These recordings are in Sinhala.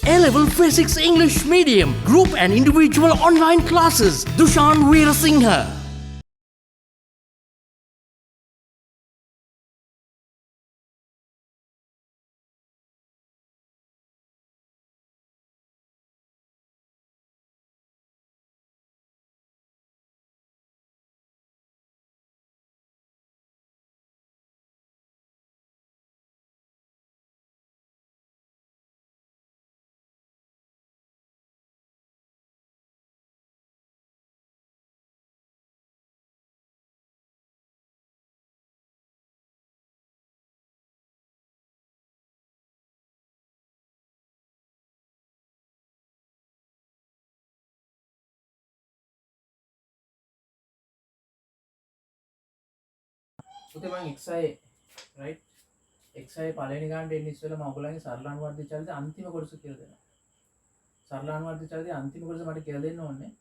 A-Level Physics English Medium, Group and Individual Online Classes. Dushan Veerasinghe. පුතේ මම XI right XI පළවෙනි ගානට එන්න ඉස්සෙල්ලා මම ඔයගොල්ලන්ගේ සරලානුවර්ති චරිතය අන්තිම කොටස කියලා දෙනවා. සරලානුවර්ති චරිතය අන්තිම කොටස මට කියලා දෙන්න ඕනේ.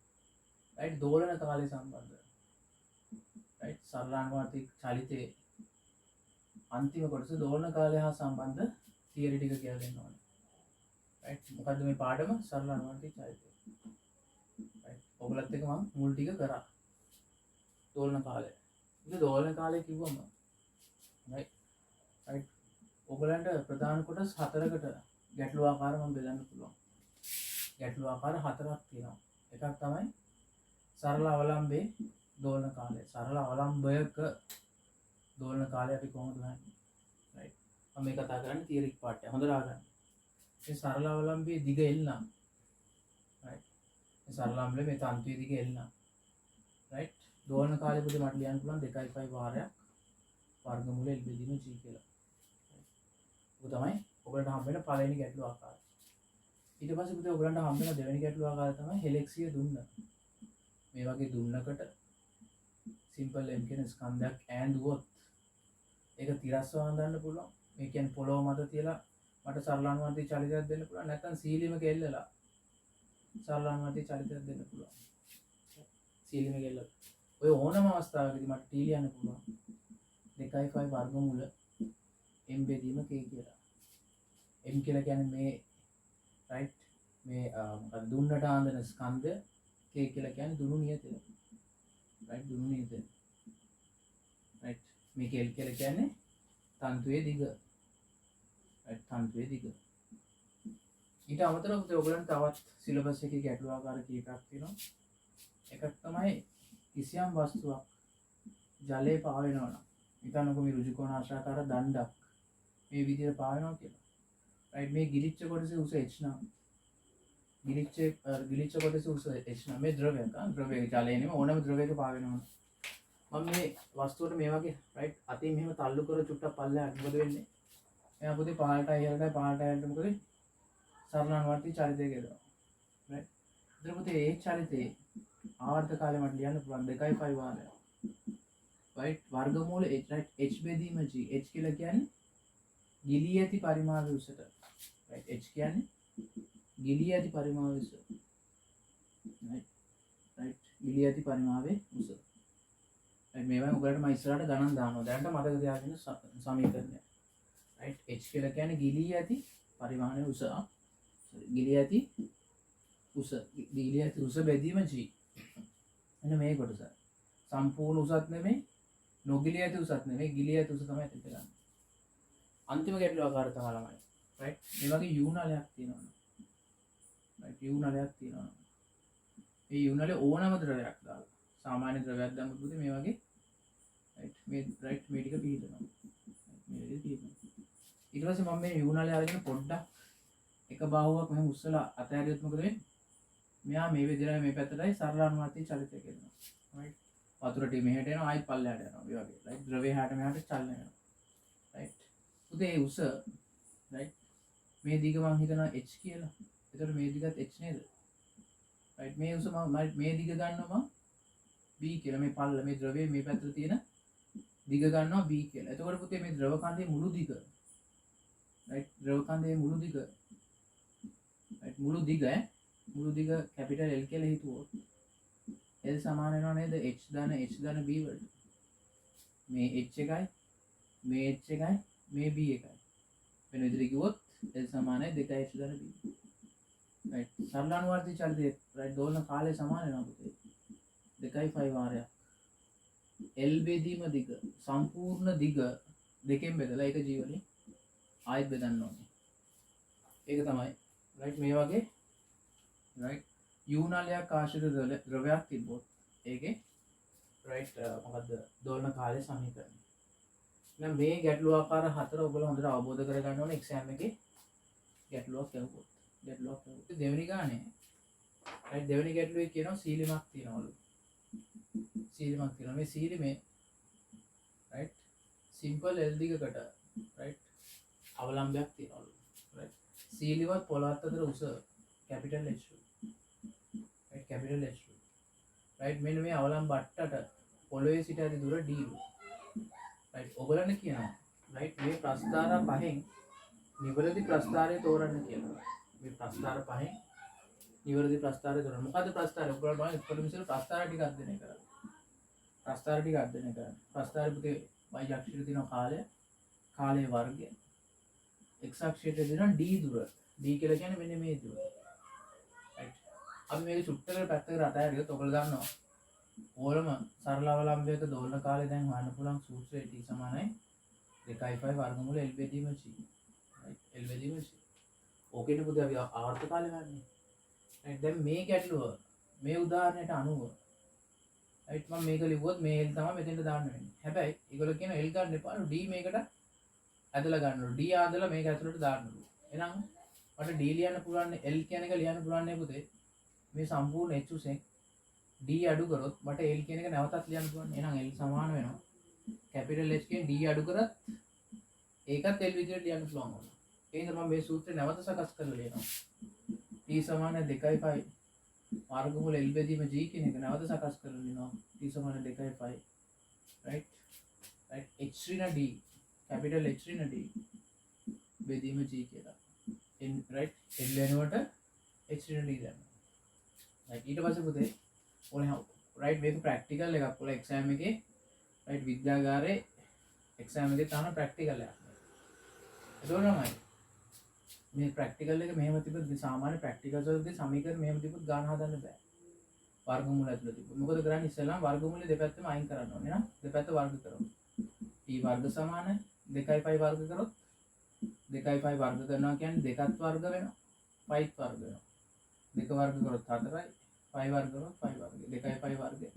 right දෝලන කාලය සම්බන්ධව. right සරලානුවර්ති චරිතයේ අන්තිම කොටස දෝලන කාලය හා සම්බන්ධ තියරි ටික කියලා දෙන්න ඕනේ. right මොකද්ද මේ පාඩම සරලානුවර්ති චරිතය. right ඔයගොල්ලත් එක්ක මම මුල් ටික කරා. දෝලන කාලය. ඉතින් දෝලන කාලය කිව්වම right ඔයගලන්ට ප්‍රධාන කොටස් හතරකට ගැටළු ආකාර මම බෙදන්න පුළුවන්. ගැටළු ආකාර හතරක් තියෙනවා. එකක් තමයි සරල අවලම්බේ දෝලන කාලය. සරල අවලම්බයක දෝලන කාලය අපි කොහොමද ගන්නේ? right මම මේ කතා කරන්නේ තියරික් පාර්ට් එක. හොඳට අහගන්න. මේ සරල අවලම්බේ දිග L නම් right මේ සරල අවලම්බේ මේ තන්තුවේ දිග L නම් right දෝලන කාලය පුතේ මට ලියන්න පුළුවන් 2.5 වාරයක් වර්ගමූල L බෙදීම G කියලා. ඔක තමයි ඔයගලන්ට හම්බ වෙන පළවෙනි ගැටළු ආකාරය. ඊට පස්සේ පුතේ ඔයගලන්ට හම්බ වෙන දෙවෙනි ගැටළු ආකාරය තමයි හෙලෙක්සිය දුන්න. මේ වගේ දුන්නකට සිම්පල් m කියන ස්කන්ධයක් ඈඳුවොත් ඒක තිරස්ව හඳන්න පුළුවන්. මේ කියන්නේ පොළොව මත තියලා මට සරලානුවර්ති චලිතයක් දෙන්න පුළුවන්. නැත්නම් සීලිමක එල්ලලා සරලානුවර්ති චලිතයක් දෙන්න පුළුවන්. සීලිමක එල්ලලා ඔය ඕනම අවස්ථාවකදී මට t ලියන්න පුළුවන්. 2.5 වර්ගමූල m බෙදීම k කියලා. m කියලා කියන්නේ මේ right මේ මොකක්ද දුන්නට ආන්දන ස්කන්ධ, k කියලා කියන්නේ දුනු නියතය. right දුනු නියතය. right මේක l කියලා කියන්නේ තන්තුවේ දිග. right තන්තුවේ දිග. ඊට අමතරව ඔයගොල්ලන්ට තවත් සිලබස් එකේ ගැටළු ආකාර කීපයක් තියෙනවා. එකක් තමයි කිසියම් වස්තුවක් ජලයේ පාවෙනවා නම් හිතන්නකෝ මේ ඍජුකෝණ ආශ්‍රාකාර දණ්ඩක් මේ විදිහට පාවෙනවා කියලා. right මේ ගිලිච්ච කොටසේ උස h නම් ගිලිච්ච කොටසේ උස h නම් මේ ද්‍රවයක ජලයේ නෙමෙයි ඕනම ද්‍රවයක පාවෙනවා. මම මේ වස්තුවට මේ වගේ right අතින් මෙහෙම තල්ලු කර චුට්ටක් පල්ලෙහාට මොකද වෙන්නේ? එයා පුතේ පහළට ඉහළට පහළට ඉහළට මොකද වෙන්නේ? සරලානුවර්ති චලිතය කියනවා. right ඉතින් පුතේ ඒ චලිතේ ආවර්ත කාලය මට ලියන්න පුළුවන් 2.5 වාරයක්. right වර්ගමූල h right h බෙදීම g h කියලා කියන්නේ ගිලී ඇති පරිමාවය උසට right h කියන්නේ ගිලී ඇති පරිමාවය උස right ගිලී ඇති පරිමාවය උස right මේවා ඔයගලට මම ඉස්සරහට ගණන් දානවා දැනට මතක තියාගන්න සමීකරණය right h කියලා කියන්නේ ගිලී ඇති පරිමාණය උස ගිලී ඇති උස බෙදීම g එන්න මේ කොටස සම්පූර්ණ උසත් නෙමෙයි නොගිලී ඇති උසත් නෙමෙයි ගිලී ඇති උස තමයි එතන ගන්න. අන්තිම ගැටළු ආකාරය තමයි ළමයි. right මේ වගේ u නලයක් තියෙනවා. right u නලයක් තියෙනවා. මේ u නලේ ඕනම ද්‍රවයක් දාලා සාමාන්‍ය ද්‍රවයක් දැම්මොත් පුතේ මේ වගේ right මේ ටික පිළිදෙනවා. මේ විදිහට පිළිදෙනවා. ඊට පස්සේ මම මේ u නලය අරගෙන පොඩ්ඩක් එක බාහුවක් මෙහෙම උස්සලා අතහැරියොත් මොකද වෙන්නේ? මෙයා මේ විදිහට මේ පැත්තටයි සරලානුවර්ති චලිතය කියනවා. right වතුර ටික මෙහෙට එනවා ආයි පල්ලෙහාට යනවා. මේ වගේ right ද්‍රවය හැට මෙහාට චලනය වෙනවා. right පුතේ උස right මේ දිග මම හිතනවා h කියලා. එතකොට මේ දිගත් h නේද? right මේ උස මම මේ දිග ගන්නවා මම b කියලා. මේ පල්ල මේ ද්‍රවයේ මේ පැත්තට තියෙන දිග ගන්නවා b කියලා. එතකොට පුතේ මේ ද්‍රව කන්දේ මුළු දිග right ද්‍රව කන්දේ මුළු දිග right මුළු දිග කැපිටල් L කියලා හිතුවොත් L සමාන වෙනව නේද h ධන b වලට. මේ h එකයි මේ h එකයි මේ b එකයි. වෙන විදිහට කිව්වොත් L සමානයි 2h ධන b. right සරල අනුවර්තිත චලිතය right දෝලන කාලය සමාන වෙනවා පුතේ 2.5 වාරයක් L බෙදීම දිග සම්පූර්ණ දිග දෙකෙන් බෙදලා ඒක G වලින් ආයෙත් බෙදන්න ඕනේ ඒක තමයි right මේ වගේ right U නලයක් ආශ්‍රිත ද්‍රවයක් තිබ්බොත් ඒකේ right මොකද්ද දෝලන කාලය සමීකරණය නම් මේ ගැටලු ආකාර හතර ඔයගොල්ලෝ හොඳට අවබෝධ කරගන්න ඕනේ එක්සෑම් එකේ ගැටලුවක් ලැබුවොත් දෙවෙනි ගානේ right දෙවෙනි ගැටලුවේ කියනවා සීලිමක් තියනවලු සීලිමක් තියෙනවා මේ සීලිමේ right simple L දිගකට right අවලම්බයක් තියනවලු right සීලිවත් පොළොවත් අතර උස capital H right capital H right මෙන්න මේ අවලම්බ අට්ටට පොළොවේ සිට ඇති දුර D right ඔයගලන්න කියනවා right මේ ප්‍රස්ථාර පහෙන් නිවැරදි ප්‍රස්ථාරය තෝරන්න කියලා මේ ප්‍රස්ථාර පහෙන් නිවැරදි ප්‍රස්ථාරය තෝරන්න මොකද්ද ප්‍රස්ථාරය ඔයගොල්ලෝ බලන්න ඉස්සෙල්ලා ඉස්සෙල්ලා ප්‍රස්ථාර ටික අධ්‍යයනය කරන්න ප්‍රස්ථාර ටික අධ්‍යයනය කරන්න ප්‍රස්ථාර පුතේ y අක්ෂයට තියෙන කාලයේ වර්ගය x අක්ෂයට දෙනවා d දුර d කියලා කියන්නේ මෙන්න මේ දුර right අපි මේක චුට්ටකට පැත්තකට අතහැරියොත් ඔයගොල්ලෝ දන්නවා ඕලම සරල අවලම්බයක දෝලන කාලය දැන් හොයන්න පුළුවන් සූත්‍රය t සමානයි 2.5 වර්ගමූල l බෙදීම c right l බෙදීම c ඕකේට පුතේ අපි ආවර්ත කාලය ගන්නනේ right දැන් මේ ගැටලුව මේ උදාහරණයට අනුව right මම මේක ලිව්වොත් මේ l තමයි මෙතෙන්ට දාන්න වෙන්නේ හැබැයි ඒගොල්ලෝ කියන l ගන්න එපා d මේකට ඇදලා ගන්නලු d ආදලා මේක ඇතුළට දාන්නලු එහෙනම් මට d ලියන්න පුළුවන් l කියන එක ලියන්න පුළුවන් නේ පුතේ මේ සම්පූර්ණ h උසෙන් d අඩු කරොත් මට l කියන එක නැවතත් ලියන්න පුළුවන් එහෙනම් l සමාන වෙනවා capital H කියන d අඩු කරත් ඒකත් l විදිහට ලියන්න පුළුවන් වුණා එහෙනම් මම මේ සූත්‍රය නැවත සකස් කරලා ලියනවා t සමාන 2.5 වර්ගමූල l බෙදීම g කියන එක නැවත සකස් කරලා ලියනවා t සමාන 2.5 right h ඍණ d capital H ඍණ d බෙදීම g කියලා right l වෙනුවට h ඍණ d දාන්න right ඊට පස්සේ පුතේ ඕනේ right මේක ප්‍රැක්ටිකල් එකක් ඔයාලා එක්සෑම් එකේ right විද්‍යාගාරේ එක්සෑම් එකේ තාම ප්‍රැක්ටිකල් එකක් එතකොටමයි මේ ප්‍රැක්ටිකල් එක මෙහෙම තිබුත් සාමාන්‍ය ප්‍රැක්ටිකල්ස් වලදී සමීකරණ මෙහෙම තිබුත් ගාන හදන්න බෑ වර්ගමූල ඇතුළත තිබුත් මොකද කරන්නේ ඉස්සෙල්ලාම වර්ගමූල දෙපැත්තම අයින් කරන්න ඕනේ නේද දෙපැත්ත වර්ග කරමු t වර්ග සමාන 2.5 වර්ග කරොත් 2.5 වර්ග කරනවා කියන්නේ දෙකත් වර්ග වෙනවා 5ත් වර්ග වෙනවා දෙක වර්ග කරොත් 4යි 5 වර්ග කරොත් 5 වර්ග 2.5 වර්ගය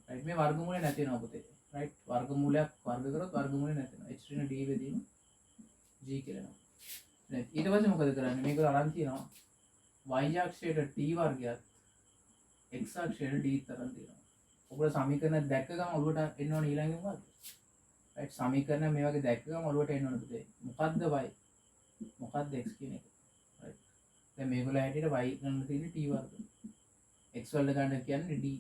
right මේ වර්ගමූලය නැති වෙනවා පුතේ right වර්ගමූලයක් වර්ග කරොත් වර්ගමූලය නැති වෙනවා h ඍණ d බෙදීම g කියලා නේද ඊට පස්සේ මොකද කරන්නේ මේක අරන් තියනවා y අක්ෂයට t වර්ගයත් x අක්ෂයට d තරම් තියෙනවා ඔබට සමීකරණ දැක්ක ගමන් ඔළුවට එන්න ඕන ඊළඟ මොකද්ද right සමීකරණ මේ වගේ දැක්ක ගමන් ඔළුවට එන්න ඕන පුතේ මොකද්ද y මොකද්ද x කියන එක right දැන් මේගොල්ලෝ හැටියට y ගන්න තියෙන්නේ t වර්ග x වල ගන්න කියන්නේ d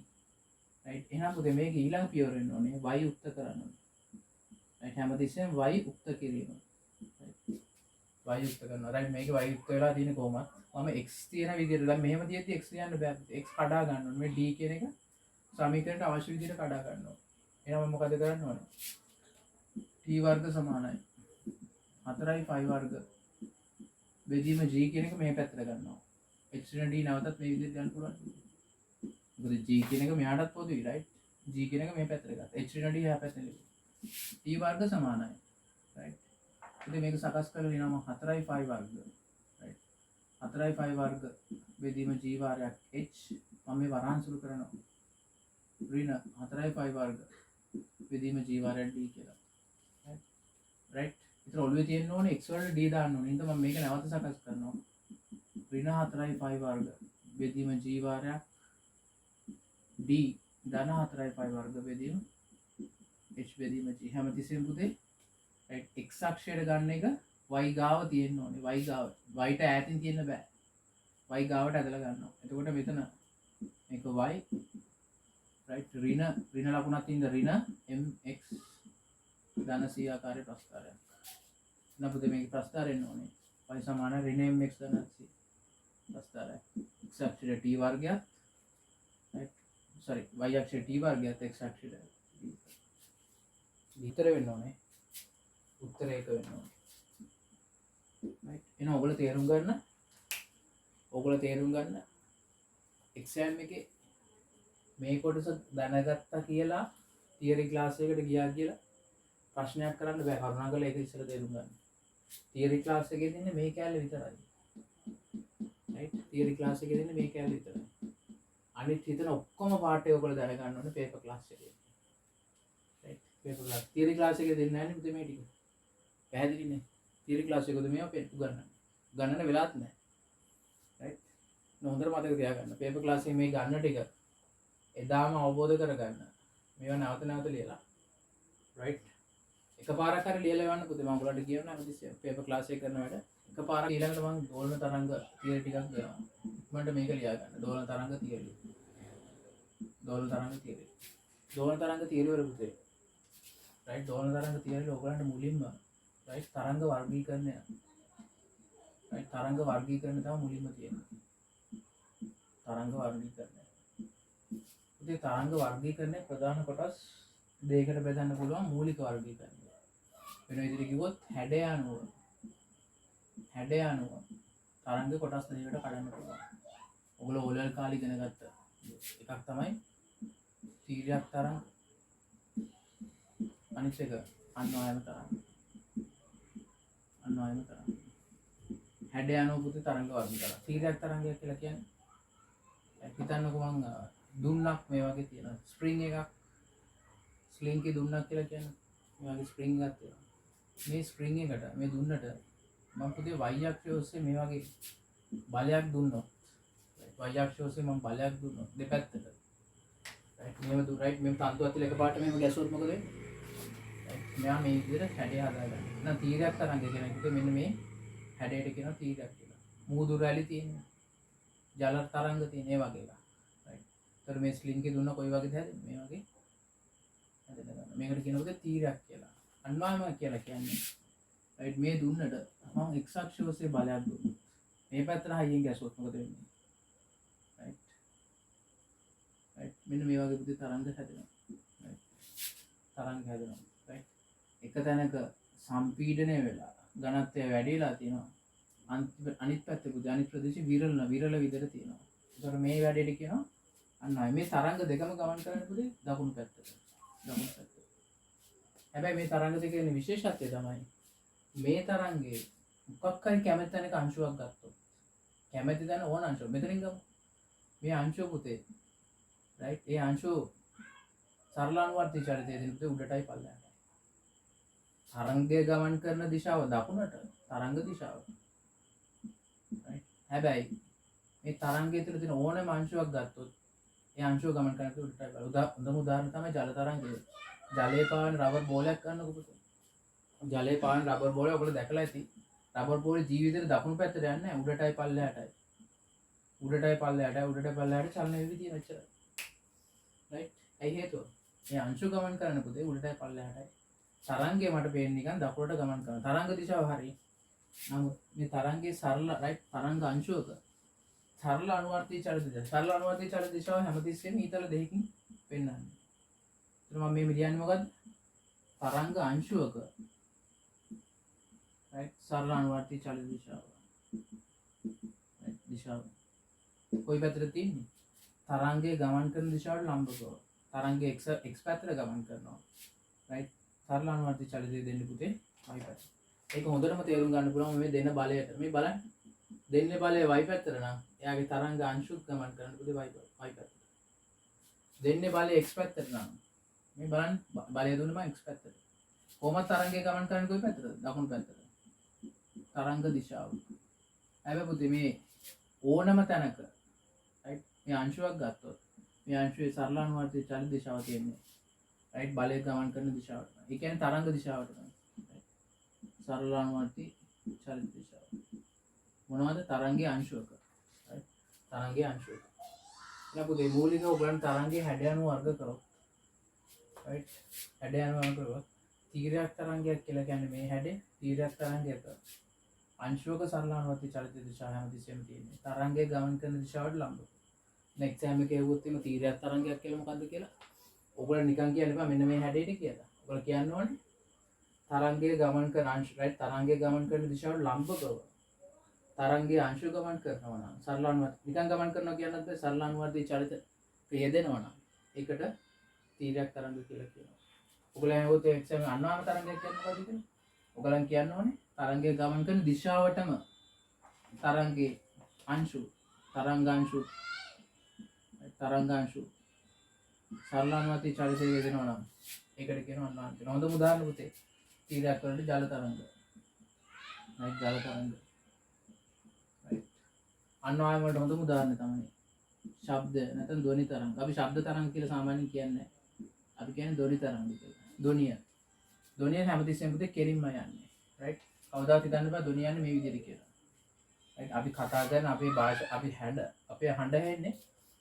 right එහෙනම් පුතේ මේක ඊළඟ පියවර වෙන්න ඕනේ y උක්ත කරන්න ඕනේ right හැමතිස්සෙම y උක්ත කිරීම right y උක්ත කරනවා right මේක y උක්ත වෙලා තියෙන්නේ කොහොමද මම x තියෙන විදිහට දැන් මෙහෙම තියෙද්දි x ලියන්න බෑ x කඩා ගන්න ඕනේ මේ d කියන එක සමීකරණයට අවශ්‍ය විදිහට කඩා ගන්න ඕනේ එහෙනම් මම මොකද කරන්න ඕනේ t වර්ග සමානයි 4යි 5 වර්ග බෙදීම g කියන එක මේ පැත්තට ගන්නවා h ඍණ d නැවතත් මේ විදිහට ගන්න පුළුවන් මොකද g කියන එක මෙයාටත් පොදුයි right g කියන එක මේ පැත්තට ගත්තා h ඍණ d එහා පැත්තට ලියුවා t වර්ග සමානයි right ඉතින් මේක සකස් කරලා ලියනවා 4යි 5 වර්ග right 4යි 5 වර්ග බෙදීම g වාරයක් h මම මේ වරහන් කරනවා ඍණ 4යි 5 වර්ග බෙදීම g වාරයක් d කියලා right ඉතින් ඔළුවේ තියෙන්න ඕනේ x වලට d දාන්න ඕනේ ඉතින් මම මේක නැවත සකස් කරනවා ඍණ 4යි 5 වර්ග බෙදීම g වාරයක් d ධන 4යි 5 වර්ග බෙදීම h බෙදීම g හැමතිස්සෙම පුතේ right x අක්ෂයට ගන්න එක y ගාව තියෙන්න ඕනේ y ගාව y ට ඈතින් තියෙන්න බෑ y ගාවට ඇදලා ගන්නවා එතකොට මෙතන මේක y right ඍණ ලකුණක් තියෙන ඍණ mx ධන c ආකාරයේ ප්‍රස්ථාරයක් එහෙනම් පුතේ මේකේ ප්‍රස්ථාරය එන්න ඕනේ y සමාන ඍණ mx ධන c ප්‍රස්ථාරය x අක්ෂයට t වර්ගයක් right sorry y අක්ෂයට t වර්ගයත් x අක්ෂයට විතර වෙන්න ඕනේ උත්තර ඒක වෙන්න ඕනේ right එහෙනම් ඔයගොල්ලෝ තේරුම් ගන්න ඕගොල්ලෝ තේරුම් ගන්න එක්සෑම් එකේ මේ කොටස දැනගත්තා කියලා තියරි ක්ලාස් එකට ගියා කියලා ප්‍රශ්නයක් කරන්න බෑ. කරුණාකරලා ඒක ඉස්සෙල්ලා තේරුම් ගන්න. තියරි ක්ලාස් එකේ දෙන්නේ මේ කැලේ විතරයි. රයිට්? තියරි ක්ලාස් එකේ දෙන්නේ මේ කැලේ විතරයි. අනිත් හිතන ඔක්කොම පාඩේ ඔයගොල්ලෝ දැනගන්න ඕනේ පේපර් ක්ලාස් එකේ. Right? Paper class theory class එකේ දෙන්නේ නැහැ නේ මේ ටික. පැහැදිලිනේ? තියරි ක්ලාස් එකේද මේවා උගන්වන්නේ. ගණන වෙලාත් නැහැ. රයිට්? හොඳට මතක තියාගන්න. පේපර් ක්ලාස් එකේ මේ ගන්න ටික එදාම අවබෝධ කරගන්න. මේවා නැවත නැවත ලියලා. රයිට්? එකපාරක් හරි ලියලා යවන්න පුතේ. මම ඔයාලට කියනවා හැමතිස්සෙම පේපර් ක්ලාස් එක කරන වැඩ එකපාරක් ඊළඟට මම දෝලන තරංග තියරි ටිකක් දෙනවා. ඉක්මනට මේක ලියා ගන්න. දෝලන තරංග තියරි. දෝලන තරංග තියරි. දෝලන තරංග තියරි වල පුතේ. රයිට්? දෝලන තරංග තියරි ඔයගලන්ට මුලින්ම රයිට් තරංග වර්ගීකරණය. රයිට්? තරංග වර්ගීකරණය තමයි මුලින්ම තියෙන්නේ. තරංග වර්ගීකරණය. පුතේ තරංග වර්ගීකරණය ප්‍රධාන කොටස් දෙකකට බෙදන්න පුළුවන්. මූලික වර්ගීකරණය. වෙන විදිහට කිව්වොත් හැඩය අනුව තරංග කොටස් දෙකකට කඩන්න පුළුවන්. ඔයගොල්ලෝ ඕලෙවල් කාලේ ඉගෙන ගත්ත එකක් තමයි තීරයක් තරංග. අනිත් එක අන්වායම තරංග. හැඩය අනුව පුතේ තරංග වර්ගීකරණය. තීරයක් තරංගයක් කියලා කියන්නේ හිතන්නකෝ මං දුන්නක් මේ වගේ තියෙනවා. ස්ප්‍රින්ග් එකක් ස්ලින්කි දුන්නක් කියලා කියන්නේ මේ වගේ ස්ප්‍රින්ග් එකක් තියෙනවා. මේ ස්ප්‍රින්ග් එකට මේ දුන්නට මම පුතේ y අක්ෂය ඔස්සේ මේ වගේ බලයක් දුන්නොත් y අක්ෂය ඔස්සේ මම බලයක් දුන්නොත් දෙපැත්තට රයිට් මේව දු රයිට් මේ තන්තු අතල එකපාරට මේව ගැසුවොත් මොකද වෙන්නේ? රයිට් මෙයා මේ විදිහට හැඩය හදාගන්න. නැත්නම් තීරයක් තරංග කියන එක මෙන්න මේ හැඩයට කියනවා තීරයක් කියලා. මූදු රැලි තියෙනවා. ජල තරංග තියෙන ඒ වගේ එකක්. රයිට්. ඒතර මේ ස්ලින්කි දුන්න කොයි වගේද හැදෙන්නේ? මේ වගේ හැදෙන්න ගන්න. මේකට කියනකොට තීරයක් කියලා. අන්වායම කියලා කියන්නේ රයිට් මේ දුන්නට මම x අක්ෂය ඔස්සේ බලයක් දුන්නා. මේ පැත්තට හයියෙන් ගැසුවොත් මොකද වෙන්නේ? රයිට්. රයිට් මෙන්න මේ වගේ පුදු තරංග හැදෙනවා. රයිට්. තරංග හැදෙනවා. රයිට්. එක තැනක සම්පීඩනය වෙලා ඝනත්වය වැඩි වෙලා තියෙනවා. අනිත් පැත්තේ පුදු අනිත් ප්‍රදේශේ විරල විදිහට තියෙනවා. ඒතකොට මේ වැඩේට කියනවා අන්වායම. මේ තරංග දෙකම ගමන් කරන්නේ පුදු දකුණු පැත්තට. දකුණු පැත්තට. හැබැයි මේ තරංග දෙකේ තියෙන විශේෂත්වය තමයි මේ තරංගේ මොකක් හරි කැමති තැනක අංශුවක් ගත්තොත් කැමති තැන ඕන අංශුව මෙතනින් ගමු. මේ අංශුව පුතේ රයිට් ඒ අංශුව සරලානුවර්ති චලිතය දෙන පුතේ උඩටයි පල්ලෙහාටයි. තරංගය ගමන් කරන දිශාව දකුණට තරංග දිශාව. රයිට් හැබැයි මේ තරංගය තුළ තියෙන ඕනම අංශුවක් ගත්තොත් ඒ අංශුව ගමන් කරන්නේ උඩටයි පල්ලෙහාට. හොඳම උදාහරණ තමයි ජල තරංගය. ජලයේ පාවෙන රබර් බෝලයක් ගන්නකො පුතේ. ජලයේ පාවෙන රබර් බෝලය ඔයගොල්ලෝ දැකලා ඇති. රබර් බෝලේ ජීවිතේට දකුණු පැත්තට යන්නේ නැහැ. උඩටයි පල්ලෙහාටයි. චලන වෙවි තියෙන එච්චරයි. රයිට්. ඇයි හේතුව? මේ අංශු ගමන් කරන පුතේ උඩටයි පල්ලෙහාටයි. තරංගය මට පේන්නේ නිකන් දකුණට ගමන් කරනවා. තරංග දිශාව හරි. නමුත් මේ තරංගයේ සරල රයිට් තරංග අංශුවක සරල අනුවර්තී චලිත දිශාව. සරල අනුවර්තී චලිත දිශාව හැමතිස්සෙම ඊතල දෙකකින් පෙන්වන්නේ. එතන මම මේ කියන්නේ මොකද්ද? තරංග අංශුවක right සරල අනුවර්තී චලිත දිශාව. right දිශාව කොයි පැත්තට තියෙන්නේ? තරංගයේ ගමන් කරන දිශාවට ලම්බකව. තරංගයේ x පැත්තට ගමන් කරනවා. right සරල අනුවර්තී චලිතය දෙන්නේ පුතේ y පැත්ත. ඒක හොඳටම තේරුම් ගන්න පුළුවන් මේ දෙන බලයට. මේ බලන්න. දෙන්නේ බලය y පැත්තට නම් එයාගේ තරංග අංශුත් ගමන් කරන්න පුතේ y පැත්තට. දෙන්නේ බලය x පැත්තට නම් මේ බලන්න බලය දුන්නේ මම x පැත්තට. කොහොමද තරංගය ගමන් කරන්නේ කොයි පැත්තටද? දකුණු පැත්තට. තරංග දිශාව. හැබැයි පුතේ මේ ඕනම තැනක right මේ අංශුවක් ගත්තොත් මේ අංශුවේ සරල අනුවර්තී චලිත දිශාව තියෙන්නේ right බලය ගමන් කරන දිශාවට. ඒ කියන්නේ තරංග දිශාවට තමයි. සරල අනුවර්තී චලිත දිශාව. මොනවද? තරංගයේ අංශුවක. right තරංගයේ අංශුවක. එහෙනම් පුතේ මූලිකව ඔයගලන් තරංගයේ හැඩය අනුව වර්ග කරොත් right හැඩය අනුව වර්ග කරොත් තීරයක් තරංගයක් කියලා කියන්නේ මේ හැඩේ තීරයක් තරංගයක අංශුවක සරල අනුවර්තී චලිත දිශාව හැමතිස්සෙම තියෙන්නේ. තරංගයේ ගමන් කරන දිශාවට ලම්බව. දැන් එක්සෑම් එකේ වුත් එimhe තීරයක් තරංගයක් කියලා මොකද්ද කියලා ඔයගොල්ලෝ නිකන් කියන්න එපා මෙන්න මේ හැඩයට කියලා. ඔයගොල්ලෝ කියන්න ඕනේ තරංගයේ ගමන් කරන අංශ right තරංගයේ ගමන් කරන දිශාවට ලම්බකව තරංගයේ අංශු ගමන් කරනවා නම් සරල අනුවර්ති නිකන් ගමන් කරනවා කියන්නත් බෑ සරල අනුවර්ති චලිත යෙදෙනවා නම් ඒකට තීරයක් තරංග කියලා කියනවා. ඔයගොල්ලෝ ඇහුවොත් ඒ එක්සෑම් අන්වාම තරංගයක් කියන්නේ මොකක්ද කියලා? ඔයගලන් කියන්න ඕනේ තරංගය ගමන් කරන දිශාවටම තරංගේ අංශු තරංගාංශු සරලානුවර්ති චලිතය යෙදෙනවා නම් ඒකට කියනවා අන්වාම කියලා. හොඳම උදාහරණ පුතේ තීරයක් වලට ජල තරංග. right ජල තරංග. right අන්වාම වලට හොඳම උදාහරණ තමයි ශබ්ද නැත්නම් ධ්වනි තරංග. අපි ශබ්ද තරංග කියලා සාමාන්‍යයෙන් කියන්නේ අපි කියන්නේ ධ්වනි තරංග කියලා. ධ්වනිය හැමතිස්සෙම පුතේ කෙලින්ම යන්නේ. right කවදාවත් හිතන්න බෑ ධ්වනිය යන්නේ මේ විදිහට කියලා. right අපි කතා කරන අපේ භාෂා අපි අපේ හඬ හෙන්නේ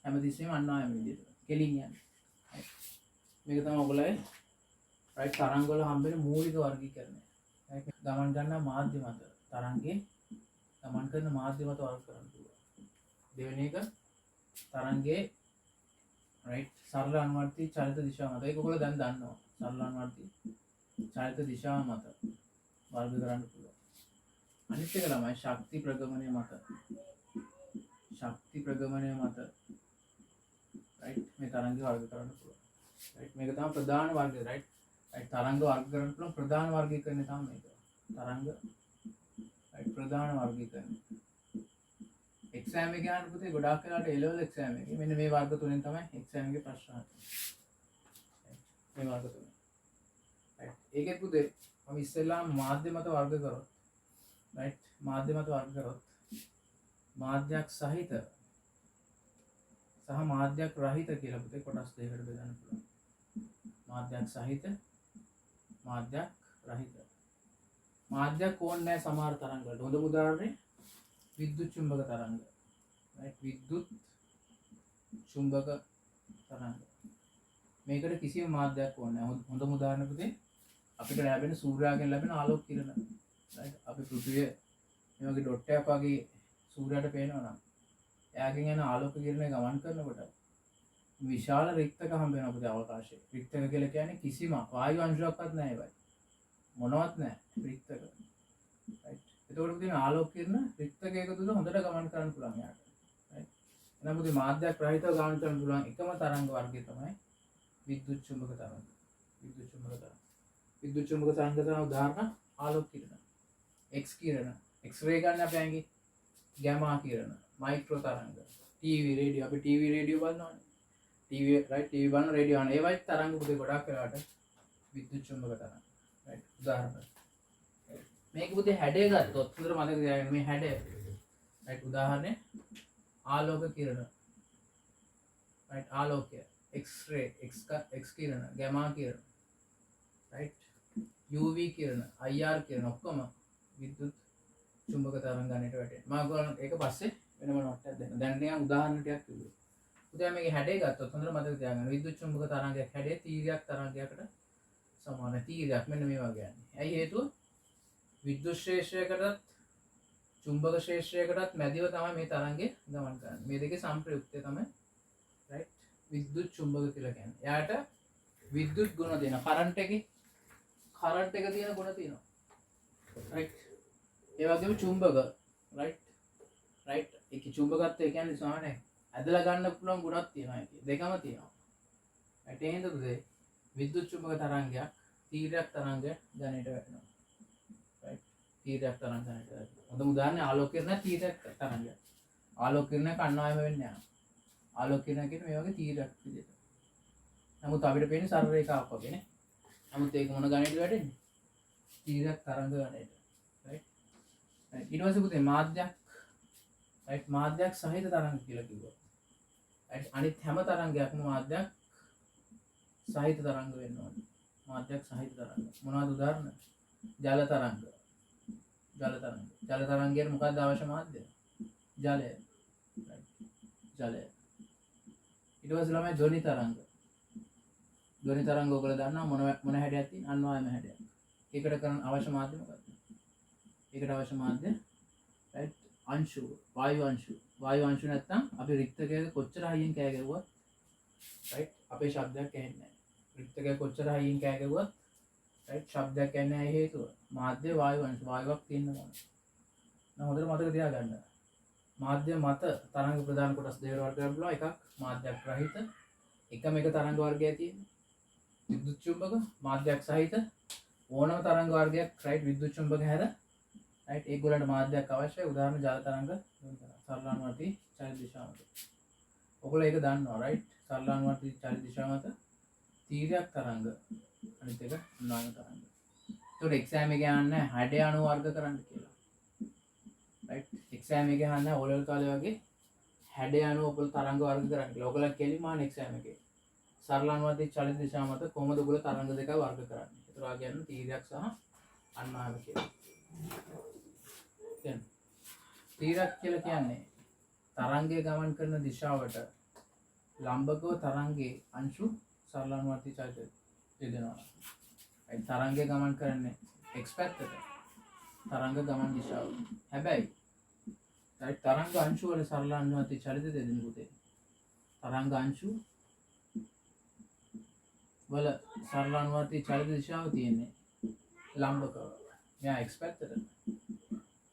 හැමතිස්සෙම අන්වාම විදිහට කෙලින් යන්නේ. right මේක තමයි ඔයගොල්ලෝ right තරංග වල හම්බෙන මූලික වර්ගීකරණය. right ගමන් ගන්න මාධ්‍ය මත තරංගේ ගමන් කරන මාධ්‍ය මත වර්ග කරන්න පුළුවන්. දෙවෙනි එක තරංගේ right සරල අනුවර්ති චලිත දිශාව මත. ඒක ඔයගොල්ලෝ දැන් දන්නවා. සරල අනුවර්ති චලිත දිශාව මත වර්ග කරන්න පුළුවන්. අනිත් එක තමයි ශක්ති ප්‍රගමනය මත. ශක්ති ප්‍රගමනය මත right මේ තරංග වර්ග කරන්න පුළුවන්. right මේක තමයි ප්‍රධාන වර්ගය. right right තරංග වර්ග කරන්න පුළුවන් ප්‍රධාන වර්ගීකරණය තමයි මේක. තරංග right ප්‍රධාන වර්ගීකරණය. එක්සෑම් එක ගන්න පුතේ ගොඩාක් වෙලාවට A level එක්සෑම් එකේ මෙන්න මේ වර්ග තුනෙන් තමයි එක්සෑම් එකේ ප්‍රශ්න අහන්නේ. මේ වර්ග තුන. right ඒකෙත් පුතේ මම ඉස්සෙල්ලාම මාධ්‍ය මත වර්ග කරොත් right මාධ්‍ය මත වර්ග කරොත් මාධ්‍යයක් සහිත සහ මාධ්‍යයක් රහිත කියලා පුතේ කොටස් දෙකකට බෙදන්න පුළුවන්. මාධ්‍යයක් සහිත මාධ්‍යයක් රහිත. මාධ්‍යයක් ඕනේ නැහැ සමහර තරංග වලට. හොඳම උදාහරණය විද්‍යුත් චුම්බක තරංග. right විද්‍යුත් චුම්බක තරංග. මේකට කිසිම මාධ්‍යයක් ඕනේ නැහැ. හොඳම උදාහරණ පුතේ අපිට ලැබෙන සූර්යාගෙන් ලැබෙන ආලෝක කිරණ. right අපි පෘථිවිය මේ වගේ ඩොට් එකක් වගේ සූර්යයට පේනවා නම් එයාගෙන් යන ආලෝක කිරණය ගමන් කරනකොට විශාල රික්තක හම්බ වෙනවා පුතේ අවකාශයේ. රික්තක කියලා කියන්නේ කිසිම වායු අංශයක්වත් නැහැ ඒවයි. මොනවත් නැහැ රික්තක. right එතකොට පුතේ ආලෝක කිරණ රික්තකයක තුල හොඳට ගමන් කරන්න පුළුවන් යාට. right එහෙනම් පුතේ මාධ්‍යයක් රහිතව ගමන් කරන්න පුළුවන් එකම තරංග වර්ගය තමයි විද්‍යුත් චුම්බක තරංග. විද්‍යුත් චුම්බක තරංග. විද්‍යුත් චුම්බක තරංග තමයි උදාහරණ ආලෝක කිරණ. X කිරණ. X-ray ගන්න අපි ඇඟේ. ගැමා කිරණ. මයික්‍රෝ තරංග. ටීවී රේඩියෝ අපි ටීවී රේඩියෝ බලනවානේ. ටීවී right ටීවී බලන රේඩියෝ අනේ ඒවයි තරංග පුතේ ගොඩක් වෙලාට විද්‍යුත් චුම්බක තරංග. right උදාහරණ. මේක පුතේ හැඩය ගත්තොත් හොඳට මතක තියාගන්න මේ හැඩය. right උදාහරණය ආලෝක කිරණ. right ආලෝකය X-ray X කිරණ ගැමා කිරණ. right UV කිරණ IR කිරණ ඔක්කොම විද්‍යුත් චුම්බක තරංග ගන්නට වැටෙනවා. මම ඔයගොල්ලන්ට ඒක පස්සේ වෙනම නෝට්ටයක් දෙන්න. දැන් නිකන් උදාහරණ ටිකක් කිව්වා. උදේ මේකේ හැඩය ගත්තොත් හොඳට මතක තියාගන්න. විද්‍යුත් චුම්බක තරංගයක් හැඩය තීරයක් තරංගයකට සමාන. තීරයක් මෙන්න මේ වගේ යන්නේ. ඇයි හේතුව? විද්‍යුත් ශ්‍රේෂ්ඨයකටත් චුම්බක ශ්‍රේෂ්ඨයකටත් මැදිව තමයි මේ තරංගය ගමන් කරන්නේ. මේ දෙකේ සංප්‍රයුක්තය තමයි right විද්‍යුත් චුම්බක කියලා කියන්නේ. එයාට විද්‍යුත් ගුණ දෙන කරන්ට් එක තියෙන ගුණ තියෙනවා. right ඒ වගේම චුම්බක right ඒකේ චුම්බකත්වය කියන්නේ සාමාන්‍ය ඇදලා ගන්න පුළුවන් ගුණක් තියෙනවා ඒකේ. දෙකම තියෙනවා. right ඒ හින්දා දුදේ විද්‍යුත් චුම්බක තරංගයක් තීරයක් තරංගයක් ගණයට වැටෙනවා. right තීරයක් තරංග ගණයට වැටෙනවා. හොඳම උදාහරණය ආලෝක කිරණ තීරයක් තරංගයක්. ආලෝක කිරණයක් අන්වායම වෙන්නේ නැහැ. ආලෝක කිරණ කියන්නේ මේ වගේ තීරයක් විදිහට. නමුත් අපිට පේන්නේ සරල රේඛාවක් වගේ නේ. නමුත් ඒක මොන ගණයට වැටෙන්නේ? තීරයක් තරංග ගණයට. right ඊට පස්සේ පුතේ මාධ්‍යයක් right මාධ්‍යයක් සහිත තරංග කියලා කිව්වා. right අනිත් හැම තරංගයක්ම මාධ්‍යයක් සහිත තරංග වෙන්න ඕනේ. මාධ්‍යයක් සහිත තරංග. මොනවද උදාහරණ? ජල තරංග. ජල තරංගයට මොකක්ද අවශ්‍ය මාධ්‍ය? ජලය. right ජලය. ඊට පස්සේ ළමයි ධ්වනි තරංග. ධ්වනි තරංග ඔයගොල්ලෝ දන්නවා මොන හැඩයක් තියෙන අන්වායම හැඩයක්. ඒකට කරන අවශ්‍ය මාධ්‍ය මොකක්ද? ඒකට අවශ්‍ය මාධ්‍ය right අංශු වායු අංශු නැත්තම් අපි රික්තකයක කොච්චර හයියෙන් කෑ ගැහුවත් right අපේ ශබ්දයක් ඇහෙන්නේ නැහැ. රික්තකයක කොච්චර හයියෙන් කෑ ගැහුවත් right ශබ්දයක් ඇහෙන්නේ නැහැ. හේතුව මාධ්‍ය වායු අංශු වායුවක් තියෙන්න ඕන. හොඳට මතක තියාගන්න. මාධ්‍ය මත තරංග ප්‍රධාන කොටස් දෙකකට වර්ග කරන්න පුළුවන්. එකක් මාධ්‍යයක් රහිත එකම එක තරංග වර්ගයක් තියෙන විද්‍යුත් චුම්බක, මාධ්‍යයක් සහිත ඕනම තරංග වර්ගයක් රයිට් විද්‍යුත් චුම්බක හැර රයිට් ඒගොල්ලන්ට මාධ්‍යයක් අවශ්‍යයි. උදාහරණ ජල තරංග සරලානුවර්ති චලිත දිශාව මත. ඔයගොල්ලෝ ඒක දන්නවා රයිට්. සරලානුවර්ති චලිත දිශාව මත තීරයක් තරංග අනිත් එක නාම තරංග. ඒකට එක්සෑම් එකේ යන්නේ හැඩය අණු වර්ග කරන්න කියලා. රයිට් එක්සෑම් එකේ යන්නේ ඕලෙවල් කාලේ වගේ හැඩය අණු ඔයගොල්ලෝ තරංග වර්ග කරන්න කියලා. ඔයගොල්ලෝ කෙලින්ම ආන එක්සෑම් එකේ සරලානුවර්ති චලිත දිශාව මත කොහොමද ඔයගොල්ලෝ තරංග දෙක වර්ග කරන්නේ? ඒතර ආ කියන්නේ තීරයක් සහ අන්නාම කියලා. දැන් තීරයක් කියලා කියන්නේ තරංගය ගමන් කරන දිශාවට ලම්බකව තරංගයේ අංශු සරලානුවර්ති චලිත යොදනවා. ඒ තරංගය ගමන් කරන්නේ x පැත්තට. තරංග ගමන් දිශාව. හැබැයි ඒ තරංග අංශු වල සරලානුවර්ති චලිත දෙදෙන පුතේ. තරංග අංශු වල සරලානුවර්ති චලිත දිශාව තියෙන්නේ ලම්බකව. මෙයා x පැත්තට.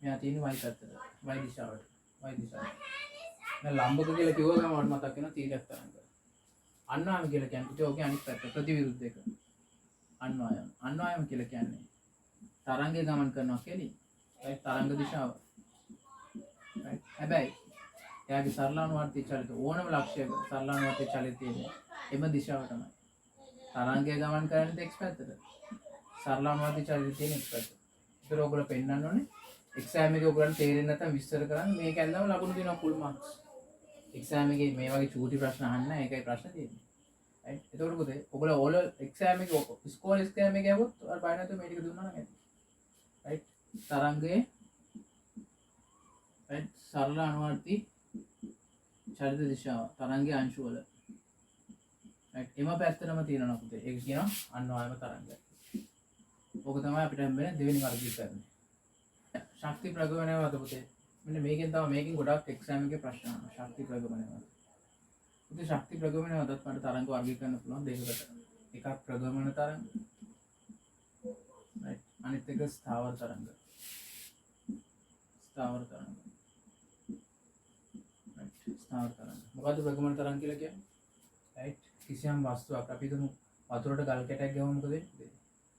මෙයා තියෙන්නේ y පැත්තට. y දිශාවට. y දිශාවට. දැන් ලම්බක කියලා කිව්ව ගමන් මට මතක් වෙනවා තීරයක් තරංග. අන්වායම කියලා කියන්නේ ඔකේ අනිත් පැත්ත ප්‍රතිවිරුද්ධ එක. අන්වායම. අන්වායම කියලා කියන්නේ තරංගය ගමන් කරනවා කෙලින්. ඒ තරංග දිශාව. හැබැයි එයාගේ සරලානුවර්ති චලිත ඕනම ලක්ෂයක සරලානුවර්ති චලිත තියෙන්නේ එම දිශාව තමයි. තරංගය ගමන් කරන්නේ x පැත්තට. සරලානුවර්ති චලිත තියෙන x පැත්තට. ඒක ඔයගොල්ලෝ පෙන්නන්න ඕනේ. එක්සෑම් එකේ ඔයගොල්ලන්ට තේරෙන්නේ නැත්නම් විස්තර කරන්න මේක ඇඳලා ලකුණු දෙනවා ෆුල් මාක්ස්. එක්සෑම් එකේ මේ වගේ චූටි ප්‍රශ්න අහන්න නැහැ. ඒකයි ප්‍රශ්න තියෙන්නේ. රයිට්. එතකොට පුතේ ඔයගොල්ලෝ ඕල් එක්සෑම් එකේ ස්කෝල් එක්සෑම් එකේ આવොත් ඔයාලා බය නැතුව මේ ටික දුන්නා නම් ඇති. රයිට්. තරංගයේ රයිට් සරලානුවර්ති චලිත දිශාව තරංගයේ අංශු වල රයිට් එම පැත්තටම තියෙනවා පුතේ. ඒක කියනවා අන්වායම තරංගය. ඕක තමයි අපිට හම්බෙන්නේ දෙවෙනි වර්ගීකරණය. ශක්ති ප්‍රගමනය මත පුතේ. මෙන්න මේකෙන් තමයි මේකෙන් ගොඩක් එක්සෑම් එකේ ප්‍රශ්න අහනවා. ශක්ති ප්‍රගමනය මත. පුතේ ශක්ති ප්‍රගමනය මතත් මට තරංග වර්ගීකරන්න පුළුවන් දෙකකට. එකක් ප්‍රගමන තරංග. රයිට්. අනිත් එක ස්ථාවර තරංග. ස්ථාවර තරංග. රයිට්. ස්ථාවර තරංග. මොකද්ද ප්‍රගමන තරංග කියලා කියන්නේ? රයිට්. කිසියම් වස්තුවක් අපි හිතමු වතුරට ගල් කැටයක් ගහුවම මොකද වෙන්නේ?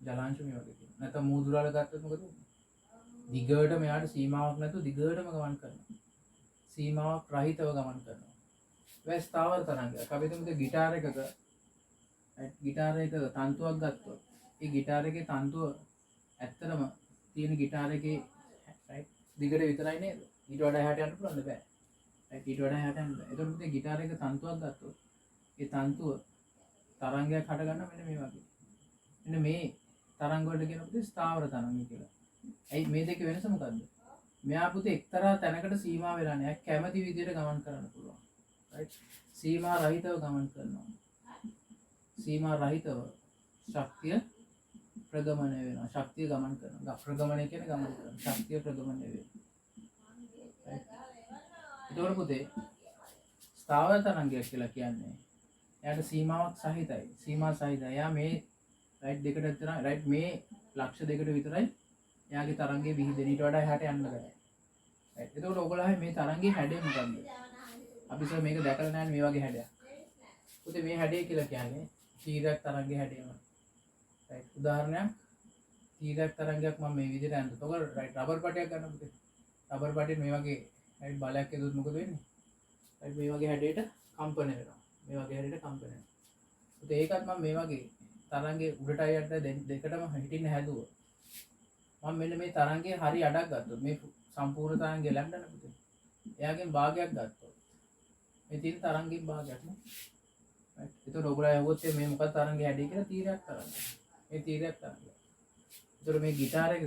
ජලාංශ මේ වගේ තියෙනවා. නැත්නම් මූදුර වල ගත්තොත් මොකද වෙන්නේ? දිගට මෙයාට සීමාවක් නැතුව දිගටම ගමන් කරනවා. සීමාවක් රහිතව ගමන් කරනවා. ඒ ස්ථාවර තරංගයක්. අපි හිතමු ගිටාර එකක ගිටාර එක තන්තුවක් ගත්තොත් ඒ ගිටාර එකේ තන්තුව ඇත්තටම තියෙන ගිටාර එකේ රයිට් දිගට විතරයි නේද? ඊට වඩා එහාට යන්න පුළුවන්ද? බෑ. රයිට් ඊට වඩා එහාට යන්න බෑ. ඒතකොට මේ ගිටාර එක තන්තුවක් ගත්තොත් ඒ තන්තුව තරංගයක් හට ගන්න මෙන්න මේ වගේ. මෙන්න මේ තරංග වලට කියනකොට ස්ථාවර තරංග කියලා. ඇයි මේ දෙකේ වෙනස මොකද්ද? මෙයා පුතේ එක්තරා තැනකට සීමා වෙලා නැහැ. කැමැති විදිහට ගමන් කරන්න පුළුවන්. රයිට්. සීමා රහිතව ගමන් කරනවා. සීමා රහිතව ශක්තිය ප්‍රගමනය වෙනවා. ශක්තිය ගමන් කරනවා. ප්‍රගමනය කියන්නේ ගමන් කරනවා. ශක්තිය ප්‍රගමනය වෙනවා. රයිට්. ඒතකොට පුතේ ස්ථාවර තරංගයක් කියලා කියන්නේ එයාට සීමාවක් සහිතයි. සීමා සහිතයි. එයා මේ රයිට් දෙකට විතර රයිට් මේ ලක්ෂ දෙකට විතරයි එයාගේ තරංගයේ විහිදෙන. ඊට වඩා එහාට යන්න බෑ. රයිට්. එතකොට ඔයගොල්ලෝ මේ තරංගයේ හැඩය මොකක්ද? අපි මේක දැකලා නැහැ මේ වගේ හැඩයක්. පුතේ මේ හැඩය කියලා කියන්නේ තීරයක් තරංගයේ හැඩයමයි. රයිට්. උදාහරණයක් තීරයක් තරංගයක් මම මේ විදිහට අඳුනොත් ඔයගොල්ලෝ රයිට් රබර් පටයක් ගන්න පුතේ. රබර් පටේ මේ වගේ රයිට් බලයක් ඇදුවොත් මොකද වෙන්නේ? රයිට් මේ වගේ හැඩයට කම්පන වෙනවා. මේ වගේ හැඩයට කම්පන වෙනවා. පුතේ ඒකත් මම මේ වගේ තරංගේ උඩටයි යටට දෙකටම හිටින්න හැදුවා. මම මෙන්න මේ තරංගයේ හරි අඩක් ගත්තොත් මේ සම්පූර්ණ තරංගය ලැම්ඩා පුතේ. එයාගෙන් භාගයක් ගත්තොත් මේ තියෙන තරංගෙන් භාගයක් නේ. රයිට්. ඒතකොට ඔයගොල්ලෝ අහුවොත් මේ මොකක්ද තරංගයේ හැඩය කියලා තීරයක් තරංගය. මේ තීරයක් තරංගය. ඒතකොට මේ ගිටාර එකක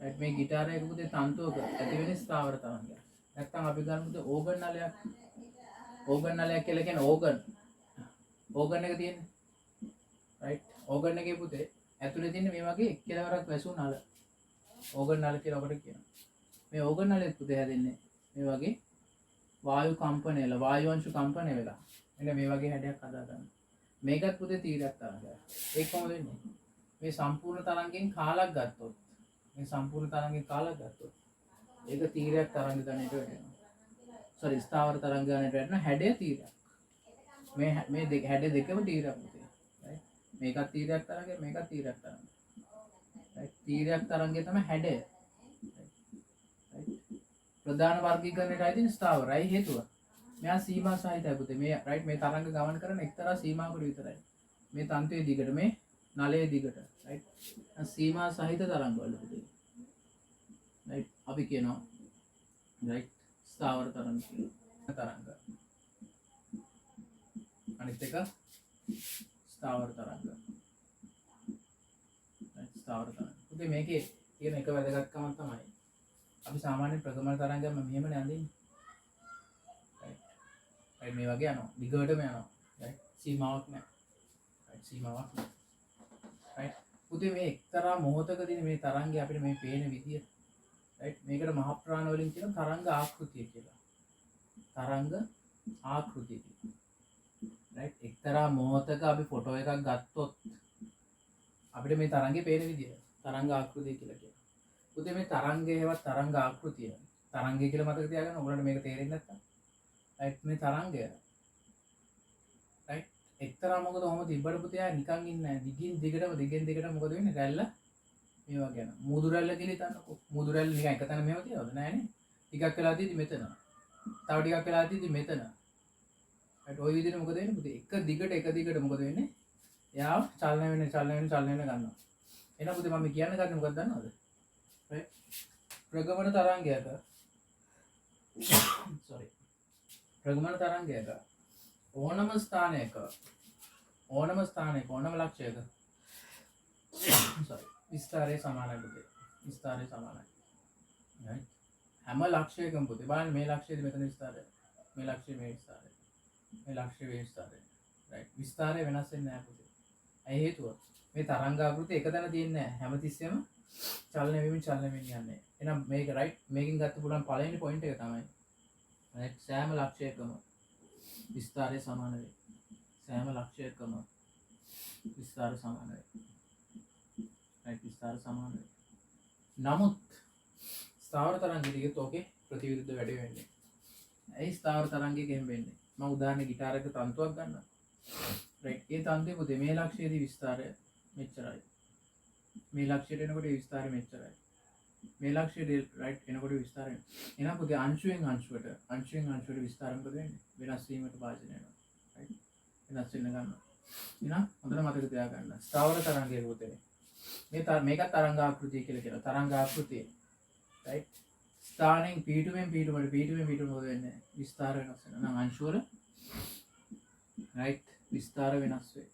රයිට් මේ ගිටාර එකක පුතේ තන්තුවක ඇති වෙන ස්ථාවර තරංගයක්. නැත්තම් අපි ගන්නමුද ඕගන් නලයක්. ඕගන් නලයක් කියලා කියන්නේ ඕගන් එක තියෙන්නේ. රයිට්. ඕගන් එකේ පුතේ ඇතුලේ තියෙන මේ වගේ කෙලවරක් වැසූ නල. ඕගන් නල කියලා ඔකට කියනවා. මේ ඕගන් නලෙත් පුතේ හැදෙන්නේ මේ වගේ වායු කම්පන වෙලා වායු අංශු කම්පන වෙලා. මෙන්න මේ වගේ හැඩයක් හදා ගන්න. මේකත් පුතේ තීරයක් තරංගයක්. ඒක කොහොමද වෙන්නේ? මේ සම්පූර්ණ තරංගෙන් කාලක් ගත්තොත් මේ සම්පූර්ණ තරංගෙන් කාලක් ගත්තොත් ඒක තීරයක් තරංග ගණයට වැටෙනවා. සෝරි ස්ථාවර තරංග ගණයට වැටෙන හැඩය තීරයක්. මේ දෙක හැඩ දෙකම තීරයක් පුතේ. right මේකත් තීරයක් තරංගය මේකත් තීරයක් තරංගය. right තීරයක් තරංගය තමයි හැඩය. right ප්‍රධාන වර්ගීකරණයට අයිති ස්ථාවරයි හේතුව. මෙයා සීමා සහිතයි පුතේ. මේ right මේ තරංග ගමන් කරන එක්තරා සීමාවකට විතරයි. මේ තන්තුවේ දිගට මේ නලයේ දිගට right සීමා සහිත තරංග වල පුතේ. right අපි කියනවා right ස්ථාවර තරංග කියලා. තරංග අනිත් එක ස්ථාවර තරංග. right ස්ථාවර තරංග. පුතේ මේකේ තියෙන එක වැදගත්කමක් තමයි අපි සාමාන්‍ය ප්‍රගමන තරංගයම මෙහෙමනේ අඳින්නේ. right මේ වගේ යනවා. දිගටම යනවා. right සීමාවක් නැහැ. right සීමාවක් නැහැ. right පුතේ මේ එක්තරා මොහොතකදී මේ තරංගය අපිට මේ පේන විදිය right මේකට මහ ප්‍රාණ වලින් කියන තරංග ආකෘතිය කියලා. තරංග ආකෘතිය කියලා. right එක්තරා මොහොතක අපි ෆොටෝ එකක් ගත්තොත් අපිට මේ තරංගේ පේන විදිය තරංග ආකෘතිය කියලා කියනවා. පුතේ මේ තරංගය හේවත් තරංග ආකෘතිය තරංගය කියලා මතක තියාගන්න. ඔයගොල්ලන්ට මේක තේරෙන්නේ නැත්තම් right මේ තරංගය right එක්තරා මොකද ඔහම තිබ්බට පුතේ නිකන් ඉන්නේ නැහැ. දිගින් දිගට මොකද වෙන්නේ? රැල්ල මේ වගේ යනවා. මුදු රැල්ල කියලා හිතන්නකෝ. මුදු රැල්ල නිකන් එක තැන මෙහෙම තියවද? නෑනේ. ටිකක් වෙලා තියෙදි මෙතන. තව ටිකක් වෙලා තියෙදි මෙතන. right ওই විදිහට මොකද වෙන්නේ පුතේ? එක දිගට මොකද වෙන්නේ? එයා චලනය වෙන ගන්නවා. එහෙනම් පුතේ මම කියන්න ගන්නේ මොකක්ද දන්නවද? right ප්‍රගමන තරංගයක sorry ප්‍රගමන තරංගයක ඕනම ස්ථානයක ඕනම ලක්ෂයක sorry විස්තරය සමානයි පුතේ. විස්තරය සමානයි. right හැම ලක්ෂයකම පුතේ බලන්න මේ ලක්ෂයේදී මෙතන විස්තරය. මේ ලක්ෂයේ මේ විස්තරය. මේ ලක්ෂයේ මේ විස්තරය. right විස්තරය වෙනස් වෙන්නේ නැහැ පුතේ. ඇයි හේතුව? මේ තරංගාකෘතිය එක තැන තියෙන්නේ නැහැ. හැමතිස්සෙම චලනය වෙමින් යන්නේ. එහෙනම් මේක right මේකෙන් ගත්ත පුළුවන් පළවෙනි පොයින්ට් එක තමයි right සෑම ලක්ෂයකම විස්තරය සමාන වේ. සෑම ලක්ෂයකම විස්තරය සමාන වේ. right විස්තරය සමාන වේ. නමුත් ස්ථාවර තරංගයකදී ඔකේ ප්‍රතිවිරුද්ධ වැඩි වෙන්නේ. ඇයි ස්ථාවර තරංගයක එහෙම වෙන්නේ? මම උදාහරණ ගිටාරයක තන්තුවක් ගන්නවා. right ඒ තන්තුවේ පුතේ මේ ලක්ෂයේදී විස්තරය මෙච්චරයි. මේ ලක්ෂයට එනකොට විස්තරය මෙච්චරයි. මේ ලක්ෂයට right එනකොට විස්තරය. එහෙනම් පුතේ අංශුවෙන් අංශුවට විස්තරය මොකද වෙන්නේ? වෙනස් වීමට භාජනය වෙනවා. right වෙනස් වෙන්න ගන්නවා. එහෙනම් හොඳට මතක තියාගන්න. ස්ථාවර තරංගයක පුතේ මේකත් තරංග ආකෘතිය කියලා කියනවා. තරංග ආකෘතිය right ස්ථානෙන් පීඨුවෙන් පීඨුවට මොකද වෙන්නේ? විස්තර වෙනස් වෙනවා. නම් අංශුවල right විස්තර වෙනස් වේ.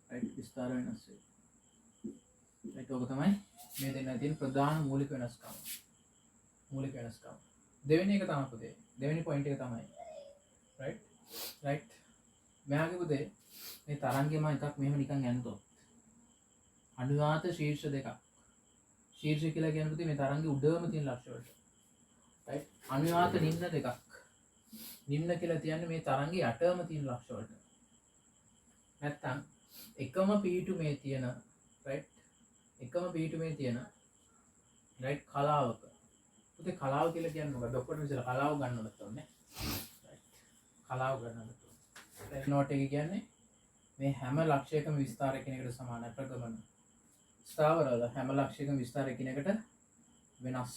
right විස්තර වෙනස් වේ. right ඔක තමයි මේ දෙන්න තියෙන ප්‍රධාන මූලික වෙනස්කම. දෙවෙනි එක තමයි පුතේ. දෙවෙනි පොයින්ට් එක තමයි right මෙයාගේ පුතේ මේ තරංගෙම එකක් මෙහෙම නිකන් යනතොත් අනුයාත ශීර්ෂ දෙකක්. ශීර්ෂ කියලා කියන්නේ පුතේ මේ තරංගේ උඩම තියෙන ලක්ෂ වලට. right අනුයාත නිම්න දෙකක්. නිම්න කියලා කියන්නේ මේ තරංගේ යටම තියෙන ලක්ෂ වලට. නැත්තම් එකම පීඨුමේ තියෙන right right කලාවක. පුතේ කලාව කියලා කියන්නේ මොකක්ද? ඔක්කොටම ඉතල කලාව ගන්නවත් ඕනේ. right කලාව ගන්නවත් ඕනේ. right නෝට් එක කියන්නේ මේ හැම ලක්ෂයකම විස්තර එකිනෙකට සමානයි ප්‍රගමන. ස්ථාවරවල හැම ලක්ෂයකම විස්තර එකිනෙකට වෙනස්.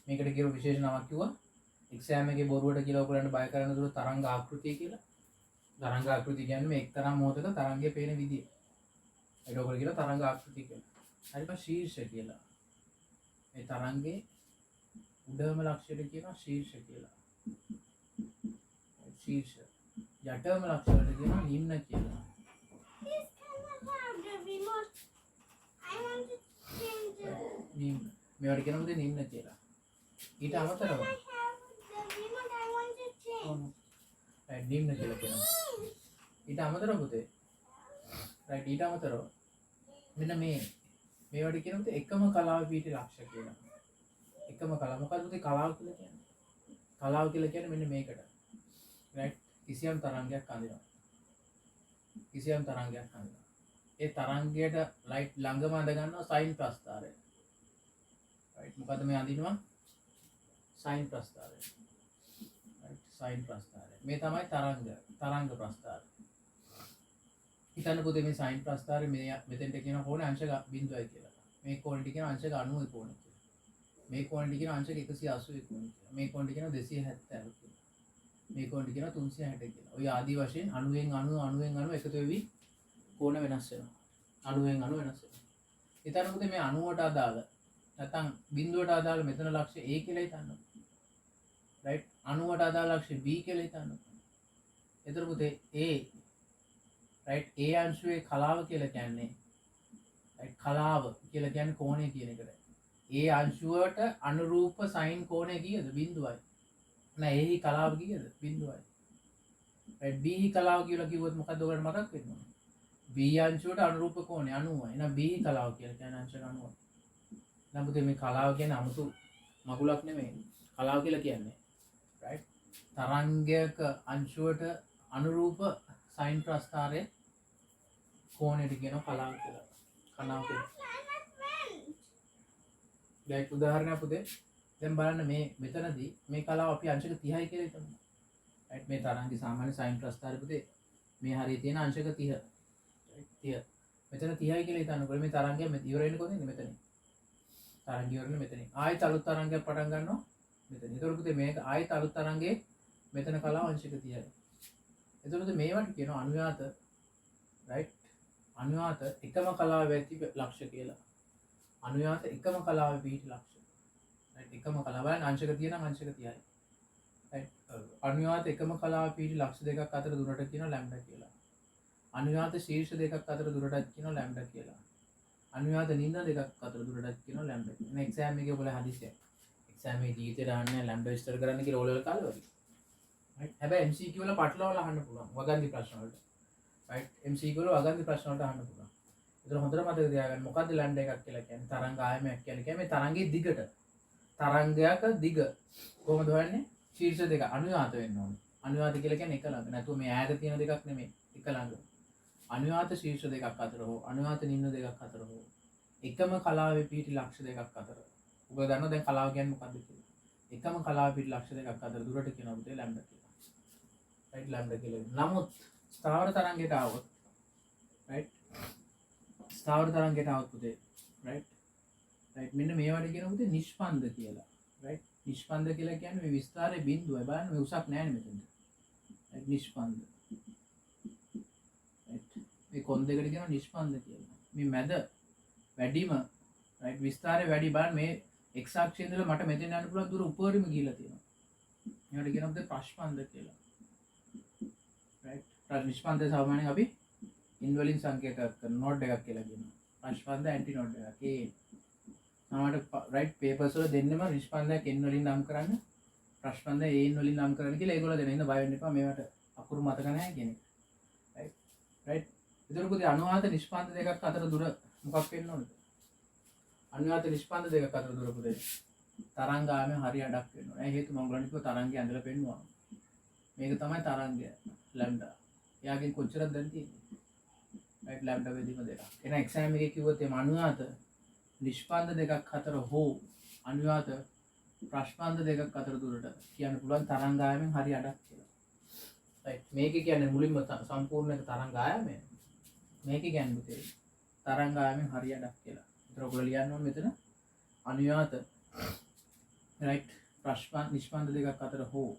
මේකට කියන විශේෂ නමක් කිව්වා එක්සෑම් එකේ බොරුවට කියලා ඔයගොල්ලන්ට බය කරන්න දුර තරංග ආකෘතිය කියලා. තරංග ආකෘතිය කියන්නේ මේ එක්තරා මොහොතක තරංගයේ පේන විදිය. ඒක ඔයගොල්ලෝ කියන තරංග ආකෘතිය කියලා. හරිපා ශීර්ෂ කියලා. මේ තරංගේ උඩම ලක්ෂයට කියනවා ශීර්ෂ කියලා. ශීර්ෂ. යටම ලක්ෂයට කියනවා නිම්න කියලා. නිම්න. මේවට කියනවා නිම්න කියලා. ඊට අමතරව right නිම්න කියලා කියනවා. ඊට අමතරව පුතේ right ඊට අමතරව මෙන්න මේවට කියනොත් එකම කලාව පීඨ ලක්ෂ කියලා. එකම කලාව. මොකද්ද පුතේ කලාව කියලා කියන්නේ? කලාව කියලා කියන්නේ මෙන්න මේකට. right කිසියම් තරංගයක් අඳිනවා. ඒ තරංගයට light ළඟම අඳ ගන්නවා sin ප්‍රස්ථාරය. right මොකද්ද මේ අඳිනවා? සයින් ප්‍රස්ථාරය. right සයින් ප්‍රස්ථාරය. මේ තමයි තරංග ප්‍රස්ථාරය. හිතන්න පුතේ මේ සයින් ප්‍රස්ථාරය මෙතෙන්ට කියන කෝණය අංශක 0යි කියලා. මේ කෝණයට කියන අංශක 90 කෝණය කියලා. මේ කෝණයට කියන අංශක 180 කෝණය කියලා. මේ කෝණයට කියන 270 කියලා. මේ කෝණයට කියන 360 කියලා. ඔය ආදී වශයෙන් 90 එකතු වෙවි කෝණ වෙනස් වෙනවා. 90 වෙනස් වෙනවා. හිතන්න පුතේ මේ 90ට අදාළ නැත්නම් බිඳුවට අදාළ මෙතන ලක්ෂ්‍ය A කියලා හිතන්න. right 90ට අදාළ ලක්ෂ්‍ය B කියලා හිතන්න. එතකොට පුතේ A right A අංශුවේ කලාව කියලා කියන්නේ right කලාව කියලා කියන්නේ කෝණය කියන එකට. A අංශුවට අනුරූප සයින් කෝණය කීයද? 0යි. නෑ A හි කලාව කීයද? 0යි. right B හි කලාව කියලා කිව්වොත් මොකද ඔයාලට මතක් වෙන්නේ? B අංශුවට අනුරූප කෝණය 90යි. එහෙනම් B හි කලාව කියලා කියන්නේ අංශක 90යි. නම් පුතේ මේ කලාව කියන්නේ 아무තු මගුලක් නෙමෙයි. කලාව කියලා කියන්නේ right තරංගයක අංශුවට අනුරූප සයින් ප්‍රස්ථාරයේ කෝණයට කියනවා කලාව කියලා. කලාව කියලා. like උදාහරණයක් පුතේ දැන් බලන්න මේ මෙතනදී මේ කලාව අපි අංශක 30යි කියලා හිතමු. right මේ තරංගයේ සාමාන්‍ය සයින් ප්‍රස්ථාරය පුතේ මේ හරිය තියෙන අංශක 30. right 30. මෙතන 30යි කියලා හිතන්නකො මේ තරංගය ඉවර වෙන්නේ කොහෙන්ද? මෙතනින්. තරංගය ඉවර වෙන්නේ මෙතනින්. ආයෙත් අලුත් තරංගයක් පටන් ගන්නවා මෙතන. ඒතකොට පුතේ මේක ආයෙත් අලුත් තරංගයේ මෙතන කලාව අංශක 30යි. එතකොට මේවට කියනවා අනුයාත right අනුයාත එකම කලාව ඇති ලක්ෂ්‍ය කියලා. අනුයාත එකම කලාවේ පිහිටි ලක්ෂ්‍ය. right එකම කලාව බලන්න අංශක 30 නම් අංශක 30යි. right අනුයාත එකම කලාවේ පිහිටි ලක්ෂ්‍ය දෙකක් අතර දුරට කියනවා ලැම්ඩා කියලා. අනුයාත ශීර්ෂ දෙකක් අතර දුරට කියනවා ලැම්ඩා කියලා. අනුයාත නිම්න දෙකක් අතර දුරට කියනවා ලැම්ඩා කියලා. මේ එක්සෑම් එකේ ඔයාලා හදිසියක්. එක්සෑම් එකේ ජීවිතේ දාන්නේ ලැම්ඩා විස්තර කරන්න කියලා ඕලෙවල් කාලේ වගේ. right හැබැයි MCQ වල පටලවලා අහන්න පුළුවන්. වගන්ති ප්‍රශ්න වලට. right MCQ වල වගන්ති ප්‍රශ්න වලට අහන්න පුළුවන්. ඒතර හොඳට මතක තියාගන්න මොකද්ද ලැම්ඩා එකක් කියලා කියන්නේ? තරංග ආයමයක් කියන්නේ මේ තරංගයේ දිගට. තරංගයක දිග කොහොමද හොයන්නේ? ශීර්ෂ දෙක අනුයාත වෙන්න ඕනේ. අනුයාත කියලා කියන්නේ එක ළඟ. නැතුව මේ ඈත තියෙන දෙකක් නෙමෙයි. එක ළඟ. අනුයාත ශීර්ෂ දෙකක් අතර හෝ අනුයාත නිම්න දෙකක් අතර හෝ එකම කලාවේ පිහිටි ලක්ෂ දෙකක් අතර. ඔබ දන්නවා දැන් කලාව කියන්නේ මොකද්ද කියලා? එකම කලාවේ පිහිටි ලක්ෂ දෙකක් අතර දුරට කියනවා පුතේ ලැම්ඩා කියලා. right ලැම්ඩා කියලා. නමුත් ස්ථාවර තරංගයට આવොත් right ස්ථාවර තරංගයට આવොත් පුතේ right මෙන්න මේවට කියනවා පුතේ නිෂ්පන්ද කියලා. right නිෂ්පන්ද කියලා කියන්නේ මේ විස්තරයේ බිඳුවයි. බලන්න මේ උසක් නැහැ මෙතනට. right නිෂ්පන්ද. මේ කොන් දෙකට කියනවා නිෂ්පන්ද කියලා. මේ මැද වැඩිම right විස්තරය වැඩි බලන්න මේ x අක්ෂයේ ඉඳලා මට මෙතෙන් යන්න පුළුවන් දුර උඩරිම ගිහිලා තියෙනවා. මේකට කියනවා පුතේ ප්‍රශ්පන්ද කියලා. right නිෂ්පන්දය සාමාන්‍යයෙන් අපි ඉන් වලින් සංකේත කරන නෝඩ් එකක් කියලා කියනවා. ප්‍රශ්පන්ද ඇන්ටි නෝඩ් එකක්. ඒ සමහරට right papers වල දෙන්නෙම නිෂ්පන්දයක් n වලින් නම් කරන්න ප්‍රශ්පන්දය a වලින් නම් කරන්න කියලා ඒගොල්ලෝ දෙන ඉඳ බය වෙන්න එපා. මේවට අකුරු මතක නැහැ කියන එක. right එතකොට පුතේ අනුයාත නිෂ්පන්ද දෙකක් අතර දුර මොකක් වෙන්න ඕනද? අනුයාත නිෂ්පන්ද දෙකක් අතර දුර පුතේ තරංගාමය හරිය අඩක් වෙන්න ඕනේ. ඒ හේතුව මම ඔයගලන්ට කිව්වා තරංගය ඇඳලා පෙන්නුවා. මේක තමයි තරංගය ලැම්ඩා. එයාගෙන් කොච්චරද දැන් තියෙන්නේ? right ලැම්ඩා වේදීම දෙකක්. එහෙනම් එක්සෑම් එකේ කිව්වොත් එම අනුයාත නිෂ්පන්ද දෙකක් අතර හෝ අනුයාත ප්‍රශ්පන්ද දෙකක් අතර දුරට කියන්න පුළුවන් තරංගාමයෙන් හරිය අඩක් කියලා. right මේක කියන්නේ මුලින්ම සම්පූර්ණ එක තරංගායමය. මේක කියන්නේ පුතේ තරංගායමෙන් හරිය අඩක් කියලා. ඒතර ඔයගොල්ලෝ ලියන්න ඕනේ මෙතන අනුයාත right නිෂ්පන්ද දෙකක් අතර හෝ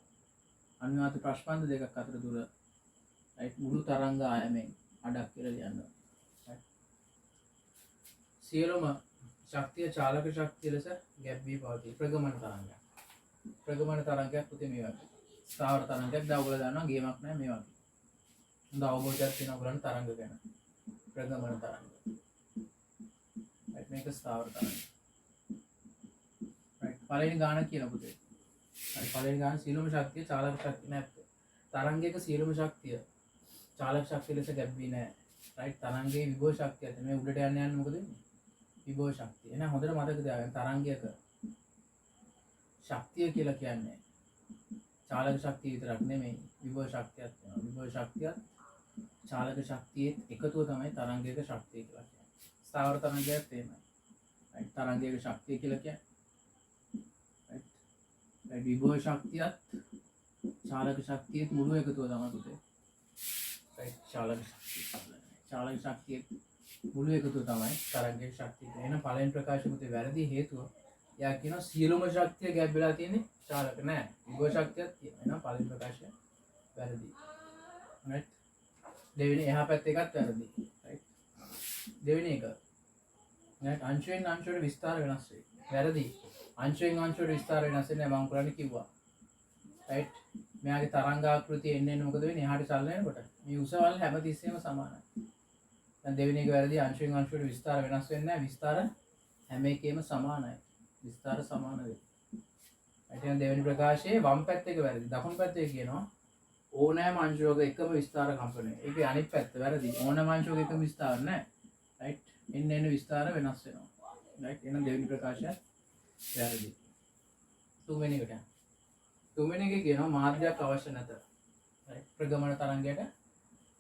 අනුයාත ප්‍රශ්පන්ද දෙකක් අතර දුර right මුළු තරංගායමෙන් අඩක් කියලා ලියන්න ඕනේ. right සියලුම ශක්තිය චාලක ශක්තිය ලෙස ගැබ් වී පවතී. ප්‍රගමන තරංගයක්. ප්‍රගමන තරංගයක් පුතේ මේ වගේ. ස්ථාවර තරංගයක් දැන් ඔයගොල්ලෝ දන්නවා ගේමක් නෑ මේ වගේ. හොඳ අවබෝධයක් තියෙනවා ඔයගොල්ලන්ට තරංග ගැන. ප්‍රගමන තරංග. right මේක ස්ථාවර තරංග. right පළවෙනි ගාන කියන පුතේ. right පළවෙනි ගාන සියලුම ශක්තිය චාලක ශක්තිය නෑ. තරංගයක සියලුම ශක්තිය චාලක ශක්තිය ලෙස ගැබ් වී නෑ. right තරංගයේ විභව ශක්තිය ඇත. මේ උඩට යන්න මොකද වෙන්නේ? විභව ශක්තිය. එහෙනම් හොඳට මතක තියාගන්න තරංගයක ශක්තිය කියලා කියන්නේ චාලක ශක්තිය විතරක් නෙමෙයි විභව ශක්තියත් වෙනවා. විභව ශක්තියත් චාලක ශක්තියේ එකතුව තමයි තරංගයක ශක්තිය කියලා කියන්නේ. ස්ථාවර තරංගයත් එහෙමයි. right තරංගයක ශක්තිය කියලා කියන්නේ right විභව ශක්තියත් චාලක ශක්තියත් මුළු එකතුව තමයි පුතේ. චාලක ශක්තිය මුළු එකතුව තමයි තරංගයේ ශක්තිය. එහෙනම් පළවෙනි ප්‍රකාශය පුතේ වැරදි හේතුව. එයා කියනවා සියලුම ශක්තිය ගැබ් වෙලා තියෙන්නේ චාලක නෑ. විභව ශක්තියක් තියෙනවා. එහෙනම් පළවෙනි ප්‍රකාශය වැරදි. right. දෙවෙනි එහා පැත්තේ එකත් වැරදි. right. දෙවෙනි එක. right. අංශයෙන් අංශයට විස්තර වෙනස් වෙයි. වැරදි. අංශයෙන් අංශයට විස්තර වෙනස් වෙන්නේ මම කරන්නේ කිව්වා. right. මෙයාගේ තරංගාකෘතිය එන්න මොකද වෙන්නේ? එහාට චලනයනකොට මේ උසවල් හැමතිස්සෙම සමානයි. දැන් දෙවෙනි එක වැරදි. අංශයෙන් අංශයට විස්තර වෙනස් වෙන්නේ නැහැ. විස්තර හැම එකේම සමානයි. විස්තර සමාන වෙයි. right. දෙවෙනි ප්‍රකාශයේ වම් පැත්තේ එක වැරදි. දකුණු පැත්තේ කියනවා ඕනෑම අංශයක එකම විස්තර කම්පණය. ඒකේ අනිත් පැත්ත වැරදි. ඕනෑම අංශයක එකම විස්තර නැහැ. right. එන්න විස්තර වෙනස් වෙනවා. right. එහෙනම් දෙවෙනි ප්‍රකාශය වැරදි. තුන්වෙනි එකට යන්න. තුන්වෙනි එකේ කියනවා මාධ්‍යයක් අවශ්‍ය නැත. right. ප්‍රගමන තරංගයට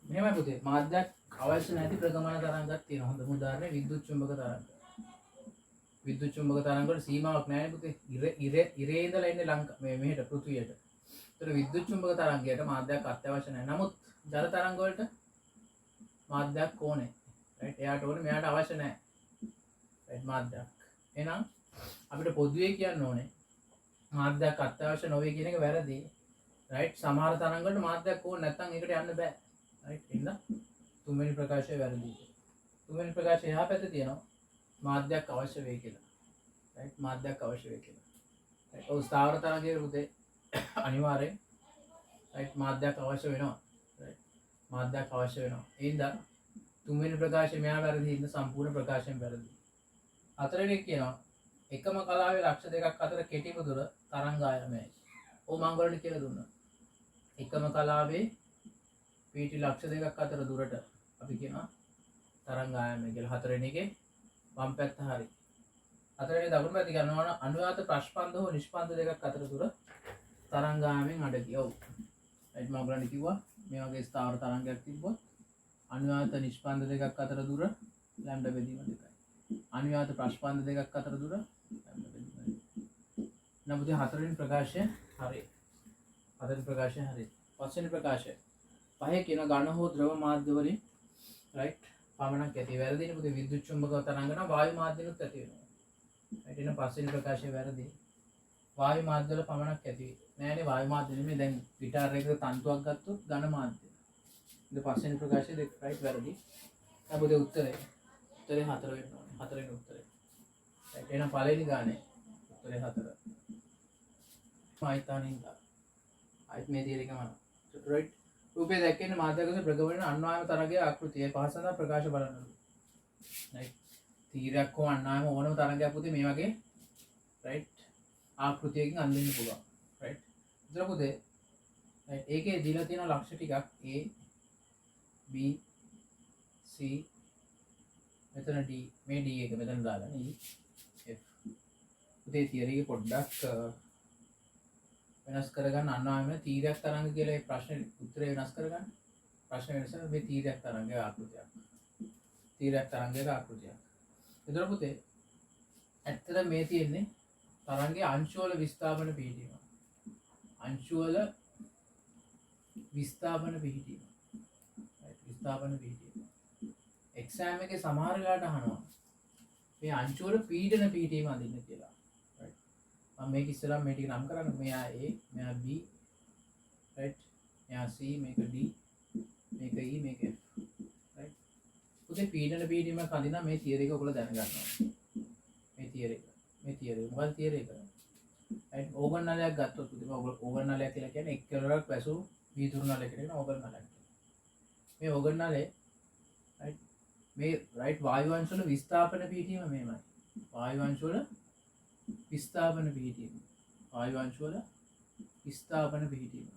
මෙහෙමයි පුතේ. මාධ්‍යයක් අවශ්‍ය නැති ප්‍රගමන තරංගයක් තියෙනවා. හොඳම උදාහරණය විද්‍යුත් චුම්බක තරංග. විද්‍යුත් චුම්බක තරංග වල සීමාවක් නැහැ නේ පුතේ. ඉරේ ඉඳලා එන්නේ මේ මෙහෙට පෘථිවියට. ඒතර විද්‍යුත් චුම්බක තරංගයට මාධ්‍යයක් අත්‍යවශ්‍ය නැහැ. නමුත් ජල තරංග වලට මාධ්‍යයක් ඕනේ. right. එයාට ඕනේ මෙයාට අවශ්‍ය නැහැ. right. මාධ්‍යයක්. එහෙනම් අපිට පොදුවේ කියන්න ඕනේ මාධ්‍යයක් අත්‍යවශ්‍ය නොවේ කියන එක වැරදි. right. සමහර තරංග වලට මාධ්‍යයක් ඕනේ නැත්නම් ඒකට යන්න බෑ. right. එහෙනම් තුන්වෙනි ප්‍රකාශය වැරදි. තුන්වෙනි ප්‍රකාශය එහා පැත්තේ තියෙනවා මාධ්‍යයක් අවශ්‍ය වෙයි කියලා. right. මාධ්‍යයක් අවශ්‍ය වෙයි කියලා. right. ඔව් ස්ථාවර තරංගයේ පුතේ අනිවාර්යෙන් right මාධ්‍යයක් අවශ්‍ය වෙනවා. right. මාධ්‍යයක් අවශ්‍ය වෙනවා. ඒ හින්දා තුන්වෙනි ප්‍රකාශය මෙයා වැරදි. ඉන්න සම්පූර්ණ ප්‍රකාශයෙන් වැරදි. හතරවෙනි එක කියනවා එකම කලාවේ ලක්ෂ දෙකක් අතර කෙටිම දුර තරංග ආයාමයයි. ඕ මම ඔයගොල්ලන්ට කියලා දුන්නා. එකම කලාවේ පීටි ලක්ෂ දෙකක් අතර දුරට අපි කියනවා තරංග ආයාමය කියලා. හතරවෙනි එකේ වම් පැත්ත හරි. හතරවෙනි දකුණු පැත්ත ගන්නවා අනුයාත ප්‍රශ්පන්ද හෝ නිෂ්පන්ද දෙකක් අතර දුර තරංග ආයාමයෙන් අඩකි. ඔව්. right මම ඔයගොල්ලන්ට කිව්වා මේ වගේ ස්ථාවර තරංගයක් තිබ්බොත් අනුයාත නිෂ්පන්ද දෙකක් අතර දුර ලැම්ඩා බෙදීම 2යි. අනුයාත ප්‍රශ්පන්ද දෙකක් අතර දුර ලැම්ඩා බෙදීම 2යි. නමුත් හතරවෙනි ප්‍රකාශය හරි. හතරවෙනි ප්‍රකාශය හරි. පස්වෙනි ප්‍රකාශය පහේ කියන ඝන හෝ ද්‍රව මාධ්‍ය වලින් right පමණක් ඇති. වැරදිනේ පුතේ. විද්‍යුත් චුම්බක තරංග නම් වායු මාධ්‍යනුත් ඇති වෙනවා. right එහෙනම් පස්වෙනි ප්‍රකාශය වැරදි. වායු මාධ්‍ය වල පමණක් ඇති නෑනේ. වායු මාධ්‍ය නෙමෙයි. දැන් ගිටාර් එකක තන්තුවක් ගත්තොත් ඝන මාධ්‍ය. ඉතින් පස්වෙනි ප්‍රකාශය දෙක right වැරදි. අපේ උත්තරේ 4 වෙන්න ඕනේ. 4 වෙනි උත්තරේ. right එහෙනම් පළවෙනි ගානේ උත්තරේ 4. ආයතනින්ද ආයත මේ තියෙන එකම right රූපේ දැක්කේ මාධ්‍යකස ප්‍රගමන අන්වායම තරංගයේ ආකෘතිය පහසඳ ප්‍රකාශ බලන්න. right තීරයක් හෝ අන්වායම ඕනම තරංගයක් පුතේ මේ වගේ right ආකෘතියකින් අඳින්න පුළුවන්. right ඉතින් පුතේ right ඒකේ දීලා තියෙන ලක්ෂ ටිකක් A B C මෙතන D මේ D එක මෙතන දාලා E F පුතේ තියරි එක පොඩ්ඩක් වෙනස් කරගන්න. අන්වායම තීරයක් තරංග කියලා ඒ ප්‍රශ්නේ උත්තරේ වෙනස් කරගන්න. ප්‍රශ්නේ වෙනස මේ තීරයක් තරංගයේ ආකෘතියක්. තීරයක් තරංගයක ආකෘතියක්. එතකොට පුතේ ඇත්තට මේ තියෙන්නේ තරංගයේ අංශවල විස්ථාපන පිහිටීම. අංශවල විස්ථාපන පිහිටීම. right විස්ථාපන පිහිටීම. එක්සෑම් එකේ සමහර වෙලාවට අහනවා මේ අංශවල පීඩන පිහිටීම අඳින්න කියලා. මේක ඉස්සරහ මේ ටික නම් කරන්න. මෙයා A මෙයා B right මෙයා C මේක D මේක E මේක F right පුතේ පීඩන පිහිටීමක් අඳිනා මේ තියරි එක ඔයගොල්ලෝ දැනගන්න ඕනේ. මේ තියරි මොකක්ද තියරි එක right ඕගන් නලයක් ගත්තොත් පුතේ ඕගන් නලයක් කියලා කියන්නේ එක් කෙලවරක් වැසු වීදුරු නලයකට කියන ඕගන් නලයක්. මේ ඕගන් නලේ right මේ right වායු අංශ වල විස්ථාපන පිහිටීම මෙහෙමයි. වායු අංශ වල විස්ථාපන පිහිටීම. වායු අංශ වල විස්ථාපන පිහිටීම.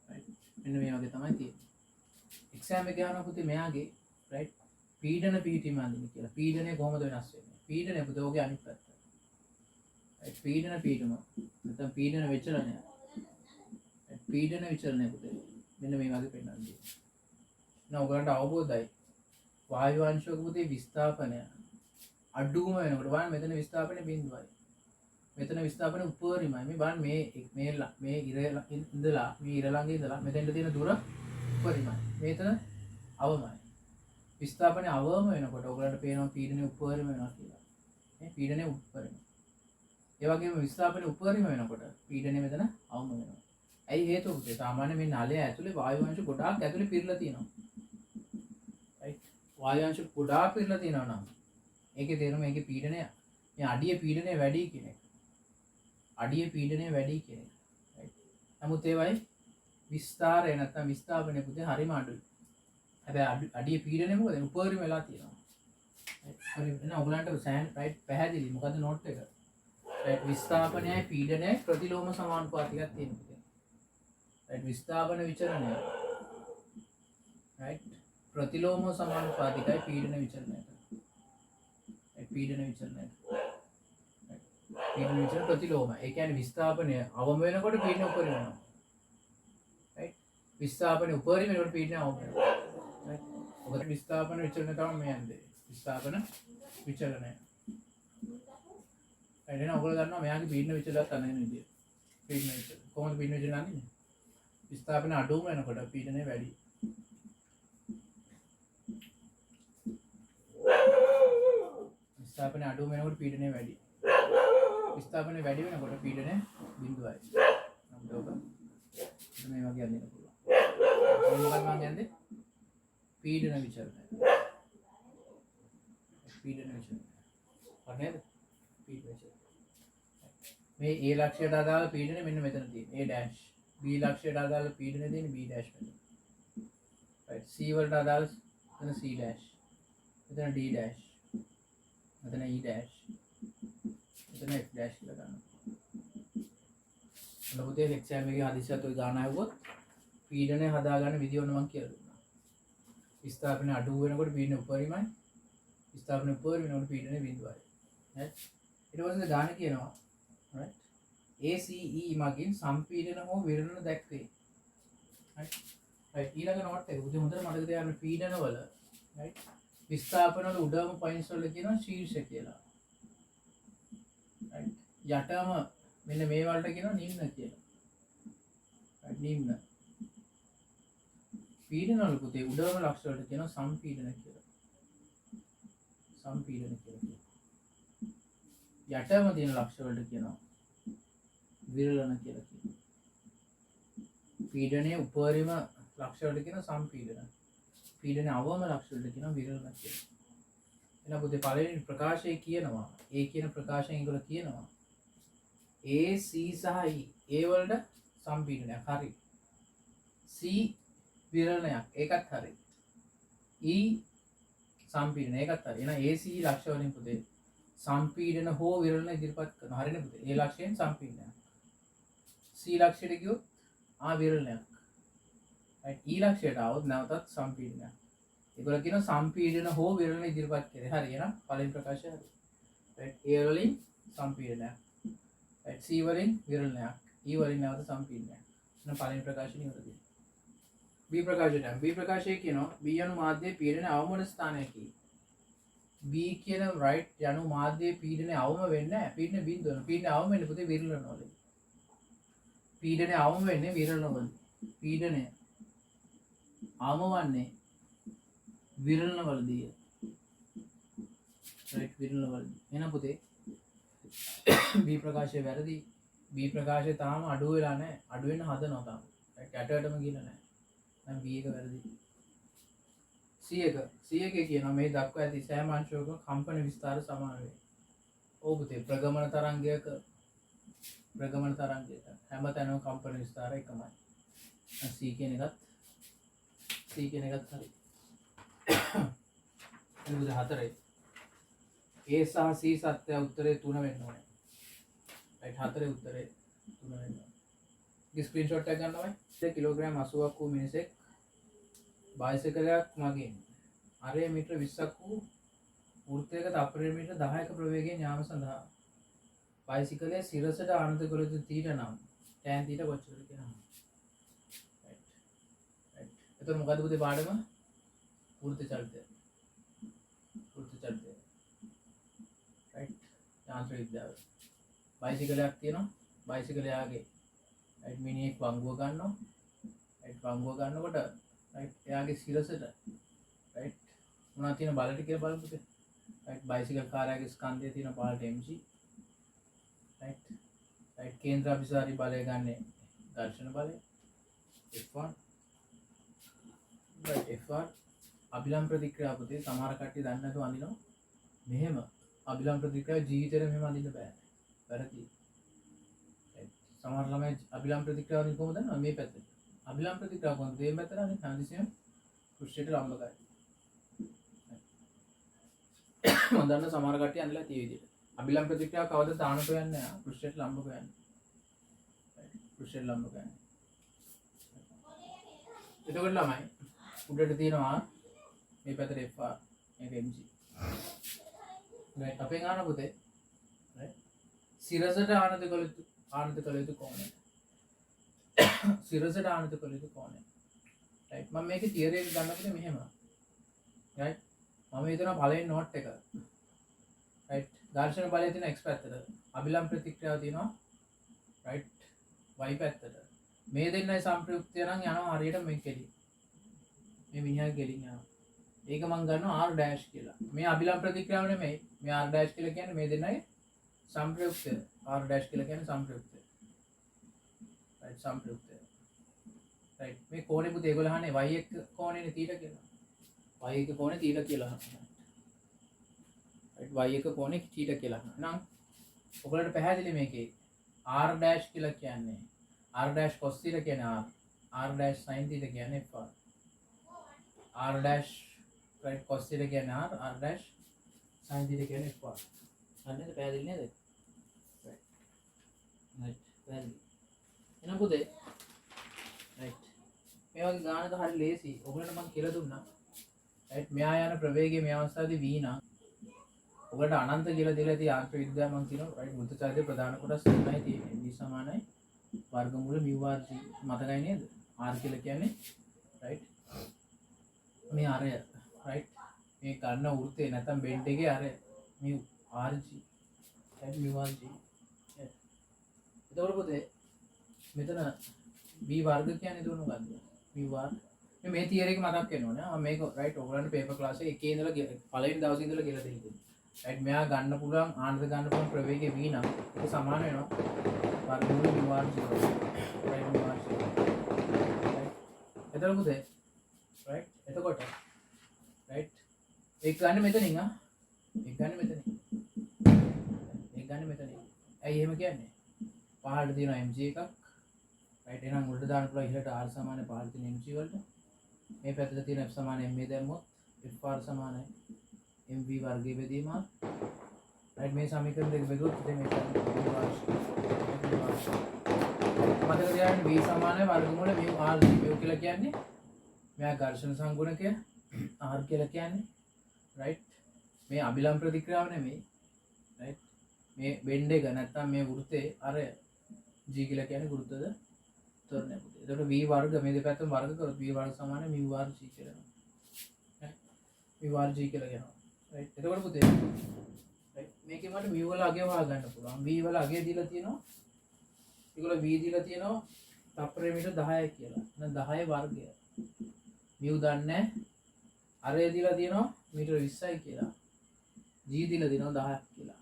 right මෙන්න මේ වගේ තමයි තියෙන්නේ. එක්සෑම් එක ගන්න පුතේ මෙයාගේ right පීඩන පිහිටීම අඳින්න කියලා. පීඩනය කොහොමද වෙනස් වෙන්නේ? පීඩනය පුතේ ඔගේ අනිත් පැත්ත. right පීඩන පීඩම නැත්නම් පීඩන විචලනය. right පීඩන විචලනය පුතේ මෙන්න මේ වගේ පෙන්නන්නේ. නෝ ඔයගලන්ට අවබෝධයි. වායු අංශවක පුතේ විස්ථාපනය අඩුම වෙනකොට බලන්න මෙතන විස්ථාපනය බිඳුවයි. මෙතන විස්ථාපන උපරිමයි. මේ බලන්න මේ ඉර ඉඳලා මේ ඉර ළඟ ඉඳලා මෙතෙන්ට තියෙන දුර උපරිමයි. මෙතන අවමයි. විස්ථාපනයේ අවම වෙනකොට ඔයගලන්ට පේනවා පීඩනය උපරිම වෙනවා කියලා. මේ පීඩනය උපරිම. ඒ වගේම විස්ථාපනයේ උපරිම වෙනකොට පීඩනය මෙතන අවම වෙනවා. ඇයි හේතුව පුතේ? සාමාන්‍ය මේ නලය ඇතුලේ වායු අංශ ගොඩාක් ඇතුලේ පිරලා තියෙනවා. රයිට්. වායු අංශ ගොඩාක් පිරලා තියෙනවා නම් ඒකේ තේරුම ඒකේ පීඩනය මේ අඩිය පීඩනය වැඩි කියන එක. අඩිය පීඩනය වැඩි කියන එක. රයිට්. නමුත් ඒවයි විස්තරය නැත්නම් විස්ථාපනය පුතේ හරිම අඩුයි. හැබැයි අඩිය පීඩනය මොකද උපරිම වෙලා තියෙනවා. හරි එන ඔයගලන්ට සෑන් රයිට් පැහැදිලි මොකද නෝට් එක. රයිට් විස්ථාපනයයි පීඩනයයි ප්‍රතිලෝම සමානුපාතිකයක් තියෙනවා. රයිට් විස්ථාපන විචලනය රයිට් ප්‍රතිලෝම සමානුපාතිකයි පීඩන විචලනයට. රයිට් පීඩන විචලනයට. පීඩන විචලන ප්‍රතිලෝම. ඒ කියන්නේ විස්ථාපනය අවම වෙනකොට පීඩන උපරිම වෙනවා. රයිට් විස්ථාපනය උපරිම වෙනකොට පීඩන අවම වෙනවා. රයිට් ඔකට විස්ථාපන විචලනය තමයි මේ යන්නේ. විස්ථාපන විචලනය. එතන ඔයගොල්ලෝ දන්නවා මෙයාගේ පීඩන විචලනයක් අනගෙන විදිය. පීඩන විචලන. කොහොමද පීඩන විචලන අන්නේ? විස්ථාපන අඩුම වෙනකොට පීඩනය වැඩි. විස්ථාපන අඩුම වෙනකොට පීඩනය වැඩි. විස්ථාපන වැඩි වෙනකොට පීඩනය බිඳුවයි. නමුත් ඔබ මේ වගේ අදින්න පුළුවන්. මොකක්ද මම කියන්නේ? පීඩන විචලනය. පීඩන විචලනය. හරිද? පීඩන විචලනය. මේ A ලක්ෂයට අදාළ පීඩනය මෙන්න මෙතන තියෙනවා. A dash. B ලක්ෂයට අදාළ පීඩනය තියෙන B dash මෙතන. right C වලට අදාළ මෙතන C dash. මෙතන D dash. මෙතන E dash. මෙතන F dash කියලා ගන්නවා. මොනවද එක්සෑම් එකේ හදිසියත් ඔය ගාන ආවොත් පීඩනය හදාගන්න විදිය ඔන්න මම කියලා දුන්නා. විස්ථාපන අඩු වෙනකොට පීඩනය උපරිමයි. විස්ථාපන උපරිම වෙනකොට පීඩනය බිඳුවයි. right ඊට පස්සේ ගාන කියනවා right ACE මගින් සම්පීඩන හෝ විරලන දැක්වේ. right ඊළඟ නෝට් එක උදේ හොඳට මතක තියාගන්න පීඩන වල right විස්ථාපන වල උඩම පොයින්ට්ස් වල කියනවා ශීර්ෂ කියලා. right යටම මෙන්න මේ වලට කියනවා නිම්න කියලා. right නිම්න. පීඩන වල පුතේ උඩම ලක්ෂ වලට කියනවා සම්පීඩන කියලා. සම්පීඩන කියලා. යටම තියෙන ලක්ෂ වලට කියනවා විරලන කියලා කියනවා. පීඩනයේ උපරිම ලක්ෂ වලට කියන සම්පීඩන. පීඩනයේ අවම ලක්ෂ වලට කියන විරලන කියලා. එහෙනම් පුතේ පළවෙනි ප්‍රකාශයේ කියනවා A කියන ප්‍රකාශයෙන් ඒගොල්ලෝ කියනවා A C සහ E A වලට සම්පීඩනයක් හරි. C විරලනයක් ඒකත් හරි. E සම්පීඩන ඒකත් හරි. එහෙනම් AC ලක්ෂ වලින් පුතේ සම්පීඩන හෝ විරලන ඉදිරිපත් කරනවා. හරිනේ පුතේ. A ලක්ෂයෙන් සම්පීඩනයක්. C ලක්ෂයට ගියොත් විරලනයක්. right E ලක්ෂයට આવොත් නැවතත් සම්පීඩනයක්. ඒගොල්ලෝ කියනවා සම්පීඩන හෝ විරලන ඉදිරිපත් කරේ. හරි එහෙනම් පළවෙනි ප්‍රකාශය හරි. right A වලින් සම්පීඩනයක්. right C වලින් විරලනයක්. E වලින් නැවත සම්පීඩනයක්. එහෙනම් පළවෙනි ප්‍රකාශය නිවැරදි. B ප්‍රකාශයට B ප්‍රකාශයේ කියනවා B යනු මාධ්‍යයේ පීඩන අවම ස්ථානයකි. B කියන right යනු මාධ්‍යයේ පීඩනය අවම වෙන්නේ නැහැ. පීඩන බිඳුව වෙනවා. පීඩන අවම වෙන්නේ පුතේ විරලන වලින්. පීඩනය අවම වෙන්නේ විරලන වලින්. පීඩනය අවම වන්නේ විරලන වලදී. right විරලන වලදී. එහෙනම් පුතේ B ප්‍රකාශය වැරදි. B ප්‍රකාශය තාම අඩු වෙලා නැහැ. අඩු වෙන්න හදනවා තාම. right යටටම ගිහලා නැහැ. දැන් B එක වැරදි. C එකේ කියනවා මේ දක්වා ඇති සෑම අංශයක කම්පන විස්තර සමාන වේ. ඔව් පුතේ ප්‍රගමන තරංගයක හැම තැනම කම්පන විස්තර එකමයි. C කියන එකත් හරි. එනිසා හතරේ A සහ C සත්‍ය උත්තරේ 3 වෙන්න ඕනේ. right හතරේ උත්තරේ 3 වෙන්න ඕනේ. ස්ක්‍රීන්ෂොට් එක ගන්නවයි. කිලෝග්‍රෑම් 80ක් වූ මිනිසෙක් බයිසිකලයක් මගින් අරය මීටර 20ක් වූ වෘත්තයක තප්පරයක මීටර 10ක ප්‍රවේගයෙන් යාම සඳහා බයිසිකලයේ සිරසට ආනත කළ යුතු තීර නම් tan θ කොච්චරද කියනවා. right එතකොට මොකද්ද පුතේ පාඩම? වෘත්ත චලිතය. right යාන්ත්‍ර විද්‍යාව. බයිසිකලයක් තියෙනවා. බයිසිකලයාගේ රයිට් මිනිහෙක් වංගුව ගන්නවා. රයිට් වංගුව ගන්නකොට රයිට් එයාගේ සිරසට රයිට් මොනවද තියෙන බලට කියලා බලමුද? රයිට් බයිසිකල් කාරයාගේ ස්කන්ධයේ තියෙන පාලට mg රයිට් රයිට් කේන්ද්‍ර අභිසාරී බලය ගන්න ඝර්ෂණ බලය F1 රයිට් F1 අභිලම් ප්‍රතික්‍රියාව පුතේ සමහර කට්ටිය දන්නේ නැතුව අඳිනවා. මෙහෙම අභිලම් ප්‍රතික්‍රියාව ජීවිතේට මෙහෙම අඳින්න බෑ. වැරදි. සමහර ළමයි අභිලම් ප්‍රතික්‍රියාව අඳින්න කොහොමද දන්නවද? මේ පැත්තට. අභිලම් ප්‍රතික්‍රියාව කොහොමද? මේ පැත්තට අඳින්න හැමතිස්සෙම පෘෂ්ඨයට ලම්බ කරයි. මම දන්න සමහර කට්ටිය අඳලා තියෙ විදිහට. අභිලම් ප්‍රතික්‍රියාව කවදද තානක යන්නේ නැහැ. පෘෂ්ඨයට ලම්බ කරන්නේ. පෘෂ්ඨයට ලම්බ කරන්නේ. එතකොට ළමයි උඩට තියෙනවා මේ පැත්තට FR මේක mg. right අපෙන් ආන පුතේ right සිරසට ආනත කළ යුතු කෝණය. සිරසට ආනත කළ යුතු කෝණය. right මම මේකේ තියරි එක ගන්නකොට මෙහෙම. right මම හිතනවා පළවෙනි නෝට් එක. right ඝර්ෂණ බලය තියෙන x පැත්තට අභිලම් ප්‍රතික්‍රියාව තියෙනවා right y පැත්තට. මේ දෙන්නයි සම්ප්‍රයුක්තය නම් යනවා හරියට මේ කෙලින්. මේ මිනිහා කෙලින් යනවා. ඒක මම ගන්නවා r dash කියලා. මේ අභිලම් ප්‍රතික්‍රියාව නෙමෙයි. මේ r dash කියලා කියන්නේ මේ දෙන්නයි සම්ප්‍රයුක්තය. r dash කියලා කියන්නේ සම්ප්‍රයුක්තය. right සම්ප්‍රයුක්තය. right මේ කෝණේ පුතේ ඒගොල්ලෝ අහන්නේ y එක කෝණේනේ θ කියලා. y එක කෝණේ θ කියලා අහනවා. right y එක කෝණේ θ කියලා අහනවා. නම් ඔයගොල්ලන්ට පැහැදිලි මේකේ r dash කියලා කියන්නේ r dash cos θ කියන්නේ r dash sin θ කියන්නේ f r dash right cos θ කියන්නේ r dash sin θ කියන්නේ f අන්නේද පැහැදිලි නේද? right right පැහැදිලි. එහෙනම් පුතේ right මේ වගේ ගානක හරි ලේසි. ඔයගොල්ලන්ට මම කියලා දුන්නා right මෙහා යන ප්‍රවේගය මේ අවස්ථාවේදී v නම් ඔයගොල්ලන්ට අනන්ත කියලා දෙලා තියෙන යාන්ත්‍ර විද්‍යාව මම කියනවා right වෘත්ත චාරිතයේ ප්‍රධාන කොටස් තුනයි තියෙන්නේ. v සමානයි වර්ගමූල μ r g මතකයි නේද? r කියලා කියන්නේ right මේ අරය right මේ ගන්න වෘත්තේ නැත්නම් බෙන්ඩ් එකේ අරය මේ rg right μ rg එතකොට පුතේ මෙතන v වර්ග කියන්නේ දුන්න මොකද්ද? v වර්ග මේ තියරි එක මතක් වෙන්න ඕනේ. මම මේක right ඔයගොල්ලන්ට පේපර් ක්ලාස් එකේ ඉඳලා පළවෙනි දවසේ ඉඳලා කියලා දෙන්න. right මෙයා ගන්න පුළුවන් ආනන්ද ගන්න පුළුවන් ප්‍රවේගය v නම් ඒක සමාන වෙනවා වර්ගමූල μ r 0 right μ r 0 right එතකොට පුතේ right එතකොට right ඒක ගන්න මෙතනින් ඒක ගන්න මෙතනින් ඇයි එහෙම කියන්නේ පහළට තියෙනවා mg එකක් right එහෙනම් උඩට දාන්න පුළුවන් ඉහළට r සමානයි පහළට තියෙන mg වලට මේ පැත්තට තියෙන f සමානයි ma දැම්මොත් fr සමානයි mv වර්ගයේ බෙදීම right මේ සමීකරණ දෙක බෙදුවොත් ඉතින් මේක මතක තියාගන්න v සමානයි වර්ගමූල μ r g μ කියලා කියන්නේ මෙයා ඝර්ෂණ සංගුණකය r කියලා කියන්නේ right මේ අභිලම් ප්‍රතික්‍රියාව නෙමෙයි right මේ බෙන්ඩ් එක නැත්තම් මේ වෘත්තේ අර g කියලා කියන්නේ ගුරුත්වද ත්වරණය පුතේ. එතකොට v වර්ග මේ දෙපැත්තම වර්ග කරොත් v වර්ග සමානයි μ r g කියලා එනවා. right μ r g කියලා කියනවා. right එතකොට පුතේ right මේකේ මට v වල අගය හොයාගන්න පුළුවන්. v වල අගය දීලා තියෙනවා. ඒගොල්ලෝ v දීලා තියෙනවා තප්පරය මීටර 10යි කියලා. එහෙනම් 10 වර්ගය. μ දන්නේ අරය දීලා තියෙනවා මීටර 20යි කියලා. g දීලා තියෙනවා 10ක් කියලා.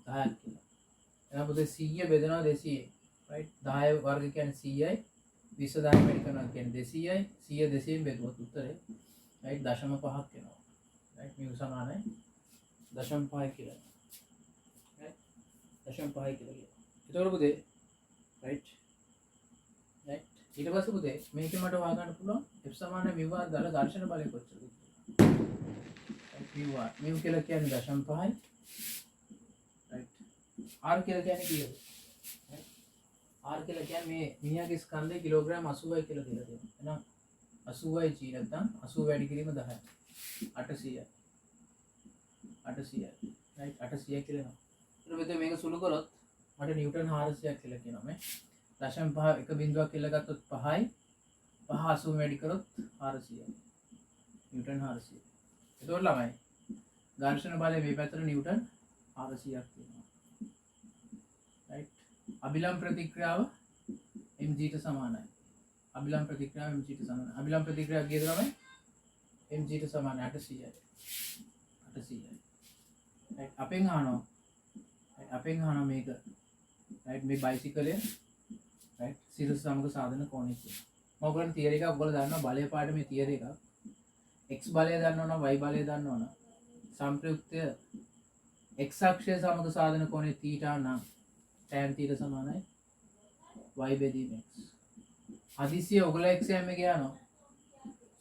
10ක් කියලා. එහෙනම් පුතේ 100 බෙදෙනවා 200යි. right 10 වර්ග කියන්නේ 100යි 20 10 වැඩි කරනවා කියන්නේ 200යි 100 200න් බෙදුවොත් උත්තරේ right 0.5ක් එනවා. right මේ සමානයි 0.5 කියලා. right 0.5 කියලා කියනවා. ඒතකොට පුතේ right right ඊට පස්සේ පුතේ මේකෙන් මට හොයාගන්න පුළුවන් f සමාන μ r දාලා ඝර්ෂණ බලය කොච්චරද කියලා. right μ කියලා කියන්නේ 0.5යි right r කියලා කියන්නේ කීයද? r කියලා කියන්නේ මේ මිනිහාගේ ස්කන්ධය කිලෝග්‍රෑම් 80යි කියලා දීලා තියෙනවා. එහෙනම් 80යි g නැත්නම් 80 වැඩි කිරීම 10යි. 800යි. 800යි. right 800යි කියලා එනවා. ඊට පස්සේ මේක සුළු කරොත් මට නිව්ටන් 400ක් කියලා කියනවා මේ. 0.5 එක බිඳුවක් කියලා ගත්තොත් 5යි. 5 80 වැඩි කරොත් 400යි. නිව්ටන් 400. එතකොට ළමයි ඝර්ෂණ බලය මේ පැත්තට නිව්ටන් 400ක් තියෙනවා. right අභිලම් ප්‍රතික්‍රියාව mg ට සමානයි. අභිලම් ප්‍රතික්‍රියාව mg ට සමානයි. අභිලම් ප්‍රතික්‍රියාව කීයද ළමයි? mg ට සමානයි 800යි. 800යි. right අපෙන් අහනවා. right අපෙන් අහනවා මේක. right මේ බයිසිකලය right සිරස සමග සාධන කෝණය කියලා. මම ඔයගොල්ලන්ට තියරි එකක් ඔයගොල්ලෝ දන්නවා බලය පාඩ මේ තියරි එකක්. x බලය දන්නවනම් y බලය දන්නවනම් සංප්‍රයුක්තය x අක්ෂය සමග සාධන කෝණය θ නම් tan θ සමානයි y බෙදීම x. හදිසිය ඔයගොල්ලෝ x යෑම එක යනවා.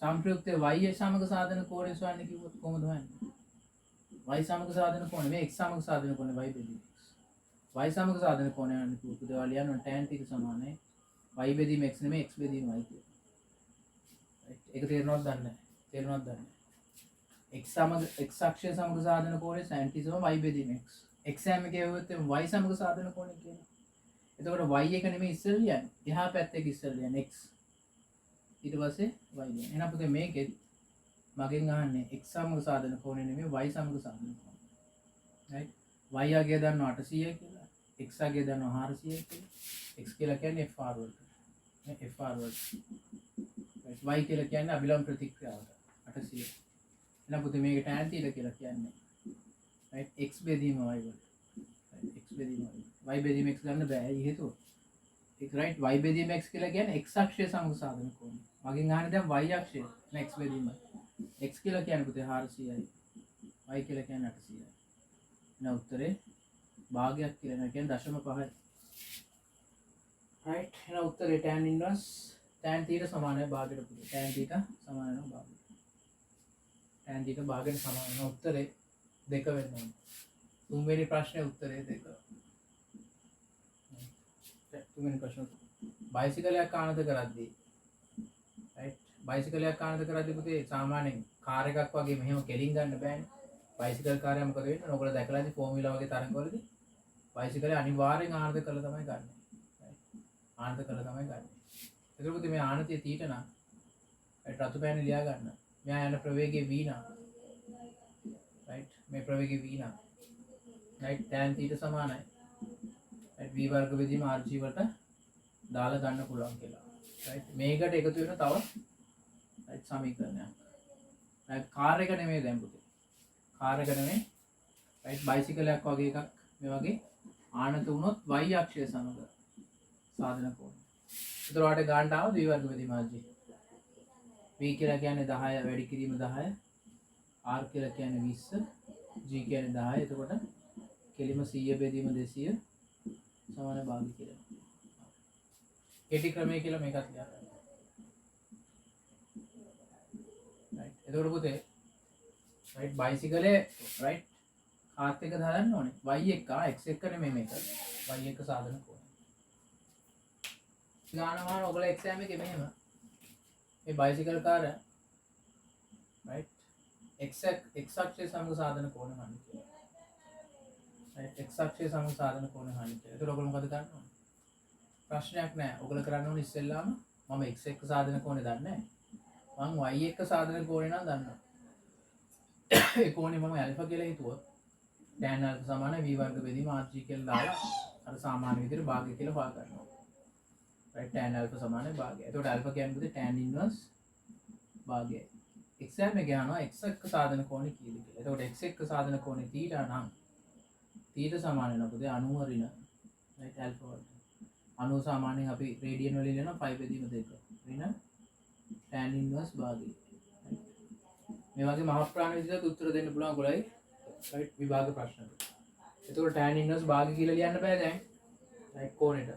සංප්‍රයුක්තය y සමග සාධන කෝණය සොයන්න කිව්වොත් කොහොමද හොයන්නේ? y සමග සාධන කෝණය මේ x සමග සාධන කෝණය y බෙදීම x. y සමග සාධන කෝණය යන්නේ කිව්වොත් දේවල් යනවා tan θ සමානයි y බෙදීම x නෙමෙයි x බෙදීම y කියලා. right ඒක තේරෙනවද දන්නේ නැහැ. තේරුණාද දන්නේ? x සමග x අක්ෂය සමග සාධන කෝණය sin t සම y බෙදීම x. x හැම කියවුවොත් y සමග සාධන කෝණය කියනවා. එතකොට y එක නෙමෙයි ඉස්සෙල්ලා යන්නේ. එහා පැත්තේ ඉස්සෙල්ලා යන්නේ x. ඊට පස්සේ y යන්නේ. එහෙනම් පුතේ මේකෙත් මගෙන් අහන්නේ x සමග සාධන කෝණය නෙමෙයි y සමග සාධන කෝණය. right? y අගය දන්නවා 800 කියලා. x අගය දන්නවා 400 කියලා. x කියලා කියන්නේ fr වලට. නේ fr වලට. right? y කියලා කියන්නේ අභිලම් ප්‍රතික්‍රියාවට. 800. එහෙනම් පුතේ මේක tan θ කියලා කියන්නේ. right? x බෙදීම y වලට. right? x බෙදීම y බෙදීම x ගන්න බෑ. ඒ හේතුව. ඒක right y බෙදීම x කියලා කියන්නේ x අක්ෂය සමග සාධන කෝණය. මගෙන් අහන්නේ දැන් y අක්ෂය නේ x බෙදීම. x කියලා කියන්නේ පුතේ 400යි. y කියලා කියන්නේ 800යි. එහෙනම් උත්තරේ භාගයක් කියලා නෑ කියන්නේ 0.5යි. right? එහෙනම් උත්තරේ tan inverse tan θ සමානයි භාගයට පුතේ. tan θ සමාන වෙනවා භාගයට. tan θ භාගයට සමාන වෙනවා උත්තරේ 2 වෙන්න ඕනේ. තුන්වෙනි ප්‍රශ්නේ උත්තරේ 2. තුන්වෙනි ප්‍රශ්න බයිසිකලයක් ආනත කරද්දී right බයිසිකලයක් ආනත කරද්දී පුතේ සාමාන්‍යයෙන් කාර් එකක් වගේ මෙහෙම කෙලින් ගන්න බෑනේ. බයිසිකල් කාර්යය මොකද වෙන්නේ? ඔයගොල්ලෝ දැකලා ඉතින් ෆෝමියුලා වගේ තරඟවලදී බයිසිකලේ අනිවාර්යෙන් ආනත කරලා තමයි ගන්න. right ආනත කරලා තමයි ගන්න. එතකොට පුතේ මේ ආනතිය තීට නම් right රතු පෑනේ ලියා ගන්න. මෙයා යන ප්‍රවේගය v නම් right මේ ප්‍රවේගය v නම් right tan θ සමානයි right v වර්ග බෙදීම rg වලට දාලා ගන්න පුළුවන් කියලා. right මේකට එකතු වෙන තව right සමීකරණයක්. right කාර් එක නෙමෙයි දැන් පුතේ. කාර් එක නෙමෙයි right බයිසිකලයක් වගේ එකක් මේ වගේ ආනත වුණොත් y අක්ෂය සමග සාධන කෝණය. ඒතර ඔයාලට ගන්න ආවද v වර්ග බෙදීම rg. v කියලා කියන්නේ 10 වැඩි කිරීම 10 r කියලා කියන්නේ 20 g කියන්නේ 10. එතකොට කෙලිම 100 බෙදීම 200 සමාන භාගය කියලා. කෙටි ක්‍රමය කියලා මේකත් ලියා ගන්න. right එතකොට පුතේ right බයිසිකලේ right කාත් එක දාන්න ඕනේ. y එක x එක නෙමෙයි මේක. y එක සාධන කෝණය. ගානවා ඔයගොල්ලෝ එක්සෑම් එකේ මෙහෙම මේ බයිසිකල් කාර්ය right x අක්ෂය සමග සාධන කෝණය හරියි කියලා. right x අක්ෂය සමග සාධන කෝණය හරියි කියලා. ඒතර ඔයගොල්ලෝ මොකද කරන්න ඕනේ? ප්‍රශ්නයක් නැහැ. ඔයගොල්ලෝ කරන්න ඕනේ ඉස්සෙල්ලාම මම x එක්ක සාධන කෝණය දන්නේ නැහැ. මම y එක්ක සාධන කෝණය නම් දන්නවා. ඒ කෝණය මම ඇල්ෆා කියලා හිතුවොත් tan alpha සමාන v වර්ග බෙදීම rg කියලා දාලා අර සාමාන්‍ය විදිහට භාගය කියලා හොයා ගන්නවා. right tan alpha සමාන භාගය. එතකොට alpha කියන්නේ පුතේ tan inverse භාගය. exam එක ගන්නවා x එක්ක සාධන කෝණය කීයද කියලා. එතකොට x එක්ක සාධන කෝණය θ නම් θ සමාන වෙනවා පුතේ 90 ඍණ right alpha වලට. 90 සාමාන්‍යයෙන් අපි රේඩියන් වලින් ලියනවා 5 බෙදීම 2 ඍණ tan inverse භාගය. මේ වගේ මහ ප්‍රාණ විදිහට උත්තර දෙන්න පුළුවන් ඔයගොල්ලෝයි right විභාග ප්‍රශ්නට. එතකොට tan inverse භාගය කියලා ලියන්න බෑ දැන් right කෝණයට.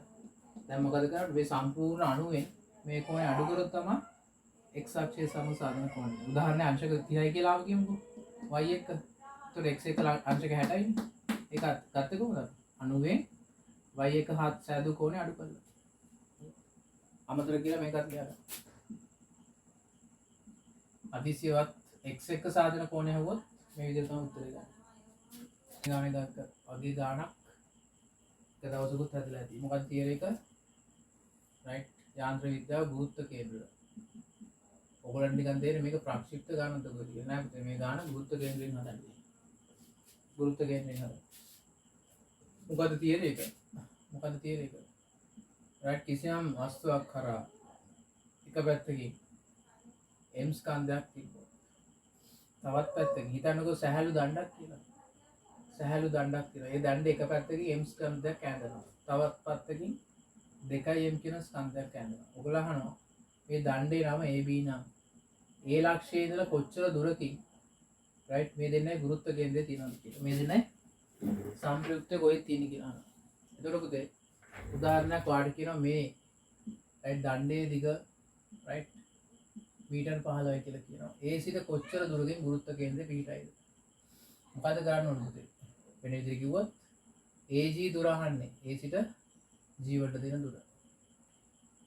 දැන් මොකද කරන්නේ? මේ සම්පූර්ණ අණුවෙන් මේ කෝණය අඩු කරොත් තමයි x අක්ෂය සමග සාධන කෝණය. උදාහරණයක් අංශක 30යි කියලා ආව කියමුකෝ. y එක. එතකොට x එක අංශක 60යි. ඒක ගත්තේ කොහොමද? අණුවෙන් y එක හත් සෑදු කෝණය අඩු කරලා. අමතර කියලා මේකත් ලියලා. අදිසියවත් x එක සාධන කෝණය හවුවොත් මේ විදිහට තමයි උත්තරේ ගන්න. ගානේ ගත්ත වගේ ගානක් එක දවසකුත් හදලා ඇති. මොකක්ද තියරි එක? right යාන්ත්‍ර විද්‍යාව ගුරුත්ව කේන්ද්‍රය. ඔයගොල්ලන්ට නිකන් තේරෙන්නේ මේක ප්‍රක්ෂිප්ත ගානක්ද කියලා නෑ. මේ ගාන ගුරුත්ව කේන්ද්‍රයෙන් හදන්නේ. ගුරුත්ව කේන්ද්‍රයෙන් හදන්නේ. මොකද්ද තියරි එක? මොකද තියෙන එක රයිට් කිසියම් වස්තුවක් කරා එක පැත්තකින් m ස්කන්ධයක් තිබ්බොත් තවත් පැත්තකින් හිතන්නකෝ සහැල්ලු දණ්ඩක් කියලා සහැල්ලු දණ්ඩක් තියෙනවා ඒ දණ්ඩේ එක පැත්තකින් m ස්කන්ධයක් ඇඳනවා තවත් පැත්තකින් 2m කියන ස්කන්ධයක් ඇඳනවා ඔයගොල්ලෝ අහනවා මේ දණ්ඩේ නම AB නම් ඒ ලක්ෂයේ ඉඳලා කොච්චර දුරකින් රයිට් මේ දෙන්නයි ගුරුත්ව කේන්ද්‍රය තියෙනවද කියලා මේ දෙන්නයි සම්ප්‍රයුක්ත කොහෙද තියෙන්නේ කියලා අහනවා එතකොට පුතේ උදාහරණයක් වාට කියනවා මේ රයිට් දණ්ඩේ දිග රයිට් මීටර් 15යි කියලා කියනවා ඒ සිට කොච්චර දුරකින් ගුරුත්ව කේන්ද්‍රය පිහිටයිද මොකද ගන්න ඕනේ පුතේ වෙන විදිහට කිව්වොත් AG දුර අහන්නේ ඒ සිට G වලට දෙන දුර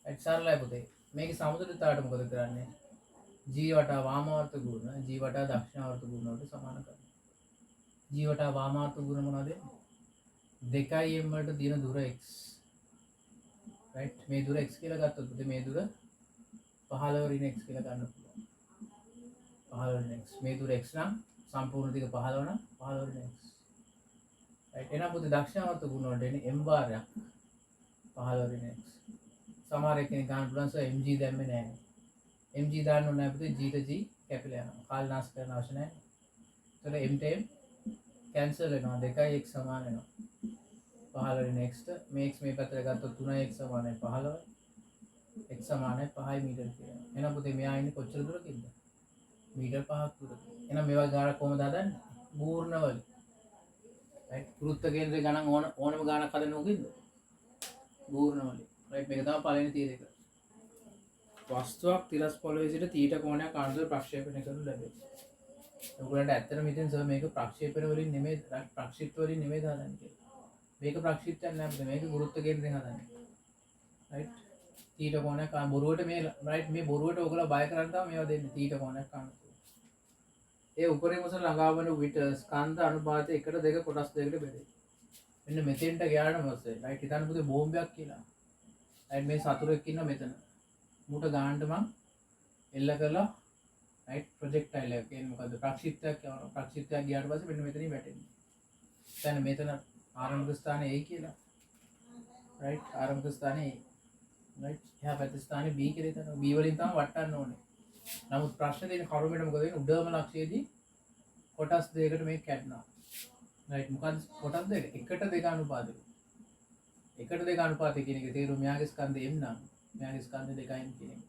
රයිට් සරලයි පුතේ මේකේ සමතුලිතතාවට මොකද කරන්නේ G වටා වාමාවර්ත ගුණ G වටා දක්ෂිණාවර්ත ගුණ වලට සමාන කරනවා G වටා වාමාවර්ත ගුණ මොනවද 2m වලට දින දුර x රයිට් මේ දුර x කියලා ගත්තොත් පුතේ මේ දුර 15 ඍණ x කියලා ගන්න පුළුවන් 15 ඍණ x මේ දුර x නම් සම්පූර්ණ දිග 15 නම් 15 ඍණ x රයිට් එහෙනම් පුතේ දක්ෂිණාවර්ත ගුණ වලට එන්නේ m වාරයක් 15 ඍණ x සමහර කෙනෙක් ගන්න පුළුවන් සර් mg දැම්මේ නැහැ mg දාන්න ඕනේ නැහැ පුතේ g to g කැපිලා යනවා කාල නාශ කරන්න අවශ්‍ය නැහැ ඒතකොට m to m කැන්සල් වෙනවා 2x සමාන වෙනවා 15 ඍණ x ට මේ x මේ පැත්තට ගත්තොත් 3x සමානයි 15යි x සමානයි 5 මීටර කියලා. එහෙනම් පුතේ මෙයා ඉන්නේ කොච්චර දුරකින්ද? මීටර 5ක් දුරකින්. එහෙනම් මේවා ගානක් කොහමද හදන්නේ? පූර්ණ වලින්. රයිට් ගුරුත්ව කේන්ද්‍රය ගණන් ඕනම ගානක් හදන්නේ මොකෙන්ද? පූර්ණ වලින්. රයිට් මේක තමයි පළවෙනි තීර එක. වස්තුවක් තිරස් පොළවේ සිට තීට කෝණයක් අනුව ප්‍රක්ෂේපණය කරනු ලැබේ. ඔයගොල්ලන්ට ඇත්තටම හිතෙන සර් මේක ප්‍රක්ෂේපණ වලින් නෙමෙයි ප්‍රක්ෂිප්ත වලින් නෙමෙයි දාන්නේ කියලා. මේක ප්‍රක්ෂිප්තයක් නෑ මේක ගුරුත්ව කේන්ද්‍රයෙන් හදන්නේ. රයිට් තීට කෝණයක් බොරුවට මේ රයිට් මේ බොරුවට ඔයගොල්ලෝ බය කරන් තමයි මේවා දෙන්නේ තීට කෝණයක් ගන්න. ඒ උපරිම මොසල ළඟාවන විට ස්කන්ධ අනුපාතය 1 2 කොටස් දෙකකට බෙදේ. මෙන්න මෙතෙන්ට ගියාට පස්සේ රයිට් හිතන්න පුතේ බෝම්බයක් කියලා. රයිට් මේ සතුරෙක් ඉන්න මෙතන. මුට ගාන්නට මං එල්ල කරලා රයිට් ප්‍රොජෙක්ටයිල් එක කියන්නේ මොකද්ද ප්‍රක්ෂිප්තයක් යවනවා. ප්‍රක්ෂිප්තයක් ගියාට පස්සේ මෙන්න මෙතනින් වැටෙන්නේ. දැන් මෙතන ආරම්භක ස්ථානේ A කියලා. රයිට් ආරම්භක ස්ථානේ A. රයිට් එහා පැත්ත ස්ථානේ B කියලා හිතනවා. B වලින් තමයි වටන්න ඕනේ. නමුත් ප්‍රශ්න දෙන කරුමෙට මොකද වෙන්නේ? උඩම ලක්ෂයේදී කොටස් දෙකකට මේක කැඩනවා. රයිට් මොකද්ද කොටස් දෙක? 1:2 අනුපාතය. 1:2 අනුපාතය කියන එක තේරුම මෙයාගේ ස්කන්ධය m නම් මෙයාගේ ස්කන්ධය 2m කියන එක.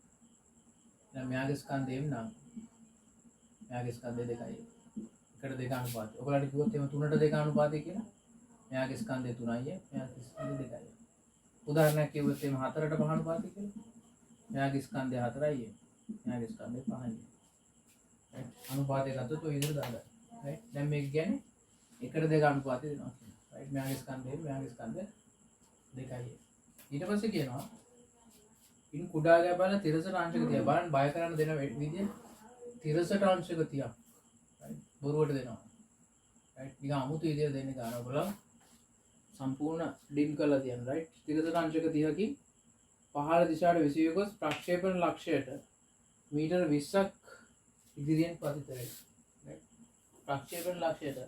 දැන් මෙයාගේ ස්කන්ධය m නම් මෙයාගේ ස්කන්ධය 2යි. 1:2 අනුපාතය. ඔයගොල්ලන්ට කිව්වොත් එහෙම 3:2 අනුපාතය කියලා. මෙයාගේ ස්කන්ධය 3යි. මෙයාගේ ස්කන්ධය 2යි. උදාහරණයක් කිව්වොත් එහෙම 4:5 අනුපාතය කියලා. මෙයාගේ ස්කන්ධය 4යි. මෙයාගේ ස්කන්ධය 5යි. රයිට් අනුපාතය ගත්තොත් ඔය විදිහට දාගන්න. රයිට් දැන් මේක කියන්නේ 1:2 අනුපාතය දෙනවා කියනවා. රයිට් මෙයාගේ ස්කන්ධය 2යි. ඊට පස්සේ කියනවා ඉන් කුඩා ගැබල තිරසට අංශක 30 බලන්න බය කරන්න දෙන විදිය තිරසට අංශක 30ක් රයිට් බොරුවට දෙනවා රයිට් නිකන් අමුතු විදියට දෙන්නේ ගන්න ඔයගොල්ලෝ සම්පූර්ණ ඩිම් කරලා තියන්න රයිට් තිරසට අංශක 30කින් පහළ දිශාවට විසී ගොස් ප්‍රක්ෂේපණ ලක්ෂයට මීටර 20ක් ඉදිරියෙන් පතිත වෙයි රයිට් ප්‍රක්ෂේපණ ලක්ෂයට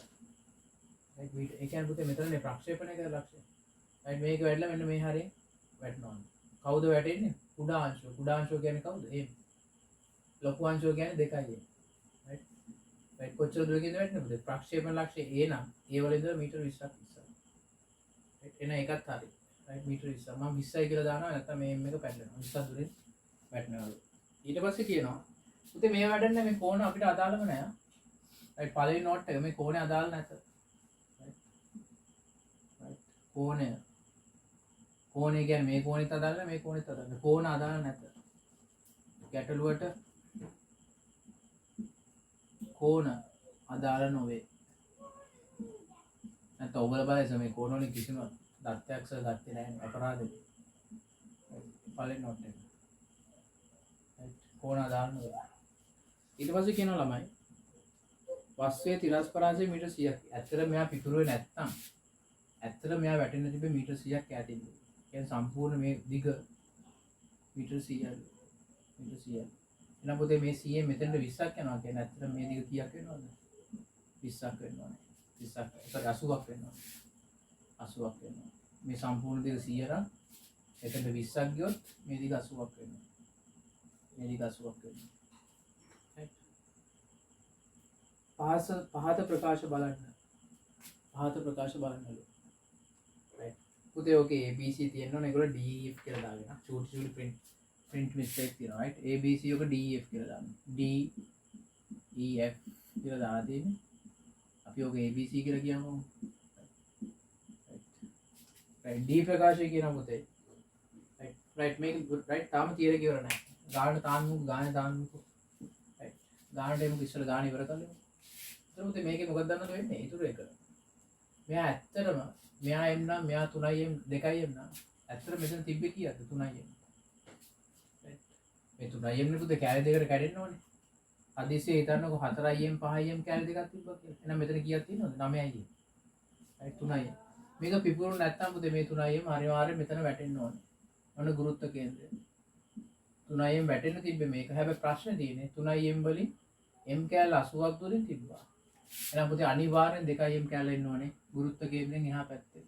රයිට් මීටර ඒ කියන්නේ පුතේ මෙතනනේ ප්‍රක්ෂේපණය කරන ලක්ෂය රයිට් මේක වැඩිලා මෙන්න මේ හරිය වැටෙනවා කවුද වැටෙන්නේ කුඩා අංශුව කියන්නේ කවුද m ලොකු අංශුව කියන්නේ 2යි රයිට් රයිට් කොච්චර දුරකින්ද වැටෙන්නේ පුතේ ප්‍රක්ෂේපණ ලක්ෂය a නම් a වල ඉඳලා මීටර 20ක් ඉස්සර රයිට් එන එකත් හරි රයිට් මීටර 20 මම 20යි කියලා දානවා නැත්නම් මේ m එක පැටලෙනවා 20ක් දුරින් වැටෙනවා ඊට පස්සේ කියනවා පුතේ මේ වැඩන්නේ මේ කෝණ අපිට අදාළම නෑ රයිට් පළවෙනි නෝට් එක මේ කෝණේ අදාළ නැත රයිට් කෝණය කියන්නේ මේ කෝණෙත් අදාළ නැහැ මේ කෝණෙත් අදාළ නැහැ කෝණ අදාළ නැත ගැටලුවට කෝණ අදාළ නොවේ නැත්නම් ඔබලා බලයිස මේ කෝණ වලින් කිසිම දත්තයක් සහ ගත්තේ නැහැ අපරාධෙ පළවෙනි නෝට් එක කෝණ අදාළ නොවේ ඊට පස්සේ කියනවා ළමයි වස්තුවේ තිරස් පරාසය මීටර 100ක් ඇත්තට මෙයා පිටුරුවේ නැත්තම් ඇත්තට මෙයා වැටෙන්න තිබ්බේ මීටර 100ක් ඈතින් කියන්නේ සම්පූර්ණ මේ දිග මීටර 100යි මීටර 100යි එහෙනම් පොතේ මේ 100 මෙතෙන්ට 20ක් යනවා කියන්නේ ඇත්තට මේ දිග කීයක් වෙනවද 20ක් වෙනවනේ 20ක් sorry 80ක් වෙනවා 80ක් වෙනවා මේ සම්පූර්ණ දෙක 100 නම් එතන 20ක් ගියොත් මේ දිග 80ක් වෙනවා. මේ දිග 80ක් වෙනවා. right පහත ප්‍රකාශ බලන්න. පහත ප්‍රකාශ බලන්නලු. right පුතේ ඔකේ ABC තියෙන්න ඕනේ. ඒගොල්ලෝ DEF කියලා දාගෙන චූටි print mistake තියෙනවා. right ABC එක DEF කියලා දාන්න. DEF කියලා දාලා තියෙන්නේ. අපි ඔක ABC කියලා කියමු. right D ප්‍රකාශය කියනවා පුතේ. right මේක right තාම තියර කිවර නැහැ. ගාන තාන්නු right ගානට එමු ඉස්සෙල්ලා ගාන ඉවර කරලා. එතකොට පුතේ මේකේ මොකක්ද දන්නවද වෙන්නේ? ඊටු එක. මෙයා ඇත්තටම මෙයා m නම් මෙයා 3m 2m නම් ඇත්තට මෙතන තිබ්බේ කීයද? 3m. right මේ 3m නේ පුතේ කැලේ දෙකට කැඩෙන්න ඕනේ. අදිස්සේ හිතන්නකො 4m 5m කැලේ දෙකක් තිබ්බා කියලා. එහෙනම් මෙතන කීයක් තියෙනවද? 9යි. right 3යි. මේක පිපුරුනේ නැත්නම් පුතේ මේ 3m අනිවාර්යයෙන් මෙතන වැටෙන්න ඕනේ. මොන ගුරුත්ව කේන්ද්‍රය 3m වැටෙන්න තිබ්බේ මේක. හැබැයි ප්‍රශ්නේ තියෙන්නේ 3m වලින් m කැලේ 80ක් දුරින් තිබ්බා. එහෙනම් පුතේ අනිවාර්යෙන් 2m කැලේ ඉන්න ඕනේ ගුරුත්ව කේන්ද්‍රයෙන් එහා පැත්තේ.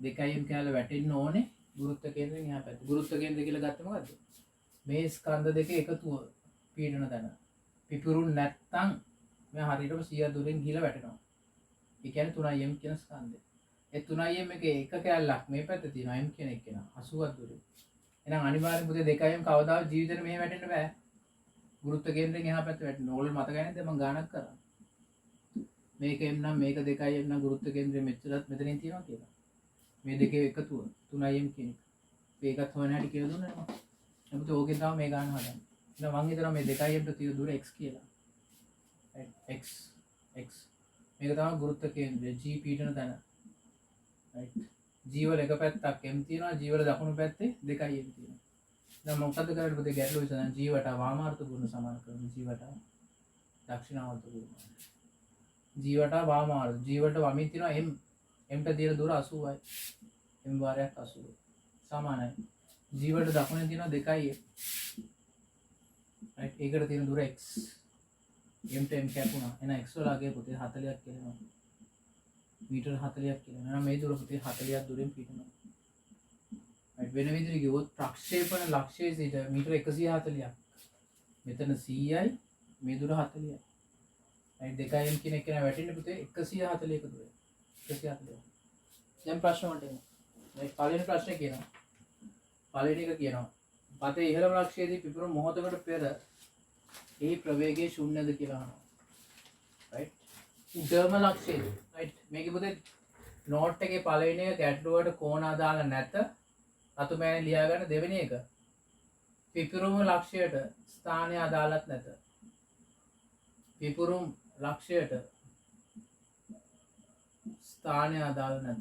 2m කැලේ වැටෙන්න ඕනේ ගුරුත්ව කේන්ද්‍රයෙන් එහා පැත්තේ. ගුරුත්ව කේන්ද්‍රය කියලා ගත්තේ මොකද්ද? මේ ස්කන්ධ දෙකේ එකතුව පීඩන තැන. පිපුරුනේ නැත්නම් මේ හරියටම 100 දුරින් ගිහලා වැටෙනවා. ඒ කියන්නේ 3m කියන ස්කන්ධය. ඒ 3m එකේ එක කැලලක් මේ පැත්තේ තියෙනවා m කියන එක නා 80ක් දුරින්. එහෙනම් අනිවාර්යෙන් පුතේ 2m කවදාවත් ජීවිතේට මෙහෙ වැටෙන්න බෑ. ගුරුත්ව කේන්ද්‍රයෙන් එහා පැත්තේ වැටෙන්න. ඕගොල්ලෝ මතකයි නේද මම ගානක් කරා. මේක m නම් මේක 2m නම් ගුරුත්ව කේන්ද්‍රය මෙච්චරත් මෙතනින් තියෙනවා කියලා. මේ දෙකේ එකතුව 3m කියන එක. මේකත් හොයන හැටි කියලා දුන්නා නේද? නමුත් ඕකෙන් තමයි මේ ගාන හදන්නේ. එහෙනම් මම හිතනවා මේ 2m ට තියෙන දුර x කියලා. right x මේක තමයි ගුරුත්ව කේන්ද්‍රය g පීඩන තැන. right g වල එක පැත්තක් m තියෙනවා g වල දකුණු පැත්තේ 2m තියෙනවා. දැන් මොකක්ද කරන්නේ පුතේ ගැටලුව විසඳන්න g වටා වාමාර්ථ ගුණ සමාන කරමු g වටා දක්ෂිණාවර්ත ගුණ g වටා වාමාර්ථ g වලට වමින් තියෙනවා m m ට තියෙන දුර 80යි m වාරයක් 80 සමානයි g වලට දකුණේ තියෙනවා 2m right ඒකට තියෙන දුර x m ට m කැපුණා එහෙනම් x වල අගය පුතේ 40ක් කියනවා මීටර 40ක් කියනවා එහෙනම් මේ දුර පුතේ 40ක් දුරින් පිටනවා right වෙන විදිහට කිව්වොත් ප්‍රක්ෂේපණ ලක්ෂ්‍යයේ සිට මීටර 140ක් මෙතන 100යි මේ දුර 40යි right 2m කියන එක නේ වැටෙන්නේ පුතේ 140ක දුර 140 දැන් ප්‍රශ්න වලට එමු right පළවෙනි ප්‍රශ්නේ කියනවා පළවෙනි එක කියනවා පතේ ඉහළම ලක්ෂ්‍යයේදී පිපුරු මොහොතකට පෙර ඒ ප්‍රවේගය ශුන්‍යද කියලා අහනවා right උඩම ලක්ෂ්‍යයේදී right මේකේ පුතේ නෝට් එකේ පළවෙනි එක ගැටලුවට කෝණ අදාළ නැත අතු මෑණි ලියා ගන්න දෙවෙනි එක පිපුරුම ලක්ෂ්‍යයට ස්ථානය අදාළත් නැත පිපුරුම් ලක්ෂ්‍යයට ස්ථානය අදාළ නැත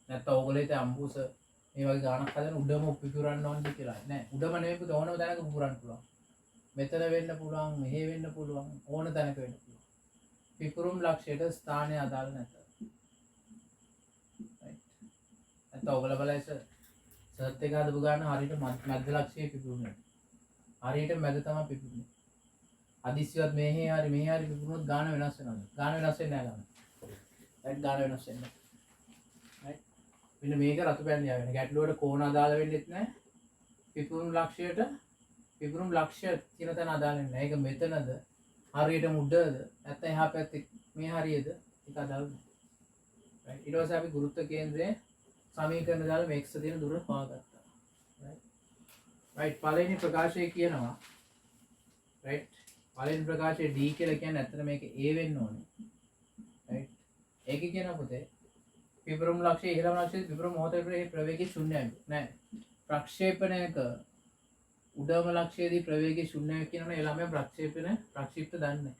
නැත්නම් ඕගොල්ලෝ හිතේ අම්බුස මේ වගේ ගානක් හදන උඩම පිපුරන්න ඕනද කියලා නෑ උඩම නෙවෙයි පුතේ ඕනම තැනක පුපුරන්න පුළුවන් මෙතන වෙන්න පුළුවන් මෙහෙ වෙන්න පුළුවන් ඕන තැනක වෙන්න පුළුවන් පිපුරුම් ලක්ෂ්‍යයට ස්ථානය අදාළ නැත right නැත්නම් ඔයගොල්ලෝ බලයි සර්ත් එක හදපු ගාන හරියට මැද ලක්ෂ්‍යයේ පිපුරුනේ හරියට මැද තමයි පිපුරුනේ අදිස්සියවත් මෙහෙ හරි මෙහෙ හරි පිපුරුනොත් ගාන වෙනස් වෙනවද ගාන වෙනස් වෙන්නේ නැහැ ගාන right ගාන වෙනස් වෙන්නේ right මෙන්න මේක රතු පැන් ලියා ගන්න ගැටලුවට කෝණ අදාළ වෙන්නෙත් නැහැ පිපුරුම් ලක්ෂ්‍යයට පිපුරුම් ලක්ෂ්‍ය කියන තැන අදාළ නැහැ ඒක මෙතනද හරියටම උඩද නැත්නම් එහා පැත්තේ මේ හරියද ඒක අදාළ නැහැ right ඊට පස්සේ අපි ගුරුත්ව කේන්ද්‍රයේ සමීකරණ දාලා මේ x තියෙන දුර හොයාගත්තා right පළවෙනි ප්‍රකාශය කියනවා right පළවෙනි ප්‍රකාශයේ d කියලා කියන්නේ ඇත්තට මේක a වෙන්න ඕනේ right ඒකේ කියනවා පුතේ පිපුරුම් ලක්ෂ්‍ය ඉහළම ලක්ෂ්‍යයේ පිපුරුම් මොහොතේ මේ ප්‍රවේගය ශුන්‍යයි නෑ ප්‍රක්ෂේපණයක උඩම ලක්ෂ්‍යයේදී ප්‍රවේගය ශුන්‍යයි කියනවනේ ඒ ළමයා ප්‍රක්ෂිප්ත දන්නේ නැහැ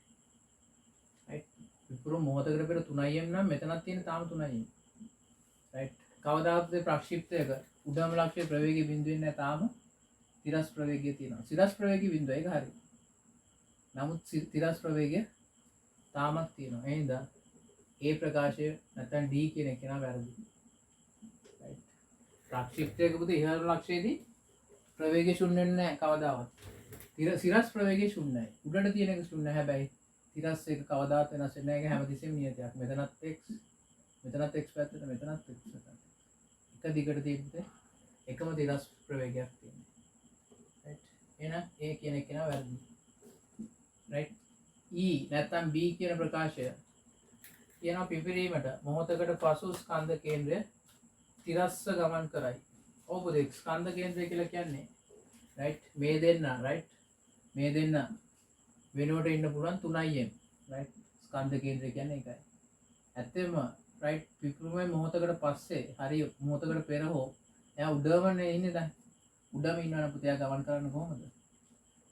right පිපුරුම් මොහොතකට පෙර 3m නම් මෙතනක් තියෙන තාම 3m right කවදාවත් ප්‍රක්ෂිප්තයක උඩම ලක්ෂ්‍ය ප්‍රවේගය බිඳුවෙන්නේ නැහැ තාම තිරස් ප්‍රවේගය තියෙනවා සිරස් ප්‍රවේගය බිඳුව ඒක හරි නමුත් තිරස් ප්‍රවේගය තාමත් තියෙනවා එහෙනම් ඒ ප්‍රකාශය නැත්නම් D කියන එක නා වැරදි right ප්‍රක්ෂිප්තයක පුතේ ඉහළම ලක්ෂ්‍යයේදී ප්‍රවේගය ශුන්‍ය වෙන්නේ නැහැ කවදාවත් තිරස් ප්‍රවේගය ශුන්‍යයි උඩට තියෙන එක ශුන්‍යයි හැබැයි තිරස් එක කවදාවත් වෙනස් වෙන්නේ නැහැ ඒක හැමතිස්සෙම නියතයක් මෙතනත් x මෙතනත් x පැත්තට මෙතනත් x පැත්තට දිගට තියෙන්නේ එකම තිරස් ප්‍රවේගයක් තියෙනවා. right එහෙනම් A කියන එක නා වැරදි. right E නැත්නම් B කියන ප්‍රකාශය කියනවා පිපිරීමට මොහොතකට පසු ස්කන්ධ කේන්ද්‍රය තිරස්ස ගමන් කරයි. ඔව් පුතේ ස්කන්ධ කේන්ද්‍රය කියලා කියන්නේ right මේ දෙන්න right මේ දෙන්න වෙනුවට ඉන්න පුළුවන් 3M right ස්කන්ධ කේන්ද්‍රය කියන්නේ ඒකයි. ඇත්තම right පිපිරීමේ මොහොතකට පස්සේ හරි මොහොතකට පෙර හෝ එයා උඩමනේ ඉන්නේ දැන්. උඩම ඉන්නවනේ පුතේ එයා ගමන් කරන්නේ කොහොමද?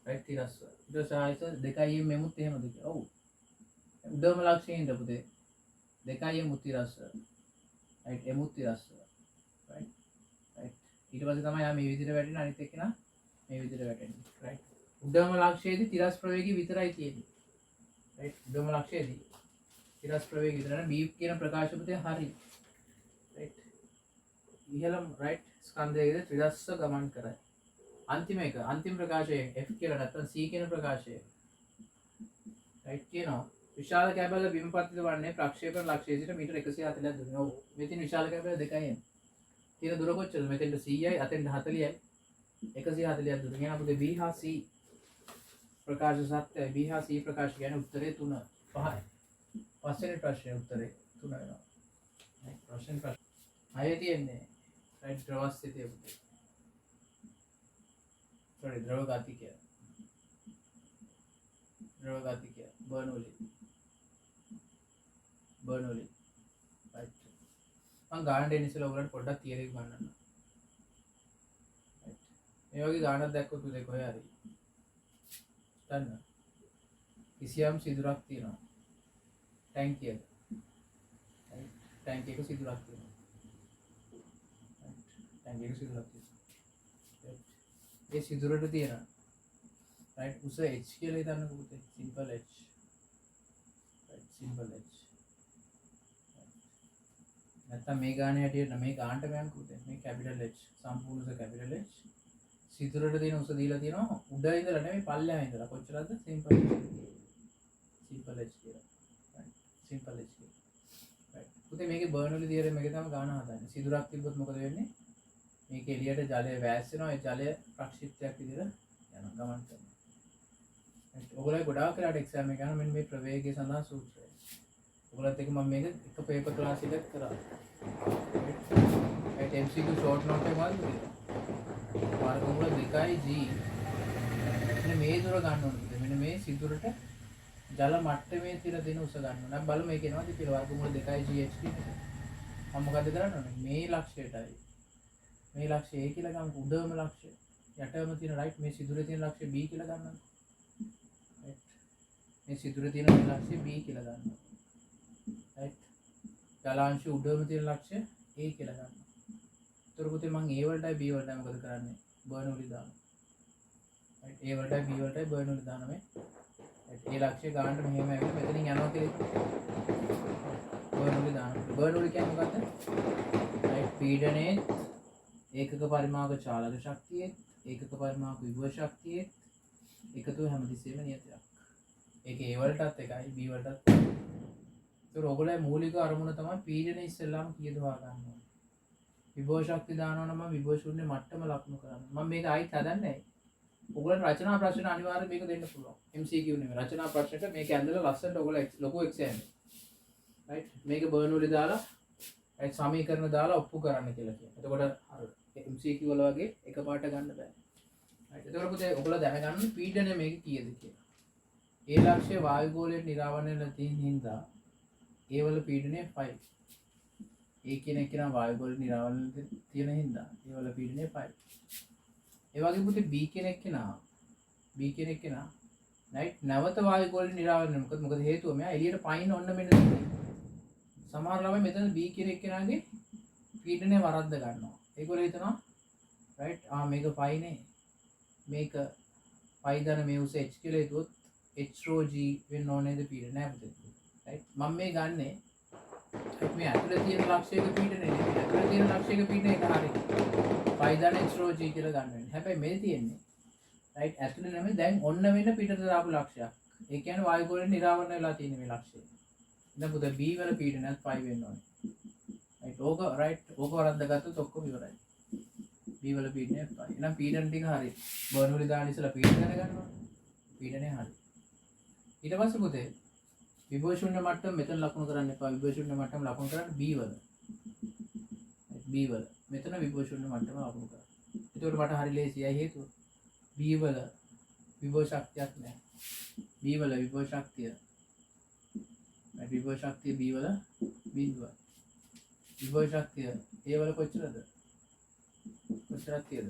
right තිරස්ස. ඊට පස්සේ 2M මෙමුත් එහෙමද කියලා. ඔව්. උඩම ලක්ෂයෙන් ඉන්න පුතේ 2M තිරස්ස. right එමුත් තිරස්ස. right right ඊට පස්සේ තමයි යා මේ විදිහට වැටෙන අනිත් එක්කෙනා මේ විදිහට වැටෙන්නේ. right උඩම ලක්ෂයේදී තිරස් ප්‍රවේගය විතරයි තියෙන්නේ. right උඩම ලක්ෂයේදී තිරස් ප්‍රවේගය විතර B කියන ප්‍රකාශ පුතේ හරි. right ඉහළම right ස්කන්ධයේද තිරස්ස ගමන් කරයි. අන්තිම එක අන්තිම ප්‍රකාශය F කියලා නැත්නම් C කියන ප්‍රකාශය right කියනවා විශාල කැබල බිම පතිත වන්නේ ප්‍රක්ෂේපණ ලක්ෂ්‍යයේ සිට මීටර 140ක් දුරයි. ඔව් මෙතන විශාල කැබල 2යි. තියෙන දුර කොච්චරද? මෙතෙන්ට 100යි අතෙන්ට 40යි. 140ක් දුර. එහෙනම් අපේ B හා C ප්‍රකාශ සත්‍යයි. B හා C ප්‍රකාශ කියන්නේ උත්තරේ 3 5යි. පස්වෙනි ප්‍රශ්නේ උත්තරේ 3 වෙනවා. right ප්‍රශ්න අය තියෙන්නේ right ද්‍රව ස්ථිතිය පුතේ. sorry ද්‍රව ගතිකය. ද්‍රව ගතිකය බර්නෝලි right මම ගාන දෙන්න ඉස්සෙල්ලා ඔයගලන්ට පොඩ්ඩක් තියරි එක ගන්නන්න. right මේ වගේ ගානක් දැක්කොත් උදේ කොහේ හරි ගන්න කිසියම් සිදුරක් තියෙනවා ටැංකියක. right ටැංකියක සිදුරක් තියෙනවා. right ටැංකියක සිදුරක් තියෙනවා. right ඒ සිදුරට තියෙන right උස h කියලා හිතන්නකෝ පුතේ. simple h right simple h නැත්තම් මේ ගානේ හැටියට මේ ගානට මම පුතේ මේ capital H සම්පූර්ණ උස capital H සිදුරට තියෙන උස දීලා තියෙනවා උඩ ඉඳලා නෙමෙයි පල්ලෙහා ඉඳලා කොච්චරද simple h කියලා right simple h කියලා right පුතේ මේකේ බර්නෝලි තියරම් එකේ තමයි ගාන හදන්නේ. සිදුරක් තිබ්බොත් මොකද වෙන්නේ? මේක එළියට ජලය වැස්සෙනවා. ඒ ජලය ප්‍රක්ෂිප්තයක් විදිහට යනවා ගමන් කරනවා. right ඔයගොල්ලෝ ගොඩාක් වෙලාට එක්සෑම් එක ගන්න මෙන්න මේ ප්‍රවේගය සඳහා සූත්‍රය. ඔයගොල්ලොත් එක මම මේක එක පේපර් ක්ලාස් එකක් කරා. right MCQ short note එක වගේ වර්ගමූල 2g මෙන්න මේ දුර ගන්න ඕනේ. මෙන්න මේ සිදුරට ජල මට්ටමේ තියලා දෙන උස ගන්න ඕනේ. නම් බලමු මේක එනවාද කියලා වර්ගමූල 2gh කියන එක. මම මොකද කරන්න ඕනේ? මේ ලක්ෂයටයි මේ ලක්ෂය A කියලා ගමු. උඩම ලක්ෂය යටම තියෙන right මේ සිදුරේ තියෙන ලක්ෂය B කියලා ගන්නවා. right මේ සිදුරේ තියෙන ලක්ෂය B කියලා ගන්නවා. right ජලාංශ උඩම තියෙන ලක්ෂය A කියලා ගන්නවා. ඒතර පුතේ මම A වලටයි B වලටයි මොකද කරන්නේ? බර්නෝලි දානවා. right A වලටයි B වලටයි බර්නෝලි දානවා මේ. right ඒ ලක්ෂය ගන්නට මෙහෙම ඇවිල්ලා මෙතනින් යනවා කියලා බර්නෝලි දානවා. බර්නෝලි කියන්නේ මොකද්ද? right පීඩනයේ ඒකක පරිමාවක චාලක ශක්තියේ ඒකක පරිමාවක විභව ශක්තියේ එකතු හැමතිස්සෙම නියතයක්. ඒක A වලටත් එකයි B වලටත්. ඒක ඔයගොල්ලෝ මූලික අරමුණ තමයි පීඩනය ඉස්සෙල්ලාම කීයද හොයාගන්න ඕනේ. විභව ශක්තිය දානවා නම් මම විභව ශූන්‍ය මට්ටම ලකුණු කරන්න. මම මේක ආයිත් හදන්නේ නැහැ. ඔයගොල්ලෝ රචනා ප්‍රශ්න අනිවාර්යයෙන් මේක දෙන්න පුළුවන්. MCQ නෙමෙයි රචනා ප්‍රශ්නෙට මේක ඇඳලා ලස්සනට ඔයගොල්ලෝ ලොකු එක්සෑම්. right මේක බර්නෝලි දාලා right සමීකරණ දාලා ඔප්පු කරන්න කියලා කියනවා. එතකොට අර MCQ වල වගේ එකපාරට ගන්න බෑ. right එතකොට පුතේ ඔයගොල්ලෝ දැනගන්න පීඩනය මේක කීයද කියලා. ඒ ලක්ෂ්‍ය වායු ගෝලයට නිරාවරණය වෙලා තියෙන හින්දා ඒ වල පීඩනය 5. ඒ කියන එක නම් වායු ගෝලයට නිරාවරණය තියෙන හින්දා ඒ වල පීඩනය 5. ඒ වගේ පුතේ B කියන එක නා right නැවත වායු ගෝලයට නිරාවරණය මොකද හේතුව මෙයා එළියට පයින් ඔන්න මෙන්න සමහර ළමයි මෙතන B කියන එක නාගේ පීඩනය වරද්ද ගන්නවා. ඒගොල්ලෝ හිතනවා right මේක පයිනේ මේක පයි දන මේ උස h කියලා හිතුවොත් h rho g වෙන්න ඕනේද පීඩනය නෑ පුතේ. right මම මේ ගන්නේ මේ ඇතුලේ තියෙන ලක්ෂයක පීඩනය නෙමෙයි. ඇතුලේ තියෙන ලක්ෂයක පීඩනය එක හරියි. පයි දන h rho g කියලා ගන්න වෙන්නේ. හැබැයි මේ තියෙන්නේ right ඇතුලේ නෙමෙයි දැන් ඔන්න වෙන පිටට දාපු ලක්ෂයක්. ඒ කියන්නේ වායු ගෝලයෙන් නිරාවරණය වෙලා තියෙන මේ ලක්ෂය. දැන් පුතේ B වල පීඩනයත් 5 වෙන්න ඕනේ. right ඕක right ඕක වරද්දාගත්තොත් ඔක්කොම ඉවරයි B වල පීඩනය F5 එහෙනම් පීඩන ටික හරි බර්නෝලි දාන ඉස්සලා පීඩන දැනගන්නවා පීඩනය හරි ඊට පස්සේ පුතේ විභව ශූන්‍ය මට්ටම මෙතන ලකුණු කරන්න එපා විභව ශූන්‍ය මට්ටම ලකුණු කරන්න B වල B වල මෙතන විභව ශූන්‍ය මට්ටම ලකුණු කරන්න එතකොට මට හරි ලේසියයි හේතුව B වල විභව ශක්තියක් නැහැ B වල විභව ශක්තිය විභව ශක්තිය B වල බිඳුවයි විභව ශක්තිය A වල කොච්චරද කොච්චරක් තියද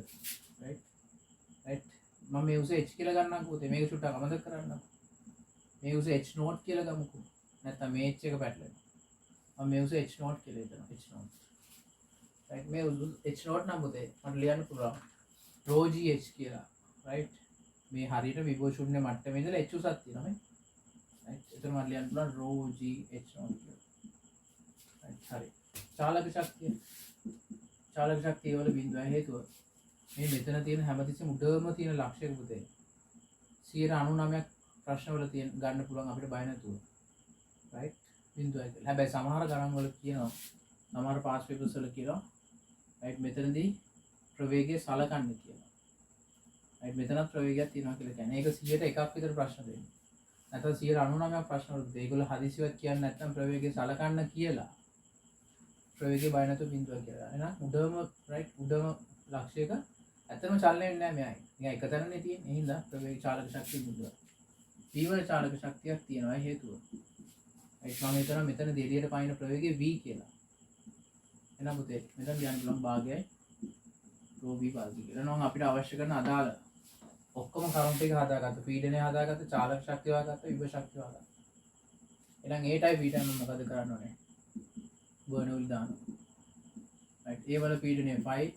right මම මේ උස h කියලා ගන්නම්කෝ මේක චුට්ටක් අමතක කරන්න මේ උස h නෝට් කියලා ගමුකෝ නැත්නම් මේ h එක පැටලෙනවා මම මේ උස h නෝට් කියලා හිතනවා h නෝට් right මේ උස h නෝට් නම් පුතේ මට ලියන්න පුළුවන් rho g h කියලා right මේ හරියට විභව ශූන්‍ය මට්ටමේ ඉඳලා h උසක් තියෙනවා මේ right එතන මට ලියන්න පුළුවන් rho g h නෝට් කියලා right හරි චාලක ශක්තිය වල බිඳුවයි හේතුව මේ මෙතන තියෙන හැමතිස්සෙම උඩම තියෙන ලක්ෂයක පුතේ 99% ප්‍රශ්න වල තියෙන ගන්න පුළුවන් අපිට බය නැතුව right බිඳුවයි කියලා. හැබැයි සමහර ගණන් වල කියනවා සමහර පාස් පේපර්ස් වල කියනවා right මෙතනදී ප්‍රවේගය සලකන්න කියලා. right මෙතනත් ප්‍රවේගයක් තියෙනවා කියලා කියන්නේ. ඒක 100ට එකක් විතර ප්‍රශ්න දෙන්නේ. නැත්නම් 99% ප්‍රශ්න වල ඒගොල්ලෝ හදිසියවත් කියන්නේ නැත්නම් ප්‍රවේගය සලකන්න කියලා. ප්‍රවේගය බය නැතුව බිඳුව කියලා. එහෙනම් උඩම right උඩම ලක්ෂයක ඇත්තම චලනය වෙන්නේ නැහැ මෙයයි. නිකන් එක තැනනේ තියෙන්නේ. ඒ හින්දා ප්‍රවේග චාලක ශක්තිය බිඳුව. B වල චාලක ශක්තියක් තියෙනවා ඒ හේතුව. right මම හිතනවා මෙතන දෙලියට පයින් ප්‍රවේගය V කියලා. එහෙනම් පුතේ මෙතන කියන්න පුළුවන් භාගයයි rho V භාගය කියලා. නම් අපිට අවශ්‍ය කරන අදාළ ඔක්කොම කරුණු ටික හදාගත්ත. පීඩනය හදාගත්ත, චාලක ශක්තිය හදාගත්ත, විභව ශක්තිය හදාගත්ත. එහෙනම් A type B type මම මොකද කරන්න ඕනේ? බර්නෝලි දානවා. right A වල පීඩනය 5,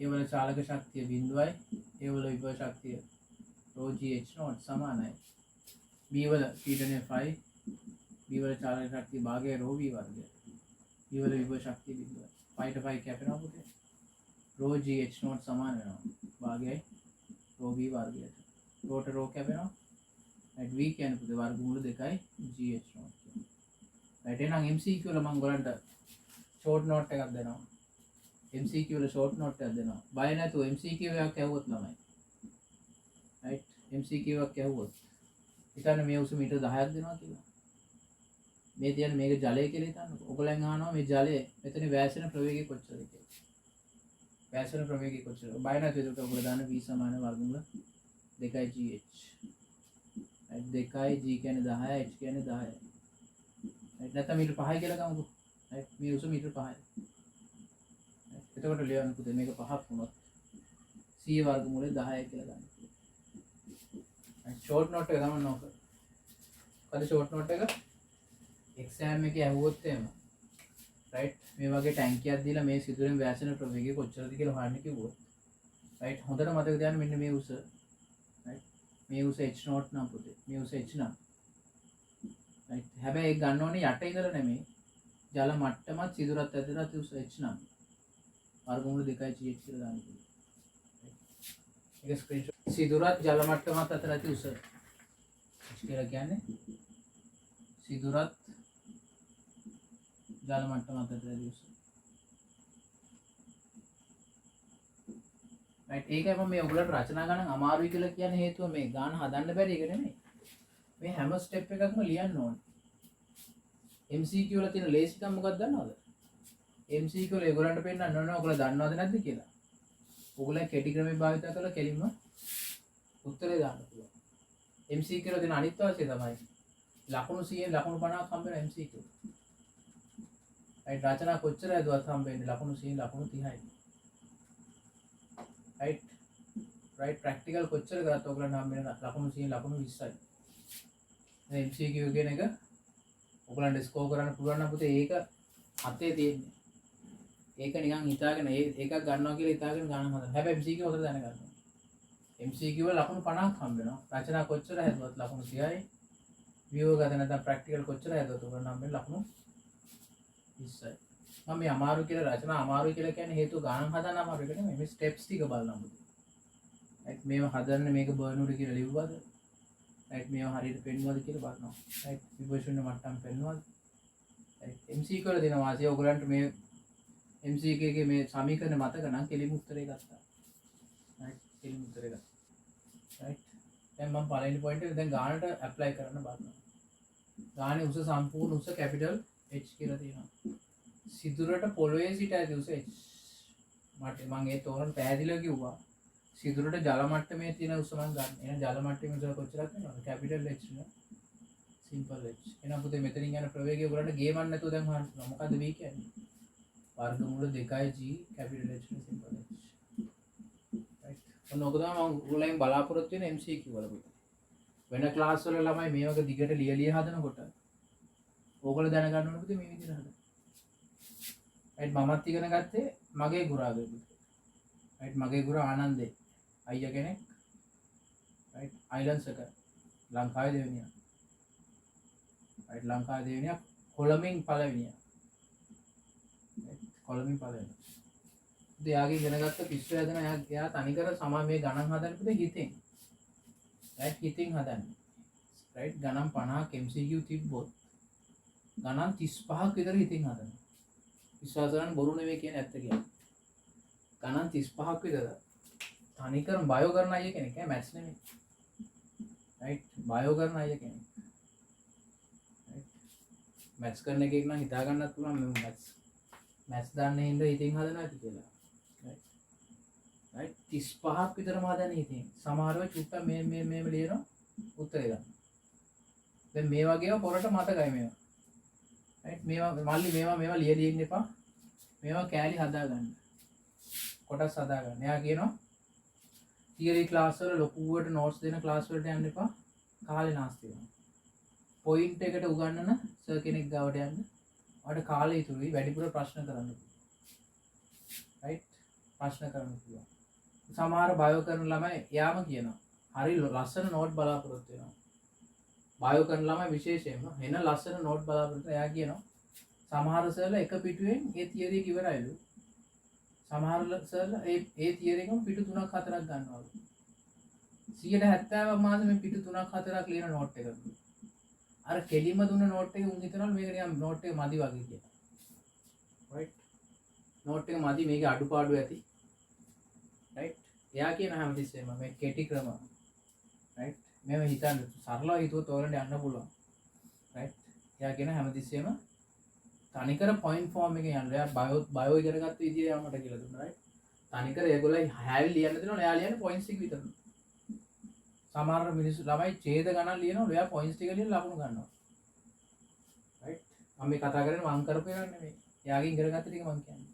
A වල චාලක ශක්තිය බිඳුවයි, A වල විභව ශක්තිය rho g h naught සමානයි. B වල පීඩනය 5, B වල චාලක ශක්තිය භාගය rho v වර්ගය. B වල විභව ශක්තිය බිඳුවයි. 5 ට 5 කැපෙනවා පුතේ. rho g h naught සමාන වෙනවා. භාගයයි rho v වර්ගයට. rho ට rho කැපෙනවා. right v කියන්නේ පුතේ වර්ගමූල 2යි g h naught. right එහෙනම් MCQ වල මම ඔයගලන්ට ෂෝට් නෝට් එකක් දෙනවා. MCQ වල ෂෝට් නෝට් එකක් දෙනවා. බය නැතුව MCQ එකක් ඇහුවොත් ළමයි. right MCQ එකක් ඇහුවොත් හිතන්න මේ උස මීටර 10ක් දෙනවා කියලා. මේ තියන්නේ මේක ජලය කියලා හිතන්නකෝ. ඔයගලෙන් අහනවා මේ ජලය මෙතන වැසෙන ප්‍රවේගය කොච්චරද කියලා. වැසෙන ප්‍රවේගය කොච්චරද? බය නැතුව ඒක ඔයගොල්ලෝ දාන v සමාන වර්ගමූල 2යි gh. right 2යි g කියන්නේ 10යි h කියන්නේ 10යි. නැත්නම් මීටර 5යි කියලා ගමුකෝ. right මේ උස මීටර 5යි. එතකොට ලියන්න පුතේ මේක 5ක් වුණොත් c වර්ගමූලය 10යි කියලා ගන්න. right ෂෝට් නෝට් එක ගමන් නොකර. මොකද ෂෝට් නෝට් එක එක්සෑම් එකේ ඇහුවොත් එහෙම right මේ වගේ ටැංකියක් දීලා මේ සිදුරෙන් වැසෙන ප්‍රවේගය කොච්චරද කියලා හොයන්න කිව්වොත් right හොඳට මතක තියාගන්න මෙන්න මේ උස right මේ උස h නෝට් නම් පුතේ මේ උස h නම් right හැබැයි ඒක ගන්න ඕනේ යට ඉඳලා නෙමෙයි ජල මට්ටමත් සිදුරත් ඇතුළත උස h නම් වර්ගමූල 2යි gh කියලා දාන්න පුළුවන්. ඒක ස්ක්‍රීන්ෂොට් සිදුරත් ජල මට්ටමත් අතර ඇති උස h කියලා කියන්නේ සිදුරත් ජල මට්ටමත් අතර ඇති උස. right ඒකයි මම මේ ඔයගලට රචනා ගණන් අමාරුයි කියලා කියන්නේ හේතුව මේ ගාන හදන්න බැරි එක නෙමෙයි. මේ හැම ස්ටෙප් එකක්ම ලියන්න ඕනේ. MCQ වල තියෙන ලේසිකම මොකක්ද දන්නවද? MCQ වල ඒගොල්ලන්ට පෙන්නන්න ඕනේ ඔයගොල්ලෝ දන්නවද නැද්ද කියලා. ඔයගොල්ලෝ කෙටි ක්‍රමේ භාවිත කරලා කෙලින්ම උත්තරේ දාන්න පුළුවන්. MCQ වල තියෙන අනිත් වාසිය තමයි ලකුණු 100න් ලකුණු 50ක් හම්බ වෙන MCQ. right රචනා කොච්චර ඇදුවත් හම්බ වෙන්නේ ලකුණු 100න් ලකුණු 30යි. right practical කොච්චර කරත් ඔයගොල්ලන්ට හම්බ වෙන ලකුණු 100න් ලකුණු 20යි. MCQ කියන එක ඔයගොල්ලන්ට ස්කෝර් කරන්න පුළුවන් නම් පුතේ ඒක අතේ තියෙන්නේ. ඒක නිකන් හිතාගෙන ඒකක් ගන්නවා කියලා හිතාගෙන ගන්න හදන්න. හැබැයි MCQ හොතර දැනගන්න. MCQ වල ලකුණු 50ක් හම්බ වෙනවා. රචනා කොච්චර හැදුවත් ලකුණු 30යි. වියෝ ගත නැත්නම් ප්‍රැක්ටිකල් කොච්චර හැදුවත් ඔයගොල්ලන්ට හම්බ වෙන ලකුණු 20යි. මම මේ අමාරු කියලා රචනා අමාරුයි කියලා කියන්නේ හේතුව ගණන් හදන්න අමාරු එක නෙමෙයි. මේ ස්ටෙප්ස් ටික බලන්න පුතේ. right මේව හදන්න මේක බර්නෝලි කියලා ලිව්වද? right මේව හරියට පෙන්වුවද කියලා බලනවා. right විභව ශූන්‍ය මට්ටම් පෙන්වුවද? MCQ වල දෙන වාසිය ඔයගලන්ට මේ MCQ එකේ මේ සමීකරණ මතක නම් කෙලිම උත්තරේ ගත්තා. right කෙලිම උත්තරේ ගත්තා. right දැන් මම පළවෙනි පොයින්ට් එක දැන් ගානට ඇප්ලයි කරන්න බලනවා. ගානේ උස සම්පූර්ණ උස කැපිටල් H කියලා තියෙනවා. සිදුරට පොළොවේ සිට ඇති උස H. මට මම ඒ තෝරන පැහැදිලිව කිව්වා. සිදුරට ජල මට්ටමේ තියෙන උස මම ගන්න. එහෙනම් ජල මට්ටමේ උස කොච්චරක් වෙනවද? කැපිටල් H නේ. Simple H. එහෙනම් පුතේ මෙතනින් යන ප්‍රවේගය ඔයගලන්ට ගේමක් නැතුව දැන් හොයන්න පුළුවන්. මොකද්ද V කියන්නේ? වර්ගමූල 2G capital H simple H. right. ඔන්න ඔක තමයි මම ඔයගලෙන් බලාපොරොත්තු වෙන MCQ වල පුතේ. වෙන ක්ලාස් වල ළමයි මේ වගේ දිගට ලියලිය හදනකොට ඕගොල්ලෝ දැනගන්න ඕනේ පුතේ මේ විදිහට හදන්න. right මමත් ඉගෙන ගත්තේ මගේ ගුරාගේ පුතේ. right මගේ ගුරා ආනන්දේ අයියා කෙනෙක්. right අයිලන්ඩ්ස් එක ලංකාවේ දෙවෙනියා. right ලංකාවේ දෙවෙනියා කොළඹින් පළවෙනියා. කොළඹින් පළවෙනියා. එයාගේ ඉගෙන ගත්ත පිස්සු හැදෙන එයා තනිකර සමා මේ ගණන් හදන්න පුතේ හිතෙන්. right හිතින් හදන්නේ. right ගණන් 50ක් MCQ තිබ්බොත් ගණන් 35ක් විතර හිතින් හදනවා. විශ්වාස කරන්න බොරු නෙවෙයි කියන්නේ ඇත්ත කියන්නේ. ගණන් 35ක් විතර තනිකර බයෝ කරන අය කෙනෙක් ඈ මැත්ස් නෙමෙයි. right බයෝ කරන අය කෙනෙක්. right මැත්ස් කරන එකෙක් නම් හිතා ගන්නත් පුළුවන් මේ මැත්ස් දන්නේ හින්දා හිතින් හදනවා කියලා. right 35ක් විතරම හදන්නේ හිතින්. සමහරව චුට්ටක් මේ ලියනවා උත්තරේ ගන්න. දැන් මේ වගේව පොරට මතකයි මේවා. right මේවා මල්ලි මේවා ලියලා ඉන්න එපා. මේවා කෑලි හදා ගන්න. කොටස් හදා ගන්න. එයා කියනවා තියරි ක්ලාස් වල ලොකුවට නෝට්ස් දෙන ක්ලාස් වලට යන්න එපා. කාලේ නාස්ති වෙනවා. පොයින්ට් එකට උගන්නන සර් කෙනෙක් ගාවට යන්න. ඔයාලට කාලය ඉතුරුයි වැඩිපුර ප්‍රශ්න කරන්න. right ප්‍රශ්න කරන්න පුළුවන්. සමහර බයෝ කරන ළමයි එයාම කියනවා හරි ලස්සන නෝට් බලාපොරොත්තු වෙනවා. බයෝ කරන ළමයි විශේෂයෙන්ම එන ලස්සන නෝට් බලාපොරොත්තු එයා කියනවා සමහර සර්ලා එක පිටුවෙන් ඒ තියරි එක ඉවරයිලු. සමහර සර්ලා ඒ තියරි එකම පිටු 3ක් 4ක් ගන්නවලු. 170ක් මාසෙ මේ පිටු 3ක් 4ක් ලියන නෝට් එකක්. අර කෙලිම දුන්න නෝට් එක උන් හිතනවලු මේක නිකන් නෝට් එක මදි වගේ කියලා. right නෝට් එක මදි මේකේ අඩුපාඩු ඇති. right එයා කියන හැමතිස්සෙම මේ කෙටි ක්‍රම right මේව හිතන්න සරලව හිතුවොත් ඔයගලන්ට යන්න පුළුවන්. right එයා කියන හැමතිස්සෙම තනිකර පොයින්ට් ෆෝම් එකේ යන්න. එයා බයෝ ඉගෙන ගත්ත විදිය යමට කියලා දුන්නා. right තනිකර ඒගොල්ලෝ හැවි ලියන්න දෙනවා. එයා ලියන්නේ පොයින්ට්ස් ටික විතරයි. සමහර මිනිස්සු ළමයි ඡේද ගණන් ලියනවා. එයා පොයින්ට්ස් ටික ලියලා ලකුණු ගන්නවා. right මම මේ කතා කරන්නේ මං කරපු එකක් නෙමෙයි. එයාගෙන් ඉගෙන ගත්ත ටික මං කියන්නේ.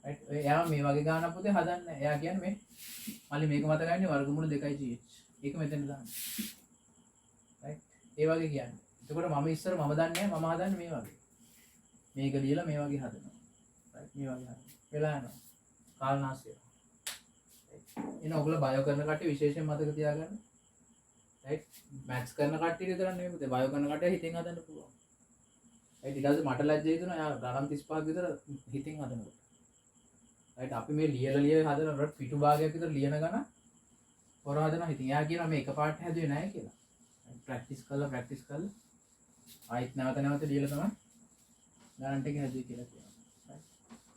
right එයා මේ වගේ ගානක් පුතේ හදන්නේ. එයා කියන්නේ මේ මල්ලි මේක මතකයිනේ වර්ගමූල 2GH. ඒක මෙතන දාන්න. right ඒ වගේ කියන්නේ. එතකොට මම ඉස්සර මම දන්නේ නැහැ මම හදන්නේ මේ වගේ. මේක ලියලා මේ වගේ හදනවා. right මේ වගේ හදනවා. වෙලා යනවා. කාලනාස්ති වෙනවා. එන ඔයගොල්ලෝ බයෝ කරන කට්ටිය විශේෂයෙන් මතක තියාගන්න. right මැත්ස් කරන කට්ටිය විතර නෙමෙයි පුතේ බයෝ කරන කට්ටිය හිතෙන් හදන්න පුළුවන්. right ඊට පස්සේ මට ලැජ්ජයි දුනා යා ගණන් 35ක් විතර හිතෙන් හදනකොට. right අපි මේ ලියලා හදනකොට පිටු භාගයක් විතර ලියන ගණන් පොර හදනවා හිතින්. එයා කියනවා මේ එකපාරට හැදුවේ නැහැ කියලා. ප්‍රැක්ටිස් කරලා ආයෙත් නැවත ලියලා තමයි ගණන් ටික හැදුවේ කියලා කියනවා. right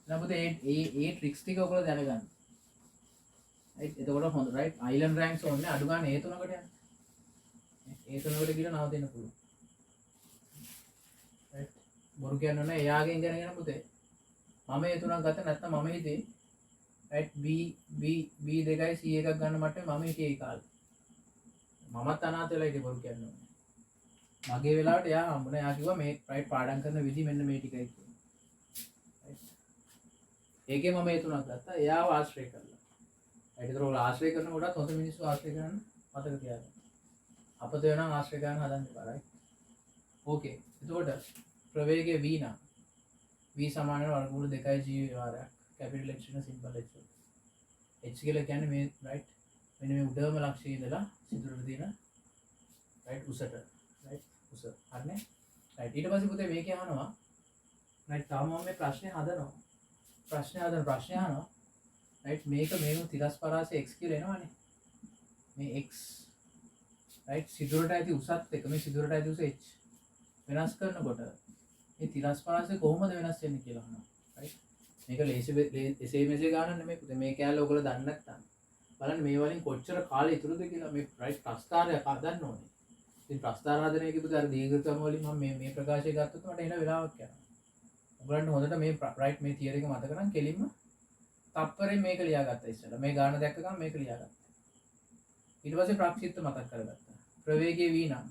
එහෙනම් පුතේ ඒ ට්‍රික්ස් ටික ඔයගොල්ලෝ දැනගන්න. right එතකොට හොඳ right අයිලන්ඩ් රෑන්ක්ස් ඕනේ අඩු ගන්න ඒ තුනකට යන්න. ඒ තුනකට ගිහලා නව දෙන්න පුළුවන්. right බොරු කියන්නේ නැහැ එයාගෙන් ඉගෙනගෙන පුතේ මම ඒ තුනක් ගත්තා නැත්නම් මම හිතේ right B 2යි C එකක් ගන්න මට්ටමේ මම හිතේ ඒ කාලේ මමත් අනාථ වෙලා හිටේ බොරු කියන්නේ මගේ වෙලාවට එයා හම්බුණා. එයා කිව්වා මේ right පාඩම් කරන විදි මෙන්න මේ ටිකයි කියලා. right ඒකේ මම ඒ තුනක් ගත්තා. එයාව ආශ්‍රය කරලා. right ඒතර ඔයාලා ආශ්‍රය කරන කොටත් හොඳ මිනිස්සු ආශ්‍රය කරන්න මතක තියාගන්න. අපතේ වෙනම් ආශ්‍රය කරන්න හදන්න එපා. right okay එතකොට ප්‍රවේගය v නම් v සමාන වර්ගමූල 2g වාරයක් කැපිටල් H වෙන සිම්පල් H. H කියලා කියන්නේ මේ right මෙන්න මේ උඩම ලක්ෂයේ ඉඳලා සිදුරට තියෙන right උසට right උස හරිනේ. right ඊට පස්සේ පුතේ මේක අහනවා right තාම මම මේ ප්‍රශ්නේ හදනවා. ප්‍රශ්නේ අහනවා right මේක තිරස් පරාසය x කියලා එනවනේ. මේ x right සිදුරට ඇති උසත් එක මේ සිදුරට ඇති උස h වෙනස් කරනකොට මේ තිරස් පරාසය කොහොමද වෙනස් වෙන්නේ කියලා අහනවා. right? මේක එසේ මෙසේ ගානක් නෙමෙයි පුතේ. මේ කැලේ ඔයගොල්ලෝ දන්නේ නැත්නම් බලන්න මේ වලින් කොච්චර කාලෙ ඉතුරුද කියලා මේ right ප්‍රස්ථාරයක් හදන්න ඕනේ. ඉතින් ප්‍රස්ථාර හදන එකේ පුතේ අර දීර්ඝතම වලින් මම මේ ප්‍රකාශය ගත්තොත් මට එන වෙලාවක් යනවා. ඔයගලන්ට හොඳට මේ right මේ තියරි එක මතක නම් කෙලින්ම තප්පරේ මේක ලියාගත්තා ඉස්සෙල්ලා. මේ ගාන දැක්ක ගමන් මේක ලියාගත්තා. ඊට පස්සේ ප්‍රක්ෂිප්ත මතක් කරගත්තා. ප්‍රවේගයේ v නම්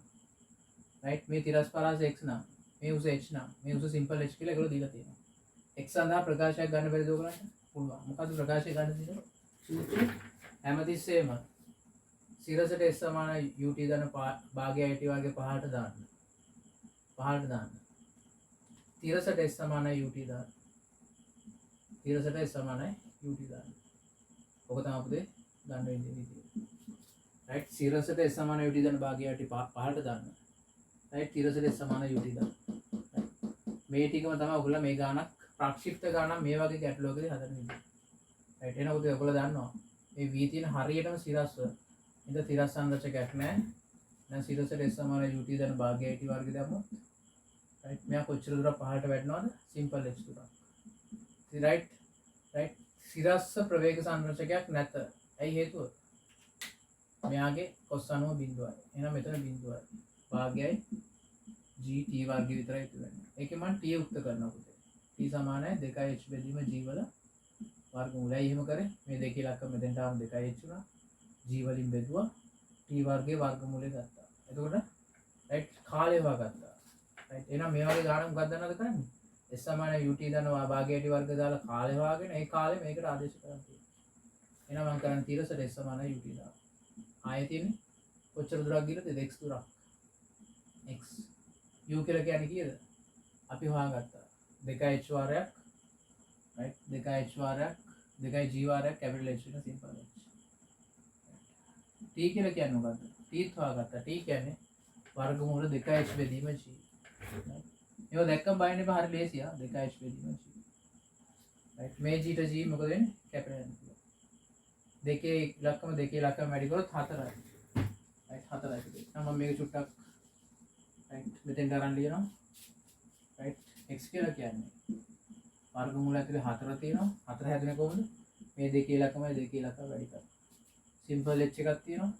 right මේ තිරස් පරාස x නම් මේ උස h නම් මේ උස සිම්පල් h කියලා ඒගොල්ලෝ දීලා තියෙනවා. x සඳහා ප්‍රකාශයක් ගන්න බැරිද ඔයගලන්ට? පුළුවන්. මොකද්ද ප්‍රකාශය ගන්න තියෙන්නේ? සූත්‍රය හැමතිස්සෙම සිරසට s සමාන ut ධන භාගය it වර්ගය පහට දාන්න. පහට දාන්න. තිරසට s සමාන ut දාන්න. තිරසට s සමාන ut දාන්න. ඔක තමයි අපේ ගන්න වෙන්නේ විදිය. right සිරසට s සමාන ut ධන භාගය it පහට දාන්න. right තිරසට s සමාන ut දාන්න. මේ ටිකම තමයි ඔයගොල්ලෝ මේ ගානක් ප්‍රක්ෂිප්ත ගානක් මේ වගේ ගැටලුවකදී හදන විදිය. right එහෙනම් ඔයගොල්ලෝ දන්නවා මේ v තියෙන හරියටම සිරස්ව ඉඳ තිරස් සංරචකයක් නැහැ. දැන් සිරසට s සමාන ut ධන භාගය it වර්ගය දැම්මොත් right මෙයා කොච්චර දුරක් පහළට වැටෙනවද? සිම්පල් h දුරක්. right සිරස්ස ප්‍රවේග සංරචකයක් නැත. ඇයි හේතුව? මෙයාගේ cos අණුව බිඳුවයි. එහෙනම් මෙතන බිඳුවයි. භාගයයි g t වර්ගය විතරයි ඉතුරු වෙන්නේ. ඒකේ මම t උක්ත කරනවා පුතේ. t සමානයි 2h බෙදීම g වල වර්ගමූලයි. එහෙම කරේ මේ දෙකේ ලක්ෂ මෙතෙන්ට ආවම 2h වුණා. g වලින් බෙදුවා t වර්ගයේ වර්ගමූලය ගත්තා. එතකොට right කාලය හොයාගත්තා. right එහෙනම් මේ වගේ ගානක් මොකක්ද දන්නවද කරන්නේ? s සමාන ut දන භාගය t වර්ග දාලා කාලය හොයාගෙන ඒ කාලය මේකට ආදේශ කරන් තියෙනවා. එහෙනම් මම කරන්නේ තිරසට s සමාන ut දාලා. ආයෙ තියෙන්නේ කොච්චර දුරක් ගිහලාද? x දුරක්. x u කියලා කියන්නේ කීයද? අපි හොයාගත්තා. 2h වාරයක් right 2h වාරයක් 2g වාරයක් කැපිටල් h වෙන සිම්පල් h. t කියලා කියන්නේ මොකද්ද? t හොයාගත්තා. t කියන්නේ වර්ගමූල 2h බෙදීම g. ඒක දැක්කම බයින් එපා හරි ලේසියා 2h බෙදීම g. right මේ g ට g මොකද වෙන්නේ? Capital n. දෙකේ ඉලක්කම වැඩි කරොත් 4යි. right 4යි. නම් මම මේක චුට්ටක් right මෙතෙන් ගන්න ලියනවා. right x කියලා කියන්නේ වර්ගමූල ඇතුලේ 4 තියෙනවා. 4 හැදෙන්නේ කොහොමද? මේ දෙකේ ඉලක්කම වැඩි කරලා. සිම්පල් h එකක් තියෙනවා.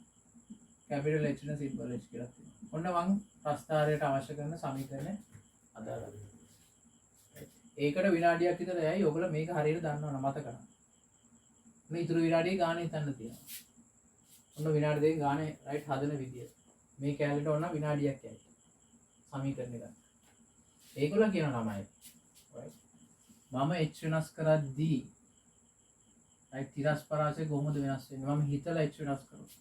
කැපිටල් h න සිම්පල් h කියලා තියෙනවා. ඔන්න මම ප්‍රස්ථාරයට අවශ්‍ය කරන සමීකරණය අදාළයි. ඒකට විනාඩියක් විතර යයි. ඔයගොල්ලෝ මේක හරියට දන්නවනම් මතක ගන්න. මේ ඉතුරු විනාඩියේ ගානේ හිතන්න තියෙනවා. ඔන්න විනාඩි දෙකකින් ගානේ රයිට් හදන විදිය. මේ කැලේට ඕන විනාඩියක් යයි. සමීකරණය ගන්න. ඒගොල්ලෝ කියන ළමයි. right. මම h වෙනස් කරද්දී right තිරස් පරාසය කොහොමද වෙනස් වෙන්නේ? මම හිතලා h වෙනස් කරොත්.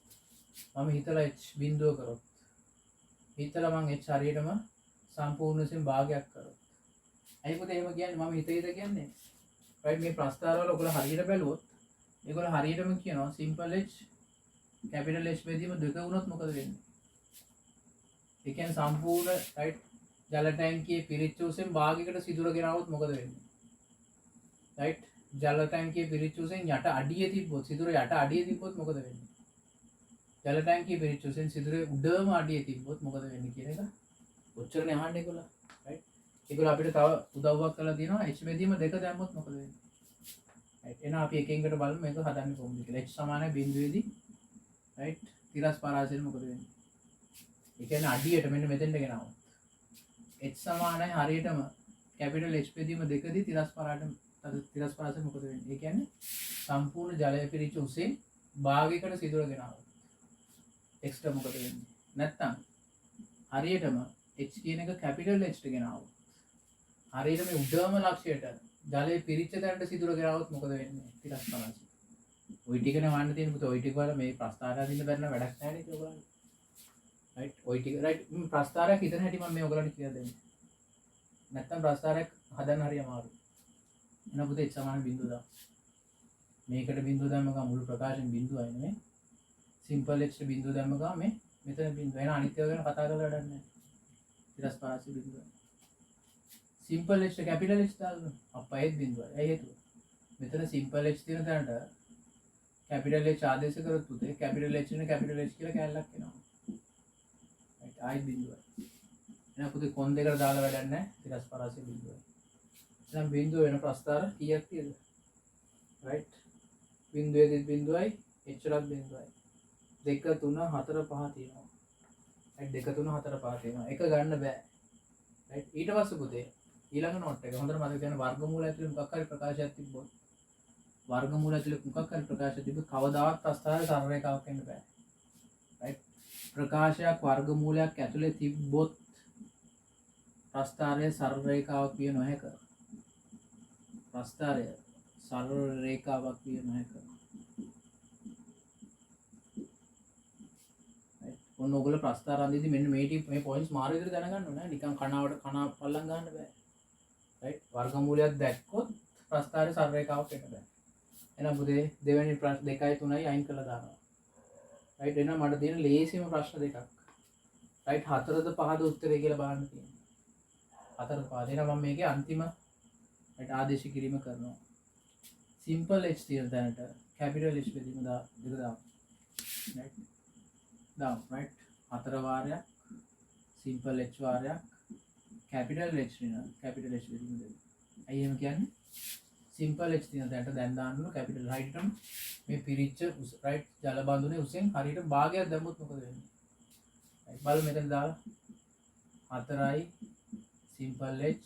මම හිතලා h බිඳුව කරොත්. හිතලා මම h හරියටම සම්පූර්ණ වශයෙන් භාගයක් කරොත්. ඇයි පුතේ එහෙම කියන්නේ? මම හිත කියන්නේ. right මේ ප්‍රස්තාර වල ඔයගොල්ලෝ හරියට බැලුවොත් ඒගොල්ලෝ හරියටම කියනවා simple h capital H බෙදීම දෙක වුණොත් මොකද වෙන්නේ? ඒ කියන්නේ සම්පූර්ණ right ජල ටැංකියේ පිරිච්ච උසෙන් භාගයකට සිදුර ගෙනාවොත් මොකද වෙන්නේ? right ජල ටැංකියේ පිරිච්ච උසෙන් යට අඩිය තිබ්බොත් සිදුර යට අඩිය තිබ්බොත් මොකද වෙන්නේ? ජල ටැංකියේ පිරිච්ච උසෙන් සිදුර උඩම අඩිය තිබ්බොත් මොකද වෙන්නේ කියන එක ඔච්චරනේ අහන්නේ ඒගොල්ලෝ. right ඒගොල්ලෝ අපිට තව උදව්වක් කරලා තියෙනවා h බෙදීම දෙක දැම්මොත් මොකද වෙන්නේ? right එහෙනම් අපි එකෙන්කට බලමු මේක හදන්නේ කොහොමද කියලා. h සමානයි බිඳුවේදී right තිරස් පරාසයෙන් මොකද වෙන්නේ? ඒ කියන්නේ අඩියට මෙන්න මෙතෙන්ට ගෙනාවොත් h සමානයි හරියටම කැපිටල් h බෙදීම දෙකදී තිරස් පරාසයෙන් මොකද වෙන්නේ? ඒ කියන්නේ සම්පූර්ණ ජලය පිරිච්ච උසෙන් භාගයකට සිදුර ගෙනාවොත් x ට මොකද වෙන්නේ? නැත්තම් හරියටම h කියන එක කැපිටල් h ට ගෙනාවොත් හරියට මේ උඩම ලක්ෂයට ජලය පිරිච්ච තැනට සිදුර ගෙනාවොත් මොකද වෙන්නේ? තිරස් පරාසය. ওই ටිකනේ වන්න තියෙන පුතේ. ওই ටික වල මේ ප්‍රස්තාරය අදින්න බැරි නම් වැඩක් නැහැ නේද ඔයගොල්ලන්ට? right ওই ටික right ප්‍රස්තාරයක් හිතන හැටි මම මේ ඔයගොල්ලන්ට කියලා දෙන්නේ. නැත්තම් ප්‍රස්තාරයක් හදන්න හරිය අමාරුයි. එන පුතේ h සමාන බිඳුව දාන්න. මේකට බිඳුව දැම්ම ගමන් මුළු ප්‍රකාශයෙන් බිඳුවයි නේ. simple h බිඳුව දැම්ම ගමන් මේ මෙතන බිඳුව. එන අනිත් ඒවා ගැන කතා කරලා වැඩක් නැහැ. තිරස් පරාසය බිඳුව. simple h capital H දාන්න. අප්පයෙත් බිඳුවයි. ඇයි හේතුව? මෙතන simple h තියෙන තැනට capital H ආදේශ කරොත් පුතේ capital H නේ capital H කියලා කැලලක් එනවා. right ආයි බිඳුවයි. එහෙනම් පුතේ කොන් දෙකට දාලා වැඩක් නැහැ. තිරස් පරාසය බිඳුවයි. එහෙනම් බිඳුව වෙන ප්‍රස්ථාර කීයක් තියෙද? right. බිඳුවේදී බිඳුවයි එච්චරක් බිඳුවයි. 2 3 4 5 තියෙනවා. right 2 3 4 5 තියෙනවා. එක ගන්න බෑ. right ඊට පස්සේ පුතේ ඊළඟ නෝට් එක හොඳට මතක තියාගන්න වර්ගමූල ඇතුලේ මොකක් හරි ප්‍රකාශයක් තිබ්බොත් වර්ගමූල ඇතුලේ මොකක් හරි ප්‍රකාශයක් තිබ්බොත් කවදාවත් ප්‍රස්ථාරයේ සරල රේඛාවක් එන්න බෑ. right ප්‍රකාශයක් වර්ගමූලයක් ඇතුලේ තිබ්බොත් ප්‍රස්ථාරයේ සරල රේඛාවක් විය නොහැක. ප්‍රස්ථාරය සරල රේඛාවක් විය නොහැක. right ඔන්න ඔයගොල්ලෝ ප්‍රස්ථාර අන්දිද්දි මෙන්න මේ පොයින්ට්ස් මාර විදිහට දැනගන්න ඕනේ. නිකන් කනාවට කන පල්ලම් ගන්න බෑ. right වර්ගමූලයක් දැක්කොත් ප්‍රස්ථාරයේ සරල රේඛාවක් එන්න බෑ. එහෙනම් පුතේ දෙවෙනි ප්‍රශ්න 2යි 3යි අයින් කරලා දානවා. right එහෙනම් මට තියෙන ලේසිම ප්‍රශ්න දෙකක්. right 4ද 5ද උත්තරේ කියලා බලන්න තියෙනවා. 4ද 5ද. එහෙනම් මම මේකේ අන්තිම right ආදේශ කිරීම කරනවා. simple h තියෙන තැනට capital H බෙදීම දෙක දාමු. right දාමු right 4 වාරයක් simple h වාරයක් capital H වෙන capital H බෙදීම දෙක. අය එහෙම කියන්නේ simple h තියෙන තැනට දැන් දාන්න ඕන capital right ටම මේ පිරිච්ච right ජල බඳුනේ උසෙන් හරියට භාගයක් දැම්මොත් මොකද වෙන්නේ? right බලමු මෙතන දාලා 4යි simple h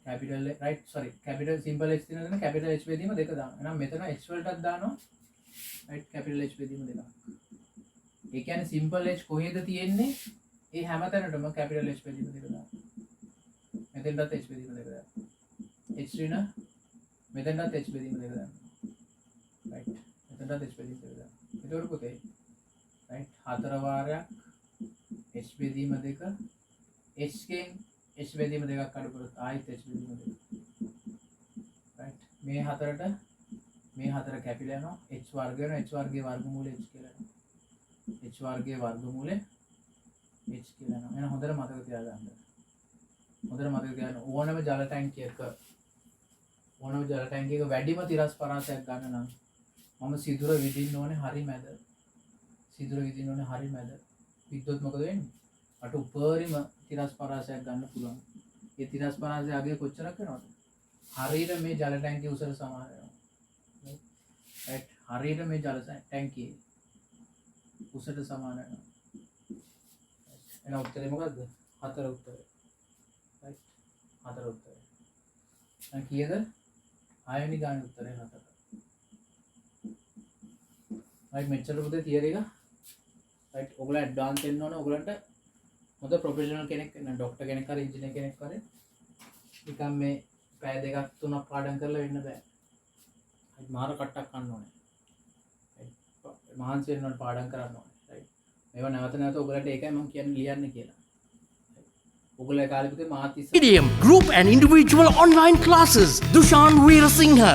capital right sorry capital simple h තියෙන තැන capital H බෙදීම දෙක දානවා. එහෙනම් මෙතන h වලටත් දානවා right capital H බෙදීම දෙක. ඒ කියන්නේ simple h කොහෙද තියෙන්නේ? ඒ හැම තැනටම capital H බෙදීම දෙක දානවා. මෙතෙන්ටත් h බෙදීම දෙක දානවා. h ඍණ මෙතෙන්ටත් h බෙදීම දෙක දානවා. right මෙතෙන්ටත් h බෙදීම දෙක දානවා. එතකොට පුතේ right 4 වාරයක් h බෙදීම දෙක h කෙන් h බෙදීම දෙකක් අඩු කරොත් ආයෙත් h බෙදීම දෙක. right මේ හතරට මේ හතර කැපිලා යනවා h වර්ග වෙනවා h වර්ගයේ වර්ගමූලය h කියලා යනවා. h වර්ගයේ වර්ගමූලය h කියලා යනවා. එහෙනම් හොඳට මතක තියාගන්න. හොඳට මතක තියාගන්න ඕනම ජල ටැංකියක වැඩිම තිරස් පරාසයක් ගන්න නම් මම සිදුර විදින්න ඕනේ හරි මැද. සිදුර විදින්න ඕනේ හරි මැද. විද්‍යුත් මොකද වෙන්නේ? අට උපරිම තිරස් පරාසයක් ගන්න පුළුවන්. ඒ තිරස් පරාසය අගය කොච්චරක් වෙනවද? හරියට මේ ජල ටැංකිය උසට සමාන වෙනවා. right හරියට මේ ජල ටැංකිය උසට සමාන වෙනවා. එහෙනම් උත්තරේ මොකද්ද? 4 උත්තරේ. right 4 උත්තරේ. දැන් කීයද? 6 වෙනි ගානේ උත්තරේ 4. right මෙච්චර පුතේ තියරි එක. right ඔයගොල්ලෝ ඇඩ්වාන්ස් වෙන්න ඕනේ. ඔයගොල්ලන්ට හොඳ ප්‍රොෆෙෂනල් කෙනෙක් වෙන්න. ડોක්ටර් කෙනෙක් හරි ඉංජිනේර් කෙනෙක් හරි නිකන් මේ පැය දෙකක් තුනක් පාඩම් කරලා වෙන්න බෑ. right මාර කට්ටක් ගන්න ඕනේ. right මහන්සි වෙන්න ඕනේ පාඩම් කරන්න ඕනේ. right මේවා නැවත නැවත ඔයගොල්ලන්ට ඒකයි මම කියන්නේ ලියන්න කියලා. ඔයගොල්ලෝ කාලේ පුතේ මාත් ඉස්සර Medium, group and individual online classes. Dushan Veerasinghe.